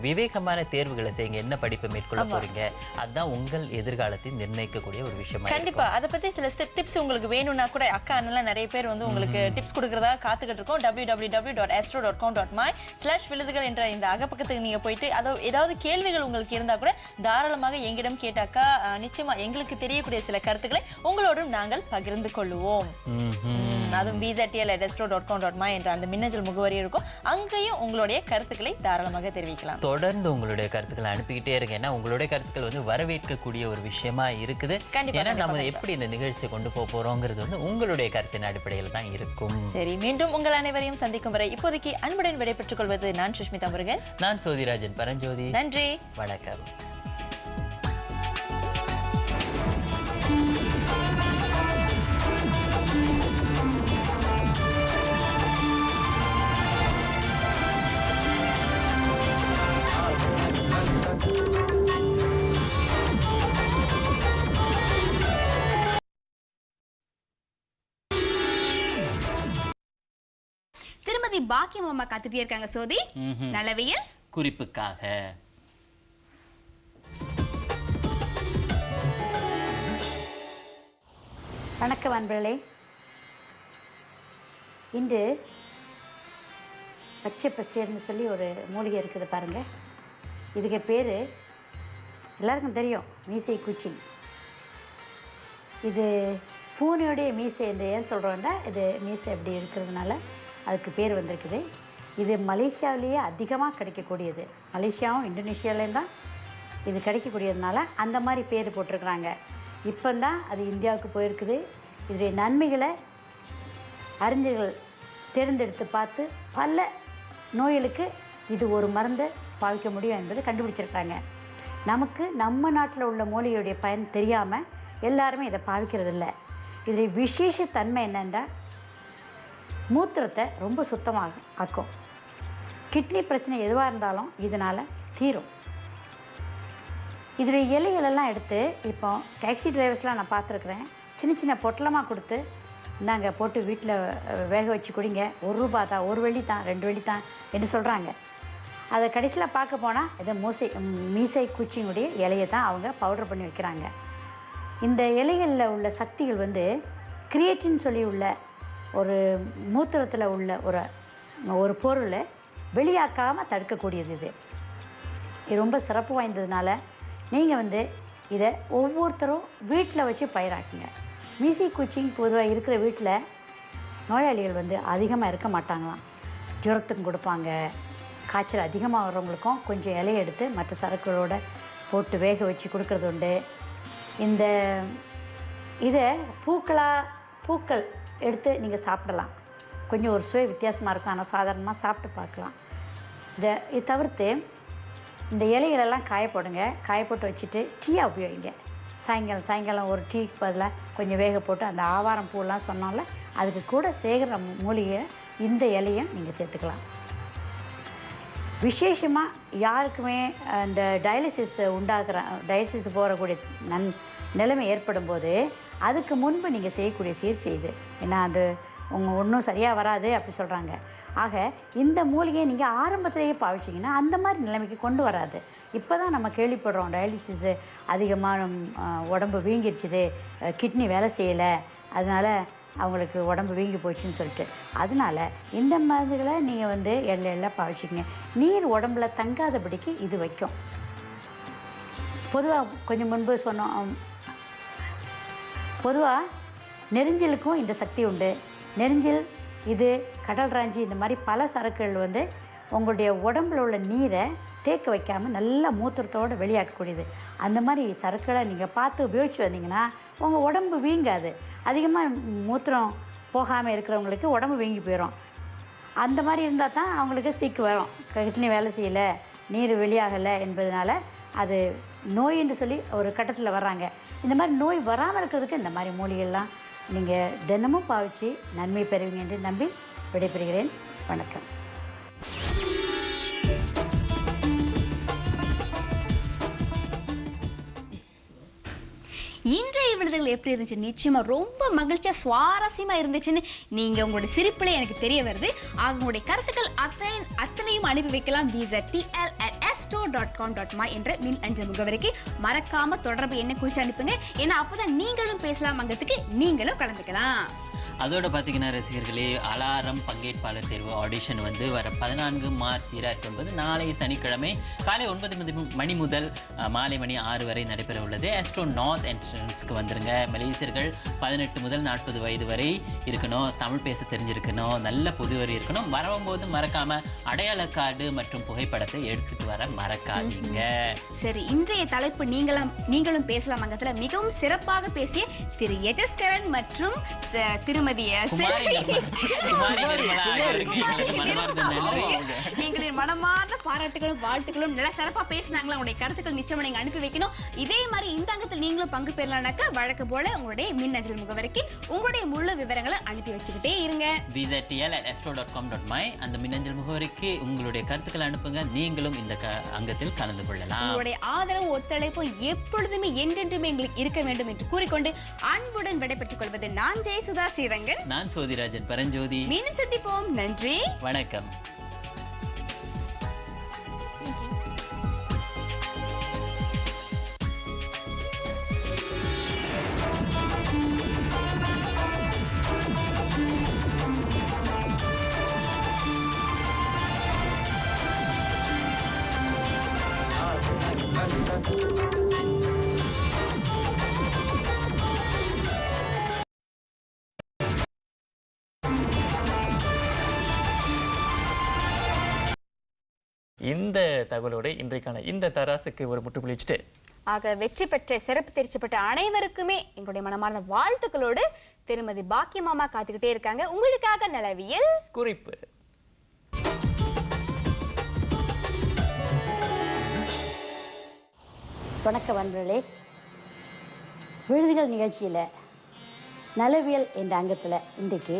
Speaker 4: விவேகமான தேர்வுகளை செய்யுங்க. என்ன படிப்பு மேற்கொள்ள போறீங்க, அதுதான் உங்கள் எதிர்காலத்தை நிர்ணயிக்கக்கூடிய ஒரு விஷயம்.
Speaker 5: கண்டிப்பா அதை பத்தி சில டிப்ஸ் உங்களுக்கு வேணும்னா கூட அக்கா அண்ணெல்லாம் நிறைய பேர் வந்து உங்களுக்கு டிப்ஸ் கொடுக்கறதா காத்துக்கிட்டு இருக்கோம். www.astro.com.my/விழுதுகள் என்ற இந்த அகப்பக்கத்துக்கு நீங்க போயிட்டு ஏதாவது கேள்விகள் உங்களுக்கு இருந்தா கூட தாராளமாக எங்கிடம் கேட்டாக்கா நிச்சயமா எங்களுக்கு தெரியக்கூடிய சில கருத்துக்களை உங்களோடும் நாங்கள் பகிர்ந்து கொள்வோம். அதுவும் bztl@astro.com.my என்ற அந்த மின்னஞ்சல் முகவரி இருக்கும். அங்கேயும் உங்களுடைய கருத்துக்களை தாராளமாக தெரிவிக்கலாம்.
Speaker 4: தொடர்ந்து உங்களுடைய கருத்துக்களை அனுப்பிக்கிட்டே இருங்க. ஏன்னா உங்களுடைய கருத்துக்கள் வந்து வரவேற்கக்கூடிய ஒரு விஷயமா இருக்குது. ஏன்னா நம்ம எப்படி இந்த நிகழ்ச்சியை கொண்டு போறோங்கிறது வந்து உங்களுடைய கருத்தின் அடிப்படையில் தான் இருக்கும்.
Speaker 5: சரி, மீண்டும் உங்கள் அனைவரையும் சந்திக்கும் வரை இப்போதைக்கு அன்புடன் விடைபெற்றுக் கொள்வது நான் சுஷ்மிதா முருகன்.
Speaker 4: நான் சோதிராஜன் பரஞ்சோதி.
Speaker 5: நன்றி,
Speaker 4: வணக்கம்.
Speaker 2: திருமதி பாக்கியம் அம்மா காத்துட்டே இருக்காங்க. சோதி, நலவியல்
Speaker 4: குறிப்புக்காக.
Speaker 3: வணக்கம் அன்பர்களே. இன்று பச்சை பசேர்னு சொல்லி ஒரு மூலிகை இருக்குது பாருங்கள். இதுக்கு பேர் எல்லாருக்கும் தெரியும், மீசை குச்சி. இது பூனையோடைய மீசை என்று ஏன் சொல்கிறோன்னா, இது மீசை எப்படி இருக்கிறதுனால அதுக்கு பேர் வந்திருக்குது. இது மலேசியாவிலேயே அதிகமாக கிடைக்கக்கூடியது. மலேசியாவும் இந்தோனேஷியாவிலேயும் தான் இது கிடைக்கக்கூடியதுனால அந்த மாதிரி பேர் போட்டிருக்கிறாங்க. இப்போ தான் அது இந்தியாவுக்கு போயிருக்குது. இதனுடைய நன்மைகளை அறிஞர்கள் தேர்ந்தெடுத்து பார்த்து பல நோய்களுக்கு இது ஒரு மருந்தை பாவிக்க முடியும் என்பதை கண்டுபிடிச்சிருக்காங்க. நமக்கு நம்ம நாட்டில் உள்ள மூலிகையுடைய பயன் தெரியாமல் எல்லாருமே இதை பாவிக்கிறது இல்லை. இதில் விசேஷ தன்மை என்னென்னா மூத்திரத்தை ரொம்ப சுத்தமாக ஆக்கும். கிட்னி பிரச்சனை எதுவாக இருந்தாலும் இதனால் தீரும். இதோடைய இலைகளெல்லாம் எடுத்து இப்போ டாக்ஸி டிரைவர்ஸ்லாம் நான் பார்த்துருக்குறேன், சின்ன சின்ன பொட்டலமாக கொடுத்து நாங்கள் போட்டு வீட்டில் வேக வச்சு குடிங்க, 1 ரூபா தான், 1 வெள்ளி தான், 2 வெள்ளி தான் என்று சொல்கிறாங்க. அதை கடைசியில் பார்க்க போனால் இது மீசை குச்சியினுடைய இலையை தான் அவங்க பவுடர் பண்ணி வைக்கிறாங்க. இந்த இலைகளில் உள்ள சக்திகள் வந்து கிரியேட்டின்னு சொல்லி உள்ள ஒரு மூத்திரத்தில் உள்ள ஒரு பொருளை வெளியாக்காமல் தடுக்கக்கூடியது. இது ரொம்ப சிறப்பு வாய்ந்ததுனால நீங்கள் வந்து இதை ஒவ்வொருத்தரும் வீட்டில் வச்சு பயிராக்குங்க. மீசை குச்சிங் பொதுவாக இருக்கிற வீட்டில் நோயாளிகள் வந்து அதிகமாக இருக்க மாட்டாங்களாம். ஜுரத்துக்கும் கொடுப்பாங்க. காய்ச்சல் அதிகமாக வர்றவங்களுக்கும் கொஞ்சம் இலையை எடுத்து மற்ற சரக்குகளோடு போட்டு வேக வச்சு கொடுக்கறது உண்டு. இதை பூக்கள் எடுத்து நீங்கள் சாப்பிடலாம். கொஞ்சம் ஒரு சுவை வித்தியாசமாக இருக்கும், ஆனால் சாதாரணமாக சாப்பிட்டு பார்க்கலாம். இதை தவிர்த்து இந்த இலைகளெல்லாம் காயப்போடுங்க. காயப்போட்டு வச்சுட்டு டீயாக உபயோகிங்க. சாயங்காலம் ஒரு டீக்கு பதிலாக கொஞ்சம் வேக போட்டு அந்த ஆவாரம் பூவெல்லாம் சொன்னோம்ல, அதுக்கு கூட சேகர மூலிகை இந்த இலையும் நீங்கள் சேர்த்துக்கலாம். விசேஷமாக யாருக்குமே இந்த டயாலிசிஸ் போகக்கூடிய நிலைமை ஏற்படும் போது அதுக்கு முன்பு நீங்கள் செய்யக்கூடிய சிகிச்சை இது. ஏன்னா அது ஒன்றும் சரியாக வராது அப்படி சொல்கிறாங்க. ஆக இந்த மூலிகையை நீங்கள் ஆரம்பத்திலேயே பாவிச்சிங்கன்னா அந்த மாதிரி நிலைமைக்கு கொண்டு வராது. இப்போ தான் நம்ம கேள்விப்படுறோம் டயாலிசிஸு அதிகமாக உடம்பு வீங்கிடுச்சுது, கிட்னி வேலை செய்யலை, அதனால் அவங்களுக்கு உடம்பு வீங்கி போச்சுன்னு சொல்லிட்டு. அதனால் இந்த மாதிரிகளை நீங்கள் வந்து எல்லாம் பாவிச்சிக்கிங்க. நீர் உடம்புல தங்காதபடிக்கு இது வைக்கும். பொதுவாக கொஞ்சம் முன்பு சொன்னோம், பொதுவாக நெரிஞ்சலுக்கும் இந்த சக்தி உண்டு. நெரிஞ்சல், இது கடல் ராஞ்சி, இந்த மாதிரி பல சரக்குகள் வந்து உங்களுடைய உடம்புல உள்ள நீரை தேக்க வைக்காமல் நல்லா மூத்திரத்தோடு வெளியாக்கக்கூடியது. அந்த மாதிரி சரக்குகளை நீங்கள் பார்த்து உபயோகித்து வந்தீங்கன்னா உங்கள் உடம்பு வீங்காது. அதிகமாக மூத்திரம் போகாமல் இருக்கிறவங்களுக்கு உடம்பு வீங்கி போயிடும். அந்த மாதிரி இருந்தால் தான் அவங்களுக்கு சீக்கு வரும். கிட்னி வேலை செய்யலை, நீர் வெளியாகலை என்பதனால அது நோய் என்று சொல்லி ஒரு கட்டத்தில் வர்றாங்க. இந்த மாதிரி நோய் வராமல் இருக்கிறதுக்கு இந்த மாதிரி மூலிகைலாம் நீங்கள் தினமும் பாவித்து நன்மை பெறுவீங்க என்று நம்பி விடைபெறுகிறேன். வணக்கம்.
Speaker 2: இன்றைய விழுதுகள் எப்படி இருந்துச்சு? நிச்சயமா ரொம்ப மகிழ்ச்சியா சுவாரஸ்யமா இருந்துச்சுன்னு நீங்க உங்களுடைய சிரிப்புல எனக்கு தெரிய வருது. உங்களுடைய கருத்துக்கள் அத்தனையும் அனுப்பி வைக்கலாம் viztl@astro.com.my என்ற மின் அஞ்சல் முகவரிக்கு. மறக்காம தொடர்பு என்ன குறிச்சு அனுப்புங்க. ஏன்னா அப்பதான் நீங்களும் பேசலாம், அங்கத்துக்கு நீங்களும் கலந்துக்கலாம்.
Speaker 4: அதோட பார்த்தீங்கன்னா ரசிகர்களே, அலாரம் பங்கேற்பாளர் தேர்வு ஆடிஷன் வந்து வர 14 மார்ச் 2019 நாளை சனிக்கிழமை காலை 9 மணி முதல் மாலை மணி 6 வரை நடைபெற உள்ளது. ஆஸ்ட்ரோ நார்த் என்ட்ரன்ஸ்க்கு வந்துருங்க. மலேசியர்கள் 18 முதல் 40 வயது வரை இருக்கணும், தமிழ் பேச தெரிஞ்சிருக்கணும், நல்ல புதுவரி இருக்கணும். வரும்போது மறக்காம அடையாள கார்டு மற்றும் புகைப்படத்தை எடுத்துட்டு வர மறக்காதீங்க.
Speaker 2: சரி, இன்றைய தலைப்பு நீங்களும் பேசலாம் அங்கத்துல மிகவும் சிறப்பாக பேசிய திரு எஜஸ்கரன் மற்றும் திருமதி எங்களின் மனமார்ந்த பாராட்டுகளும் வாழ்த்துக்களும் நல்லா சிறப்பா பேசினாங்களா. உங்களுடைய கருத்துக்கள் நிச்சயமா நீங்க அனுப்பி வைக்கணும். இதே மாதிரி இந்த அங்கத்தில் நீங்களும் பங்கு பெறலாம்னாக்கா வழக்கு போல உங்களுடைய மின்னஞ்சல் முகவரிக்கு உங்களுடைய முழு விவரங்களை அனுப்பி வச்சுக்கிட்டே இருங்க.
Speaker 4: viztl@astro.com.my அந்த மின்னஞ்சல் முகவரிக்கு உங்களுடைய கருத்துக்களை அனுப்புங்க. நீங்களும் இந்த அங்கத்தில் கலந்து கொள்ளலாம்.
Speaker 2: உங்களுடைய ஆதரவு ஒத்துழைப்பு எப்பொழுதுமே என்றென்றுமே எங்களுக்கு இருக்க வேண்டும் என்று கூறிக்கொண்டு அன்புடன் விடைபெற்றுக் கொள்வது நான் ஜெயசுதா ஸ்ரீரங்கன்.
Speaker 4: நான் சோதிராஜன் பரஞ்சோதி.
Speaker 2: மீண்டும் சந்திப்போம். நன்றி,
Speaker 4: வணக்கம்.
Speaker 1: இந்த தகவலோட இன்றைக்கான இந்த தராசுக்கு ஒரு முற்றுப்புள்ளி வச்சுட்டு
Speaker 2: வெற்றி பெற்ற சிறப்பு தேர்ச்சி பெற்ற அனைவருக்குமே எங்களுடைய மனமார்ந்த வாழ்த்துக்களோடு திருமதி பாக்கியமாமா காத்துக்கிட்டே இருக்காங்க உங்களுக்காக நிலவியல்
Speaker 1: குறிப்பு.
Speaker 3: வணக்கம் நண்பர்களே. விருதுகள் நிகழ்ச்சியில் நலவியல் என்ற அங்கத்தில் இன்றைக்கு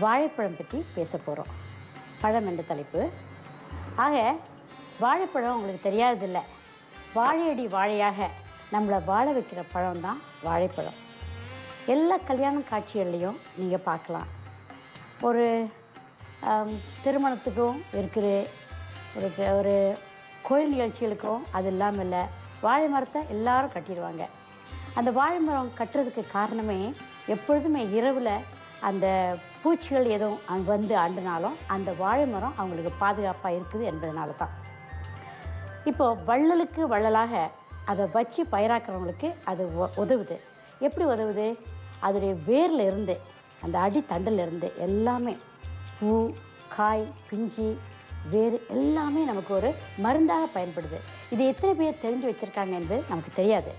Speaker 3: வாழைப்பழம் பற்றி பேச போகிறோம். பழம் என்ற தலைப்பு. ஆக வாழைப்பழம் உங்களுக்கு தெரியாததில்லை, வாழையடி வாழையாக நம்மளை வாழ வைக்கிற பழம் தான் வாழைப்பழம். எல்லா கல்யாண காட்சிகள்லையும் நீங்கள் பார்க்கலாம். ஒரு திருமணத்துக்கும் இருக்குது, ஒரு கோயில் நிகழ்ச்சிகளுக்கும் அது இல்லாமல் இல்லை, வாழை மரத்தை எல்லாரும் கட்டிடுவாங்க. அந்த வாழை மரம் கட்டுறதுக்கு காரணமே எப்பொழுதுமே இரவில் அந்த பூச்சிகள் எதுவும் வந்து ஆண்டினாலும் அந்த வாழை மரம் அவங்களுக்கு பாதுகாப்பாக இருக்குது என்பதனால தான். இப்போது வள்ளலுக்கு வள்ளலாக அதை வச்சு பயிராக்கிறவங்களுக்கு அது உதவுது. எப்படி உதவுது? அதோடைய வேரில் இருந்து, அந்த அடி தண்டில் இருந்து எல்லாமே பூ, காய், பிஞ்சு, வேறு எல்லாமே நமக்கு ஒரு மருந்தாக பயன்படுது. இது எத்தனை பேர் தெரிஞ்சு வச்சுருக்காங்க என்பது நமக்கு தெரியாது.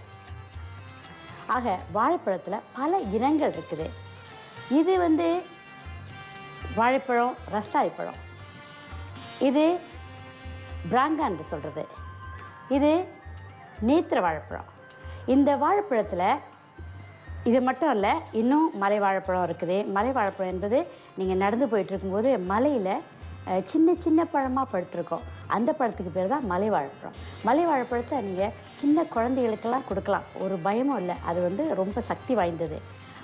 Speaker 3: ஆக வாழைப்பழத்தில் பல இனங்கள் இருக்குது. இது வாழைப்பழம், ரஸ்தாளி பழம், இது பிராங்கா என்று சொல்கிறது, இது நேத்திர வாழைப்பழம். இந்த வாழைப்பழத்தில் இது மட்டும் இல்லை, இன்னும் மலை வாழைப்பழம் இருக்குது. மலை வாழைப்பழம் என்பது நீங்கள் நடந்து போயிட்டு இருக்கும்போது மலையில் சின்ன சின்ன பழமாக பழுத்திருக்கோம், அந்த பழத்துக்கு பேர் தான் மலை வாழைப்பழம். மலை வாழைப்பழத்தை நீங்கள் சின்ன குழந்தைகளுக்கெல்லாம் கொடுக்கலாம், ஒரு பயமும் இல்லை. அது ரொம்ப சக்தி வாய்ந்தது.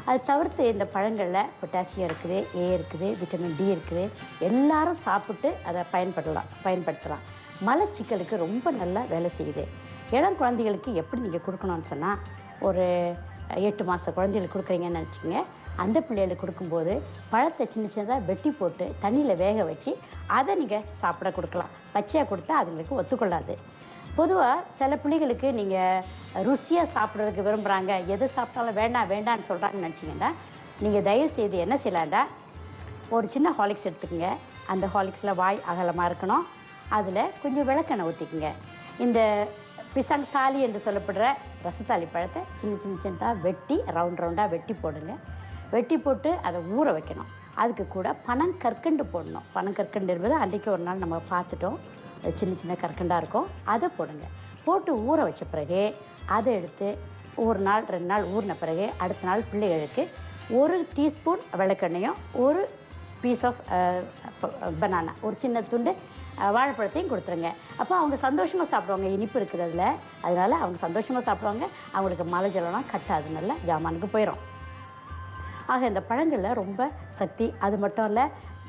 Speaker 3: அது தவிர்த்து இந்த பழங்களில் பொட்டாசியம் இருக்குது, ஏ இருக்குது, விட்டமின் டி இருக்குது. எல்லாரும் சாப்பிட்டு அதை பயன்படுத்தலாம். மலச்சிக்கலுக்கு ரொம்ப நல்லா வேலை செய்யுது. இளம் குழந்தைகளுக்கு எப்படி நீங்கள் கொடுக்கணும்னு சொன்னால், ஒரு 8 மாத குழந்தைகளுக்கு கொடுக்குறீங்கன்னு நினச்சிங்க. அந்த பிள்ளைகளுக்கு கொடுக்கும்போது பழத்தை சின்ன சின்னதாக வெட்டி போட்டு தண்ணியில் வேக வச்சு அதை நீங்கள் சாப்பிட கொடுக்கலாம். பச்சையாக கொடுத்தா அதுங்களுக்கு ஒத்துக்கொள்ளாது. பொதுவாக சில பிள்ளைகளுக்கு நீங்கள் ருசியாக சாப்பிட்றதுக்கு விரும்புகிறாங்க, எது சாப்பிட்டாலும் வேண்டான்னு சொல்கிறாங்கன்னு நினச்சிங்கன்னா, நீங்கள் தயவு செய்து என்ன செய்யலாண்டா, ஒரு சின்ன ஹார்லிக்ஸ் எடுத்துக்கோங்க. அந்த ஹார்லிக்ஸில் வாய் அகலமாக இருக்கணும். அதில் கொஞ்சம் விளக்கெண்ணெய் ஊற்றிக்குங்க. இந்த பிசங்காலி என்று சொல்லப்படுற ரசத்தாளி பழத்தை சின்னதாக வெட்டி ரவுண்டாக வெட்டி போடுங்க. வெட்டி போட்டு அதை ஊற வைக்கணும். அதுக்கு கூட பனங்கற்கண்டு போடணும். பனங்கற்கண்டு என்பது அன்றைக்கி ஒரு நாள் நம்ம பார்த்துட்டோம், சின்ன கற்கண்டாக இருக்கும். அதை போடுங்க. போட்டு ஊற வச்ச பிறகு அதை எடுத்து 1 நாள் 2 நாள் ஊறின பிறகு அடுத்த நாள் பிள்ளைகளுக்கு 1 டீஸ்பூன் விளக்கெண்ணையும் 1 பீஸ் ஆஃப் பனானா, ஒரு சின்ன துண்டு வாழைப்பழத்தையும் கொடுத்துருங்க. அப்போ அவங்க சந்தோஷமாக சாப்பிடுவாங்க. இனிப்பு இருக்கிறதுல, அதனால் அவங்க சந்தோஷமாக சாப்பிடுவாங்க. அவங்களுக்கு மலை ஜலம்லாம் கட்டாது, நல்லா ஜாமானுக்கு போயிடும். ஆக இந்த பழங்களில் ரொம்ப சக்தி. அது மட்டும் இல்லை,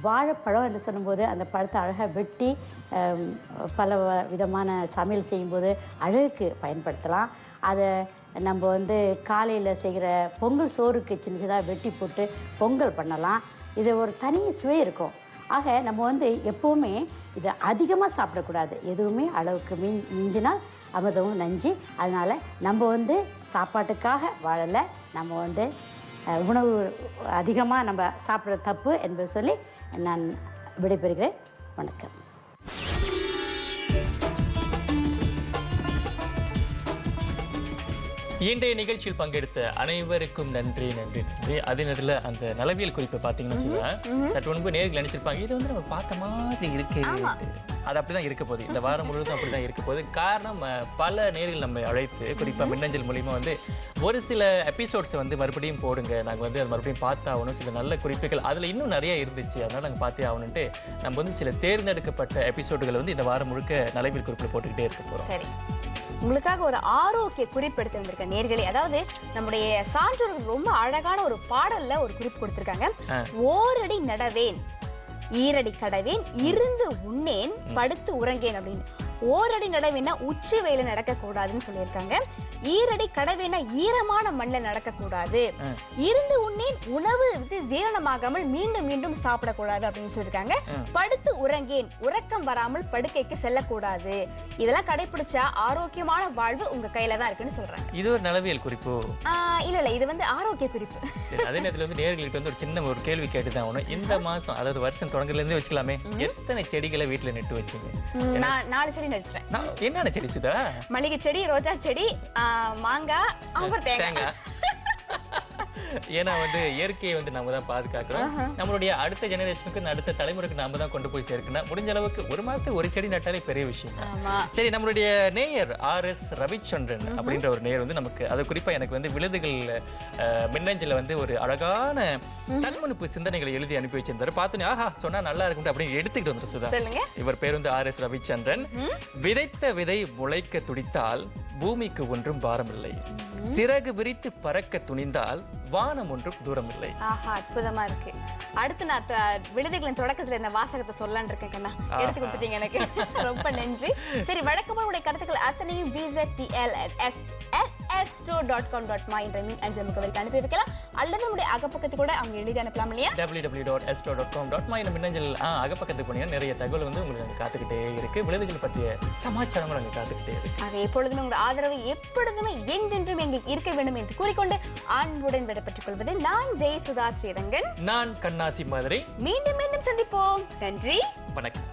Speaker 3: வாழைப்பழம் என்று சொல்லும்போது அந்த பழத்தை அழகாக வெட்டி பல விதமான சமையல் செய்யும்போது அழகுக்கு பயன்படுத்தலாம். அதை நம்ம காலையில் செய்கிற பொங்கல் சோறுக்கு சின்னதாக வெட்டி போட்டு பொங்கல் பண்ணலாம். இது ஒரு தனி சுவை இருக்கும். ஆக நம்ம எப்போவுமே இதை அதிகமாக சாப்பிடக்கூடாது. எதுவுமே அளவுக்கு மிஞ்சினால் அமிர்தமும் நஞ்சு. அதனால் நம்ம சாப்பாட்டுக்காக வாழலை, நம்ம உணவு அதிகமாக நம்ம சாப்பிட்ற தப்பு என்பது சொல்லி நான் விடைபெறுகிறேன். வணக்கம்.
Speaker 1: இன்றைய நிகழ்ச்சியில் பங்கெடுத்த அனைவருக்கும் நன்றி. அதே நேரத்தில் அந்த நலவியல் குறிப்பை பார்த்தீங்கன்னா சொல்லுவேன், சற்று முன்பு நேர்கள் நினைச்சிருப்பாங்க, இது நம்ம பார்த்த மாதிரி இருக்கு. அது அப்படிதான் இருக்க போகுது. இந்த வாரம் முழுவதும் அப்படிதான் இருக்க போகுது. காரணம், பல நேர்கள் நம்ம அழைத்து குறிப்பாக மின்னஞ்சல் மூலியமா ஒரு சில எபிசோட்ஸ் மறுபடியும் போடுங்க, நாங்கள் அது மறுபடியும் பார்த்தாகணும், சில நல்ல குறிப்புகள் அதில் இன்னும் நிறைய இருந்துச்சு, அதனால நாங்கள் பார்த்தே ஆகணுன்ட்டு நம்ம சில தேர்ந்தெடுக்கப்பட்ட எபிசோடுகளை இந்த வாரம் முழுக்க நலவியல் குறிப்பில் போட்டுக்கிட்டே இருக்க போகிறோம்.
Speaker 2: சரி, உங்களுக்காக ஒரு ஆரோக்கிய குறிப்பு எடுத்து வந்திருக்க நேர்களே. அதாவது நம்முடைய சான்றோர்கள் ரொம்ப அழகான ஒரு பாடல்ல ஒரு குறிப்பு கொடுத்திருக்காங்க. ஓரடி நடவேன், ஈரடி கடவேன், இருந்து உண்ணேன், படுத்து உறங்கேன் அப்படின்னு. ஓரடி நடவேன்னா உச்சி வெயில நடக்க கூடாதுன்னு சொல்லியிருக்காங்க. ஈரடி கடவேன்னா ஈரமான மண்ணில் நடக்கக்கூடாது. இருந்து உண்ணேன், உணவு ஜீரணமாகாமல் மீண்டும் மீண்டும் சாப்பிடக்கூடாது அப்படின்னு சொல்லியிருக்காங்க. படுத்து உறங்கேன், உறக்கம் வராமல் படுக்கைக்கு செல்லக்கூடாது. இதெல்லாம் கடைபிடிச்சா ஆரோக்கியமான வாழ்வு உங்க கையில தான் இருக்குன்னு சொல்றாங்க.
Speaker 1: இது ஒரு நலவியல் குறிப்பு
Speaker 2: இல்ல, இது ஆரோக்கிய குறிப்பு.
Speaker 1: அதே நேரத்தில் நேர்களுக்கு ஒரு சின்ன ஒரு கேள்வி கேட்டுதான் ஆகணும். இந்த மாசம், அதாவது வருஷம் தொடங்கல இருந்தே வச்சுக்கலாமே, எத்தனை செடிகளை வீட்டுல நட்டு வச்சீங்க?
Speaker 2: 4 செடி நட்டுறேன்.
Speaker 1: என்னென்ன செடி சுதா?
Speaker 2: மல்லிகை செடி, ரோஜா செடி, மாங்காய், அப்புறம் தேங்காய்.
Speaker 1: ஏன்னா வந்து இயற்கையை வந்து நம்ம தான் பாதுகாக்கிறோம். நம்மளுடைய அடுத்த ஜெனரேஷனுக்கு அடுத்த தலைமுறைக்கு நாம தான் கொண்டு போய் சேர்க்கணும். முடிஞ்ச அளவுக்கு ஒரு மாதத்துக்கு ஒரு செடி நட்டாலே பெரிய விஷயம். சரி, நம்மளுடைய நேயர் RS ரவிச்சந்திரன் அப்படின்ற ஒரு நேயர் வந்து நமக்கு அது குறிப்பா எனக்கு வந்து விழுதுகள் மின்னஞ்சல வந்து ஒரு அழகான தன்முனைப்பு சிந்தனைகளை எழுதி அனுப்பி வச்சிருந்தாரு. பார்த்தோன்னே ஆஹா சொன்னா நல்லா இருக்கும் அப்படின்னு எடுத்துக்கிட்டு வந்து சுதா. இவர் பேர் வந்து RS ரவிச்சந்திரன். விதைத்த விதை முளைக்க துடித்தால் பூமிக்கு ஒன்றும் பாரமில்லை, சிறகு விரித்து பறக்க துணிந்தால் வானம் ஒன்றும் தூரம் இல்லை.
Speaker 2: ஆஹா, அற்புதமா இருக்கு. அடுத்து நான் விடுதிகளின் தொடக்கத்துல இந்த வாசகத்தை சொல்லலான்னு இருக்கேன் கண்ணா. எடுத்து கொடுத்துட்டீங்க எனக்கு, ரொம்ப நன்றி. சரி, வழக்கமான உடைய கருத்துக்கள் அத்தனையும் vztl@astro.com.my என்ற மின்னஞ்சல் முகவரிக்கு அனுப்பி வைக்கலாம். அல்லது நம்முடைய அகப்பக்கத்துக்கு கூட அவங்க எழுதி அனுப்பலாம் இல்லையா?
Speaker 1: www.astro.com.my இந்த மின்னஞ்சல் அகப்பக்கத்துக்கு போனீங்கன்னா நிறைய தகவல் வந்து உங்களுக்கு அங்கே காத்துக்கிட்டே இருக்கு. விழுதுகள் பற்றிய சமாச்சாரங்கள் அங்கே காத்துக்கிட்டே இருக்கு.
Speaker 2: அது எப்பொழுதுமே உங்களோட ஆதரவு எப்பொழுதுமே என்றென்றும் எங்களுக்கு இருக்க வேண்டும் என்று கூறிக்கொண்டு அன்புடன் விடைபெற்றுக் கொள்வது நான் ஜெயசுதா ஸ்ரீரங்கன்.
Speaker 1: நான் கண்ணாசி மாதிரி.
Speaker 2: மீண்டும் மீண்டும் சந்திப்போம். நன்றி,
Speaker 1: வணக்கம்.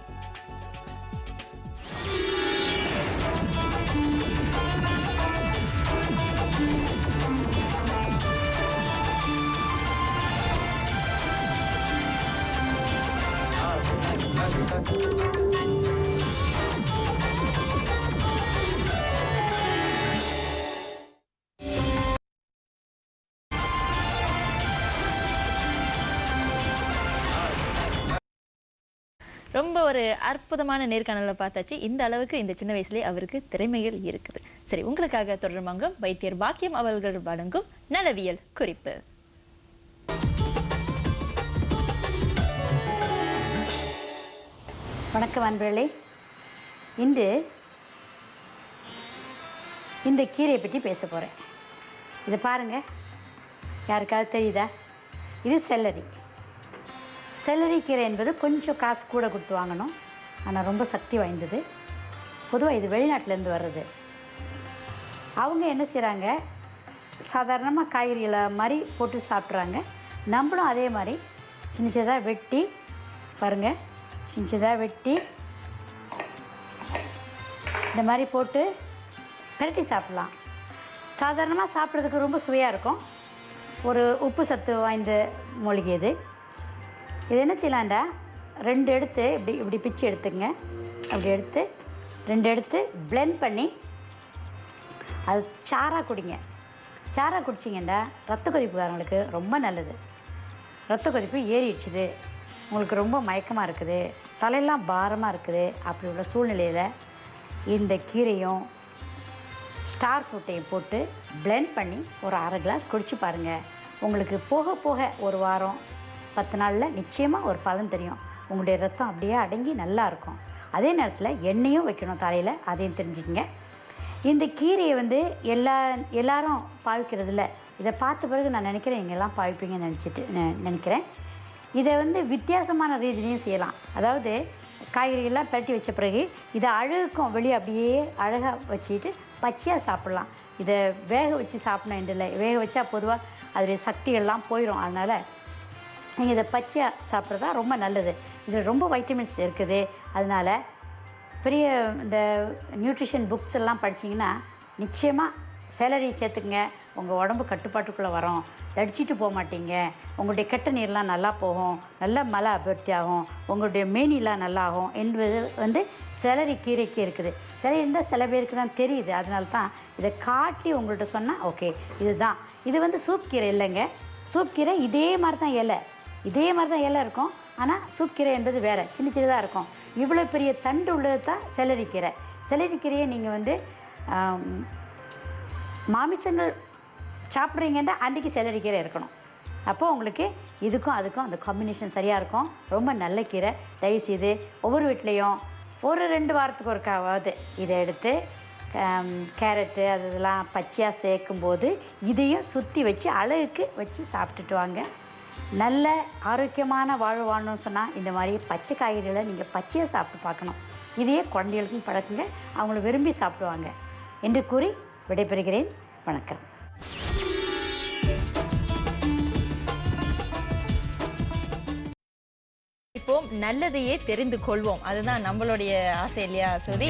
Speaker 5: ரொம்ப ஒரு அற்புதமான நேர்காணலை பார்த்தாச்சு. இந்த அளவுக்கு இந்த சின்ன வயசுலேயே அவருக்கு திறமைகள் இருக்குது. சரி, உங்களுக்காக தொடர்பாங்க வைத்தியர் பாக்கியம் அவர்கள் வழங்கும் நலவியல் குறிப்பு.
Speaker 3: வணக்கம் அன்பர்களே. இன்று இந்த கீரையை பற்றி பேச போகிறேன். இதை பாருங்கள், யாருக்காவது தெரியுதா? இது செல்லரி. செல்லரி கீரை என்பது கொஞ்சம் காசு கூட கொடுத்து வாங்கணும், ஆனால் ரொம்ப சக்தி வாய்ந்தது. பொதுவாக இது வெளிநாட்டிலேருந்து வர்றது. அவங்க என்ன செய்கிறாங்க, சாதாரணமாக காய்கறிகளை மாதிரி போட்டு சாப்பிட்றாங்க. நம்மளும் அதே மாதிரி சின்ன சின்னதாக வெட்டி பாருங்கள், சின்ன சின்னதாக வெட்டி இந்த மாதிரி போட்டு பெரட்டி சாப்பிட்லாம். சாதாரணமாக சாப்பிட்றதுக்கு ரொம்ப சுவையாக இருக்கும். ஒரு உப்பு சத்து வாய்ந்த மூலிகை இது. இது என்ன செய்யலாண்டா, 2 எடுத்து இப்படி பிச்சு எடுத்துங்க. அப்படி எடுத்து 2 எடுத்து பிளெண்ட் பண்ணி அது சாராக குடிங்க. சாராக குடிச்சிங்கண்டா ரத்த கொதிப்புக்காரங்களுக்கு ரொம்ப நல்லது. ரத்த கொதிப்பு ஏறிடுச்சுது, உங்களுக்கு ரொம்ப மயக்கமாக இருக்குது, தலையெல்லாம் பாரமாக இருக்குது, அப்படி உள்ள சூழ்நிலையில் இந்த கீரையும் ஸ்டார் ஃப்ரூட்டையும் போட்டு பிளெண்ட் பண்ணி ஒரு 1/2 கிளாஸ் குடிச்சு பாருங்கள். உங்களுக்கு போக போக ஒரு வாரம் 10 நாளில் நிச்சயமாக ஒரு பலன் தெரியும். உங்களுடைய ரத்தம் அப்படியே அடங்கி நல்லா இருக்கும். அதே நேரத்தில் எண்ணெயும் வைக்கணும் தலையில், அதையும் தெரிஞ்சுக்கங்க. இந்த கீரையை வந்து எல்லாரும் பாவிக்கிறது இல்லை. இதை பார்த்த பிறகு நான் நினைக்கிறேன் எங்கெல்லாம் பாவிப்பீங்கன்னு நினைக்கிறேன். இதை வந்து வித்தியாசமான ரீதியிலையும் செய்யலாம். அதாவது காய்கறிகள்லாம் பரட்டி வச்ச பிறகு இதை அழகுக்கும் வெளியே அப்படியே அழகாக வச்சுட்டு பச்சையாக சாப்பிட்லாம். இதை வேக வச்சு சாப்பிடணும் என்று இல்லை. வேக வச்சா பொதுவாக அதோடைய சக்திகள்லாம் போயிடும். அதனால் நீங்கள் இதை பச்சையாக சாப்பிட்றதா ரொம்ப நல்லது. இதில் ரொம்ப வைட்டமின்ஸ் இருக்குது. அதனால் பெரிய இந்த நியூட்ரிஷன் புக்ஸ் எல்லாம் படிச்சிங்கன்னா நிச்சயமாக சேலரி சேர்த்துக்குங்க. உங்கள் உடம்பு கட்டுப்பாட்டுக்குள்ளே வரும், தடிச்சிட்டு போக மாட்டீங்க. உங்களுடைய கெட்ட நீர்லாம் நல்லா போகும், நல்ல மலை அபிவிருத்தி ஆகும், உங்களுடைய மேனிலாம் நல்லா ஆகும் என்பது வந்து செலரி கீரைக்கு இருக்குது. செலரி இருந்தால் சில பேருக்கு தான் தெரியுது. அதனால தான் இதை காட்டி உங்கள்கிட்ட சொன்னால் ஓகே இதுதான். இது வந்து சூப் கீரை இல்லைங்க. சூப் கீரை இதே மாதிரி தான் இலை, இதே மாதிரி தான் இலை இருக்கும். ஆனால் சூப் கீரை என்பது வேறு, சின்ன சின்னதாக இருக்கும். இவ்வளோ பெரிய தண்டு உள்ளது தான் செலரி கீரை. செலரி கீரையை நீங்கள் வந்து மாமிசங்கள் சாப்பிட்றீங்கன்னா அன்றைக்கி செலரி கீரை இருக்கணும். அப்போது உங்களுக்கு இதுக்கும் அதுக்கும் அந்த காம்பினேஷன் சரியாக இருக்கும். ரொம்ப நல்ல கீரை. தயவுசெய்து ஒவ்வொரு வீட்லேயும் ஒரு 2 வாரத்துக்கு ஒருக்காவது இதை எடுத்து கேரட்டு அதெல்லாம் பச்சையாக சேர்க்கும்போது இதையும் சுற்றி வச்சு அழகுக்கு வச்சு சாப்பிட்டுட்டு வாங்க. நல்ல ஆரோக்கியமான வாழ்வு வாழணும்னு சொன்னால் இந்த மாதிரி பச்சை காய்கறிகளை நீங்கள் பச்சையாக சாப்பிட்டு பார்க்கணும். இதையே குழந்தைகளுக்கும் பழக்குங்க, அவங்கள விரும்பி சாப்பிடுவாங்க என்று கூறி விடைபெறுகிறேன். வணக்கம்.
Speaker 5: இப்போ நல்லதையே தெரிந்து கொள்வோம். அதுதான் நம்மளுடைய ஆசை இல்லையா சோதி?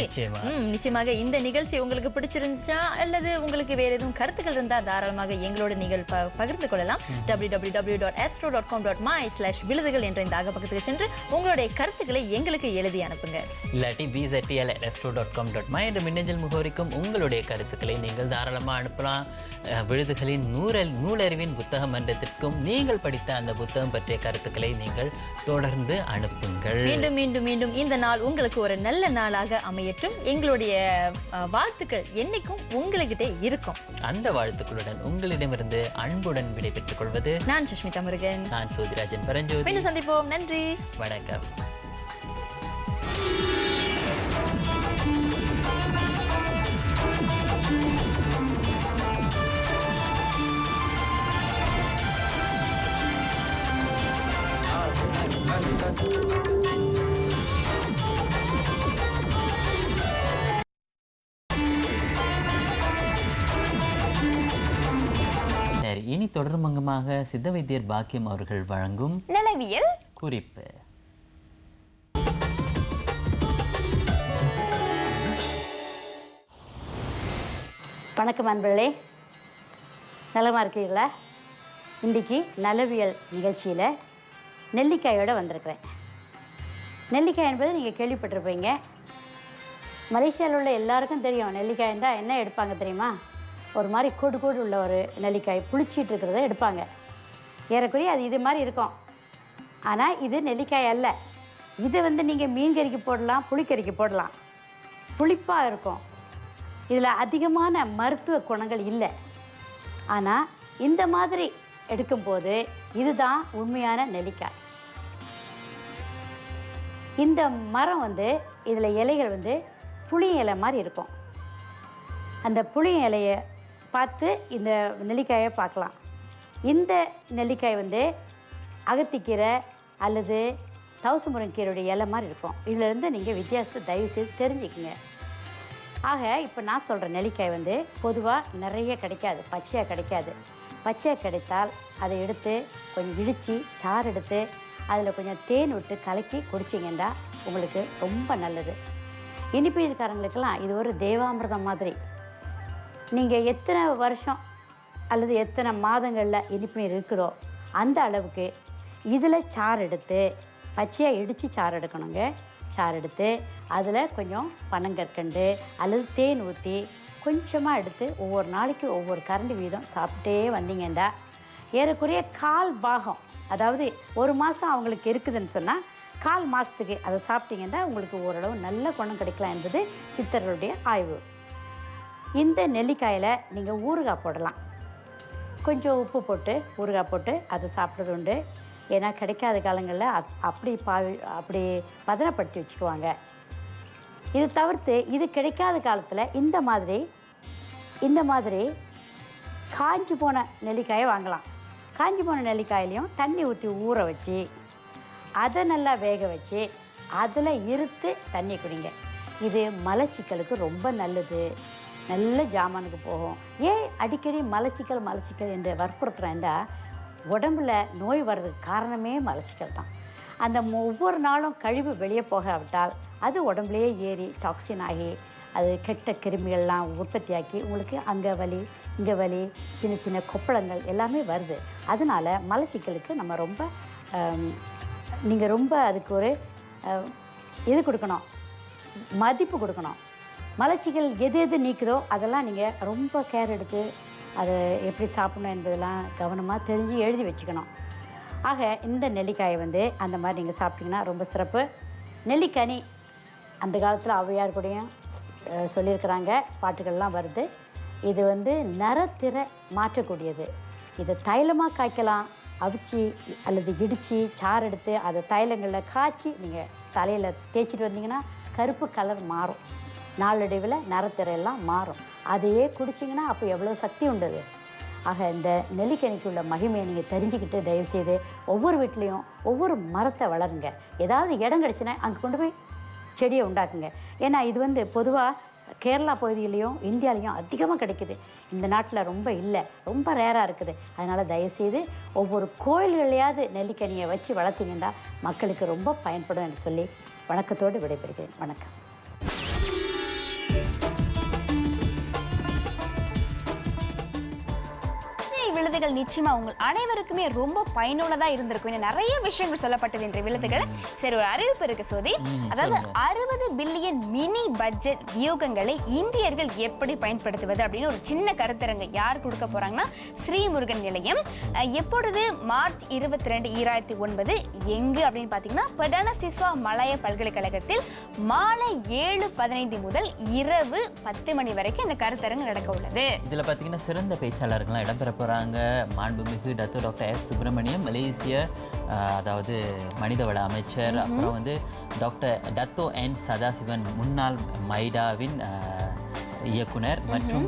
Speaker 5: நிச்சயமாக இந்த நிகழ்ச்சி உங்களுக்கு பிடிச்சிருந்துச்சா அல்லது உங்களுக்கு வேற எதுவும் கருத்துக்கள் இருந்தா தாராளமாக எங்களோட நீங்கள் பகிர்ந்து கொள்ளலாம். www.astro.com.my/விழுதுகள் என்ற இந்த அகப்பக்கத்துக்கு சென்று உங்களுடைய கருத்துக்களை எங்களுக்கு எழுதி அனுப்புங்க.
Speaker 4: இல்லாட்டி bztl@astro.com.my என்ற மின்னஞ்சல் முகவரிக்கும் உங்களுடைய கருத்துக்களை நீங்கள் தாராளமாக அனுப்பலாம். விழுதுகளின் நூலறிவின் புத்தக மன்றத்திற்கும் நீங்கள் படித்த அந்த புத்தகம் பற்றிய கருத்துக்களை நீங்கள் தொடர்ந்து அனுப்புங்கள்.
Speaker 5: மீண்டும் மீண்டும் மீண்டும் இந்த நாள் உங்களுக்கு ஒரு நல்ல நாளாக அமையட்டும். எங்களுடைய வாழ்த்துக்கள் என்னைக்கும் உங்ககிட்ட இருக்கும்.
Speaker 4: அந்த வாழ்த்துக்களுடன் உங்களிடமிருந்து அன்புடன் விடைபெற்றுக் கொள்வது
Speaker 5: நான் சுஷ்மிதா முருகன்.
Speaker 4: நான் சோதிராஜன் பரஞ்சோதி.
Speaker 5: மீண்டும் சந்திப்போம். நன்றி,
Speaker 4: வணக்கம். இனி தொடர்மங்கமாக சித்த வைத்தியர் பாக்கியம் அவர்கள் வழங்கும்
Speaker 2: நலவியல்
Speaker 4: குறிப்பு.
Speaker 3: வணக்கம் அன்பர்களே, நலமாக இருக்கீங்களா? இன்றைக்கி நலவியல் நிகழ்ச்சியில் நெல்லிக்காயோடு வந்திருக்கிறேன். நெல்லிக்காய் என்பது நீங்கள் கேள்விப்பட்டிருப்பீங்க. மலேசியாவில் உள்ள எல்லாருக்கும் தெரியும். நெல்லிக்காய் இருந்தால் என்ன எடுப்பாங்க தெரியுமா? ஒரு மாதிரி கூடு கூடு உள்ள ஒரு நெல்லிக்காய் புளிச்சிட்டு இருக்கிறத எடுப்பாங்க. ஏறக்குறைய அது இது மாதிரி இருக்கும். ஆனால் இது நெல்லிக்காய் அல்ல. இதை நீங்கள் மீன் கறிக்கு போடலாம், புளிக்கறிக்கு போடலாம். புளிப்பாக இருக்கும். இதில் அதிகமான மருத்துவ குணங்கள் இல்லை. ஆனால் இந்த மாதிரி எடுக்கும்போது இதுதான் உண்மையான நெல்லிக்காய். இந்த மரம் இதில் இலைகள் புளி இலை மாதிரி இருக்கும். அந்த புளி இலையை பார்த்து இந்த நெல்லிக்காயை பார்க்கலாம். இந்த நெல்லிக்காய் அகத்திக்கீரை அல்லது தவசு முருங்கைக்கீரையுடைய இலை மாதிரி இருக்கும். இதிலேருந்து நீங்கள் வித்தியாசத்தை தயவு செய்து தெரிஞ்சுக்கங்க. ஆக இப்போ நான் சொல்கிற நெல்லிக்காய் பொதுவாக நிறைய கிடைக்காது, பச்சையாக கிடைக்காது. பச்சையாக கிடைத்தால் அதை எடுத்து கொஞ்சம் இடித்து சாறு எடுத்து அதில் கொஞ்சம் தேன் விட்டு கலக்கி குடிச்சிங்கன்னா உங்களுக்கு ரொம்ப நல்லது. இனிப்பு இருக்காரங்களுக்கெல்லாம் இது ஒரு தேவாமிர்தம் மாதிரி. நீங்கள் எத்தனை வருஷம் அல்லது எத்தனை மாதங்களில் இனிப்பு நீர் இருக்குதோ அந்த அளவுக்கு இதில் சாறு எடுத்து பச்சையாக இடித்து சாறு எடுக்கணுங்க. சாறு எடுத்து அதில் கொஞ்சம் பனங்கற்கண்டு அல்லது தேன் ஊற்றி கொஞ்சமாக எடுத்து ஒவ்வொரு நாளைக்கு ஒவ்வொரு கரண்டி வீதம் சாப்பிட்டே வந்தீங்கன்னா ஏறக்குறைய 1/4 பாகம், அதாவது ஒரு மாதம் அவங்களுக்கு இருக்குதுன்னு சொன்னால் 1/4 மாதத்துக்கு அதை சாப்பிட்டீங்கன்னா உங்களுக்கு ஓரளவு நல்ல குணம் கிடைக்கலாம் என்பது சித்தர்களுடைய ஆய்வு. இந்த நெல்லிக்காயில் நீங்கள் ஊறுகாய் போடலாம். கொஞ்சம் உப்பு போட்டு ஊறுகாய் போட்டு அதை சாப்பிட்றது உண்டு. ஏன்னா கிடைக்காத காலங்களில் அப்படி பதனப்படுத்தி வச்சுக்குவாங்க. இது தவிர்த்து இது கிடைக்காத காலத்தில் இந்த மாதிரி காஞ்சி போன நெல்லிக்காயை வாங்கலாம். காஞ்சி போன நெல்லிக்காயிலையும் தண்ணி ஊற்றி ஊற வச்சு அதை நல்லா வேக வச்சு அதில் இருத்து தண்ணி குடிங்க. இது மலச்சிக்கலுக்கு ரொம்ப நல்லது. நல்ல ஜாமானுக்கு போகும். ஏன் அடிக்கடி மலச்சிக்கல் என்று வற்புறுத்துறேன்டா, உடம்புல நோய் வர்றதுக்கு காரணமே மலச்சிக்கல் தான். அந்த ஒவ்வொரு நாளும் கழிவு வெளியே போகாவிட்டால் அது உடம்புலையே ஏறி டாக்ஸின் ஆகி அது கெட்ட கிருமிகள்லாம் உற்பத்தியாக்கி உங்களுக்கு அங்கே வலி இங்கே வலி சின்ன சின்ன கொப்பளங்கள் எல்லாமே வருது. அதனால் மலச்சிக்கலுக்கு நம்ம நீங்கள் ரொம்ப அதுக்கு ஒரு இது கொடுக்கணும், மதிப்பு கொடுக்கணும். மலச்சிக்கல் எது நீக்குதோ அதெல்லாம் நீங்கள் ரொம்ப கேர் எடுத்து அதை எப்படி சாப்பிடணும் என்பதெல்லாம் கவனமாக தெரிஞ்சு எழுதி வச்சுக்கணும். ஆக இந்த நெல்லிக்காயை அந்த மாதிரி நீங்கள் சாப்பிட்டிங்கன்னா ரொம்ப சிறப்பு. நெல்லிக்கனி அந்த காலத்தில் ஔவையார் கூடயும் சொல்லியிருக்கிறாங்க, பாட்டுகள்லாம் வருது. இது நரத்திரை மாற்றக்கூடியது. இதை தைலமாக காய்க்கலாம், அவிச்சு அல்லது இடித்து சாறு எடுத்து அதை தைலங்களில் காய்ச்சி நீங்கள் தலையில் தேய்ச்சிட்டு வந்தீங்கன்னா கருப்பு கலர் மாறும். நாளடைவில் நரத்திரையெல்லாம் மாறும். அதையே குடிச்சிங்கன்னா அப்போ எவ்வளோ சக்தி உண்டது. ஆக இந்த நெல்லிக்கனிக்குள்ள மகிமையை நீங்கள் தெரிஞ்சுக்கிட்டு தயவுசெய்து ஒவ்வொரு வீட்லேயும் ஒவ்வொரு மரத்தை வளருங்க. ஏதாவது இடம் கிடச்சுன்னா அங்கே கொண்டு போய் செடியை உண்டாக்குங்க. ஏன்னா இது பொதுவாக கேரளா பகுதியிலையும் இந்தியாலையும் அதிகமாக கிடைக்குது. இந்த நாட்டில் ரொம்ப இல்லை, ரொம்ப ரேராக இருக்குது. அதனால் தயவுசெய்து ஒவ்வொரு கோயில்களையாவது நெல்லிக்கனியை வச்சு வளர்த்திங்கன்னா மக்களுக்கு ரொம்ப பயன்படும் என்று சொல்லி வணக்கத்தோடு விடைபெறுகிறேன். வணக்கம்.
Speaker 2: விழுதுகள் நிச்சயமா உங்கள் அனைவருக்குமே ரொம்ப பயனுள்ளதா இருந்திருக்கும். இன்னும் நிறைய விஷயங்கள் சொல்லப்பட்டது என்ற விழுதுகள். சரி, ஒரு அறிவிப்பு இருக்கு சோதி. அதாவது 60 பில்லியன் மினி பட்ஜெட் வியூகங்களை இந்தியர்கள் எப்படி பயன்படுத்துவது அப்படின்னு ஒரு சின்ன கருத்தரங்கு யார் கொடுக்க போறாங்கன்னா ஸ்ரீமுருகன் நிலையம். எப்பொழுது? மார்ச் 22, 2009. எங்கு அப்படின்னு பார்த்தீங்கன்னா பெடனசிஸ்வா மலாய பல்கலைக்கழகத்தில் மாலை 7:15 முதல் இரவு 10 மணி வரைக்கும் இந்த கருத்தரங்கு நடக்க உள்ளது.
Speaker 4: இதில் பார்த்தீங்கன்னா சிறந்த பேச்சாளர்கள்லாம் இடம்பெற போகிறாங்க. மாண்புமிகு டாக்டர் எஸ் சுப்பிரமணியம், மலேசிய அதாவது மனிதவள அமைச்சர். அப்புறம் வந்து டாக்டர் டத்தோ என் சதாசிவன், முன்னாள் மைடாவின் இயக்குனர், மற்றும்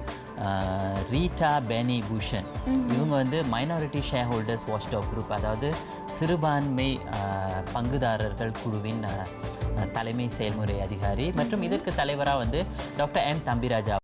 Speaker 4: ரீட்டா பெனி பூஷன். இவங்க வந்து minority share holders watchdog group, அதாவது சிறுபான்மை பங்குதாரர்கள் குழுவின் தலைமை செயல்முறை அதிகாரி, மற்றும் இதற்கு தலைவராக வந்து டாக்டர் எம் தம்பிராஜா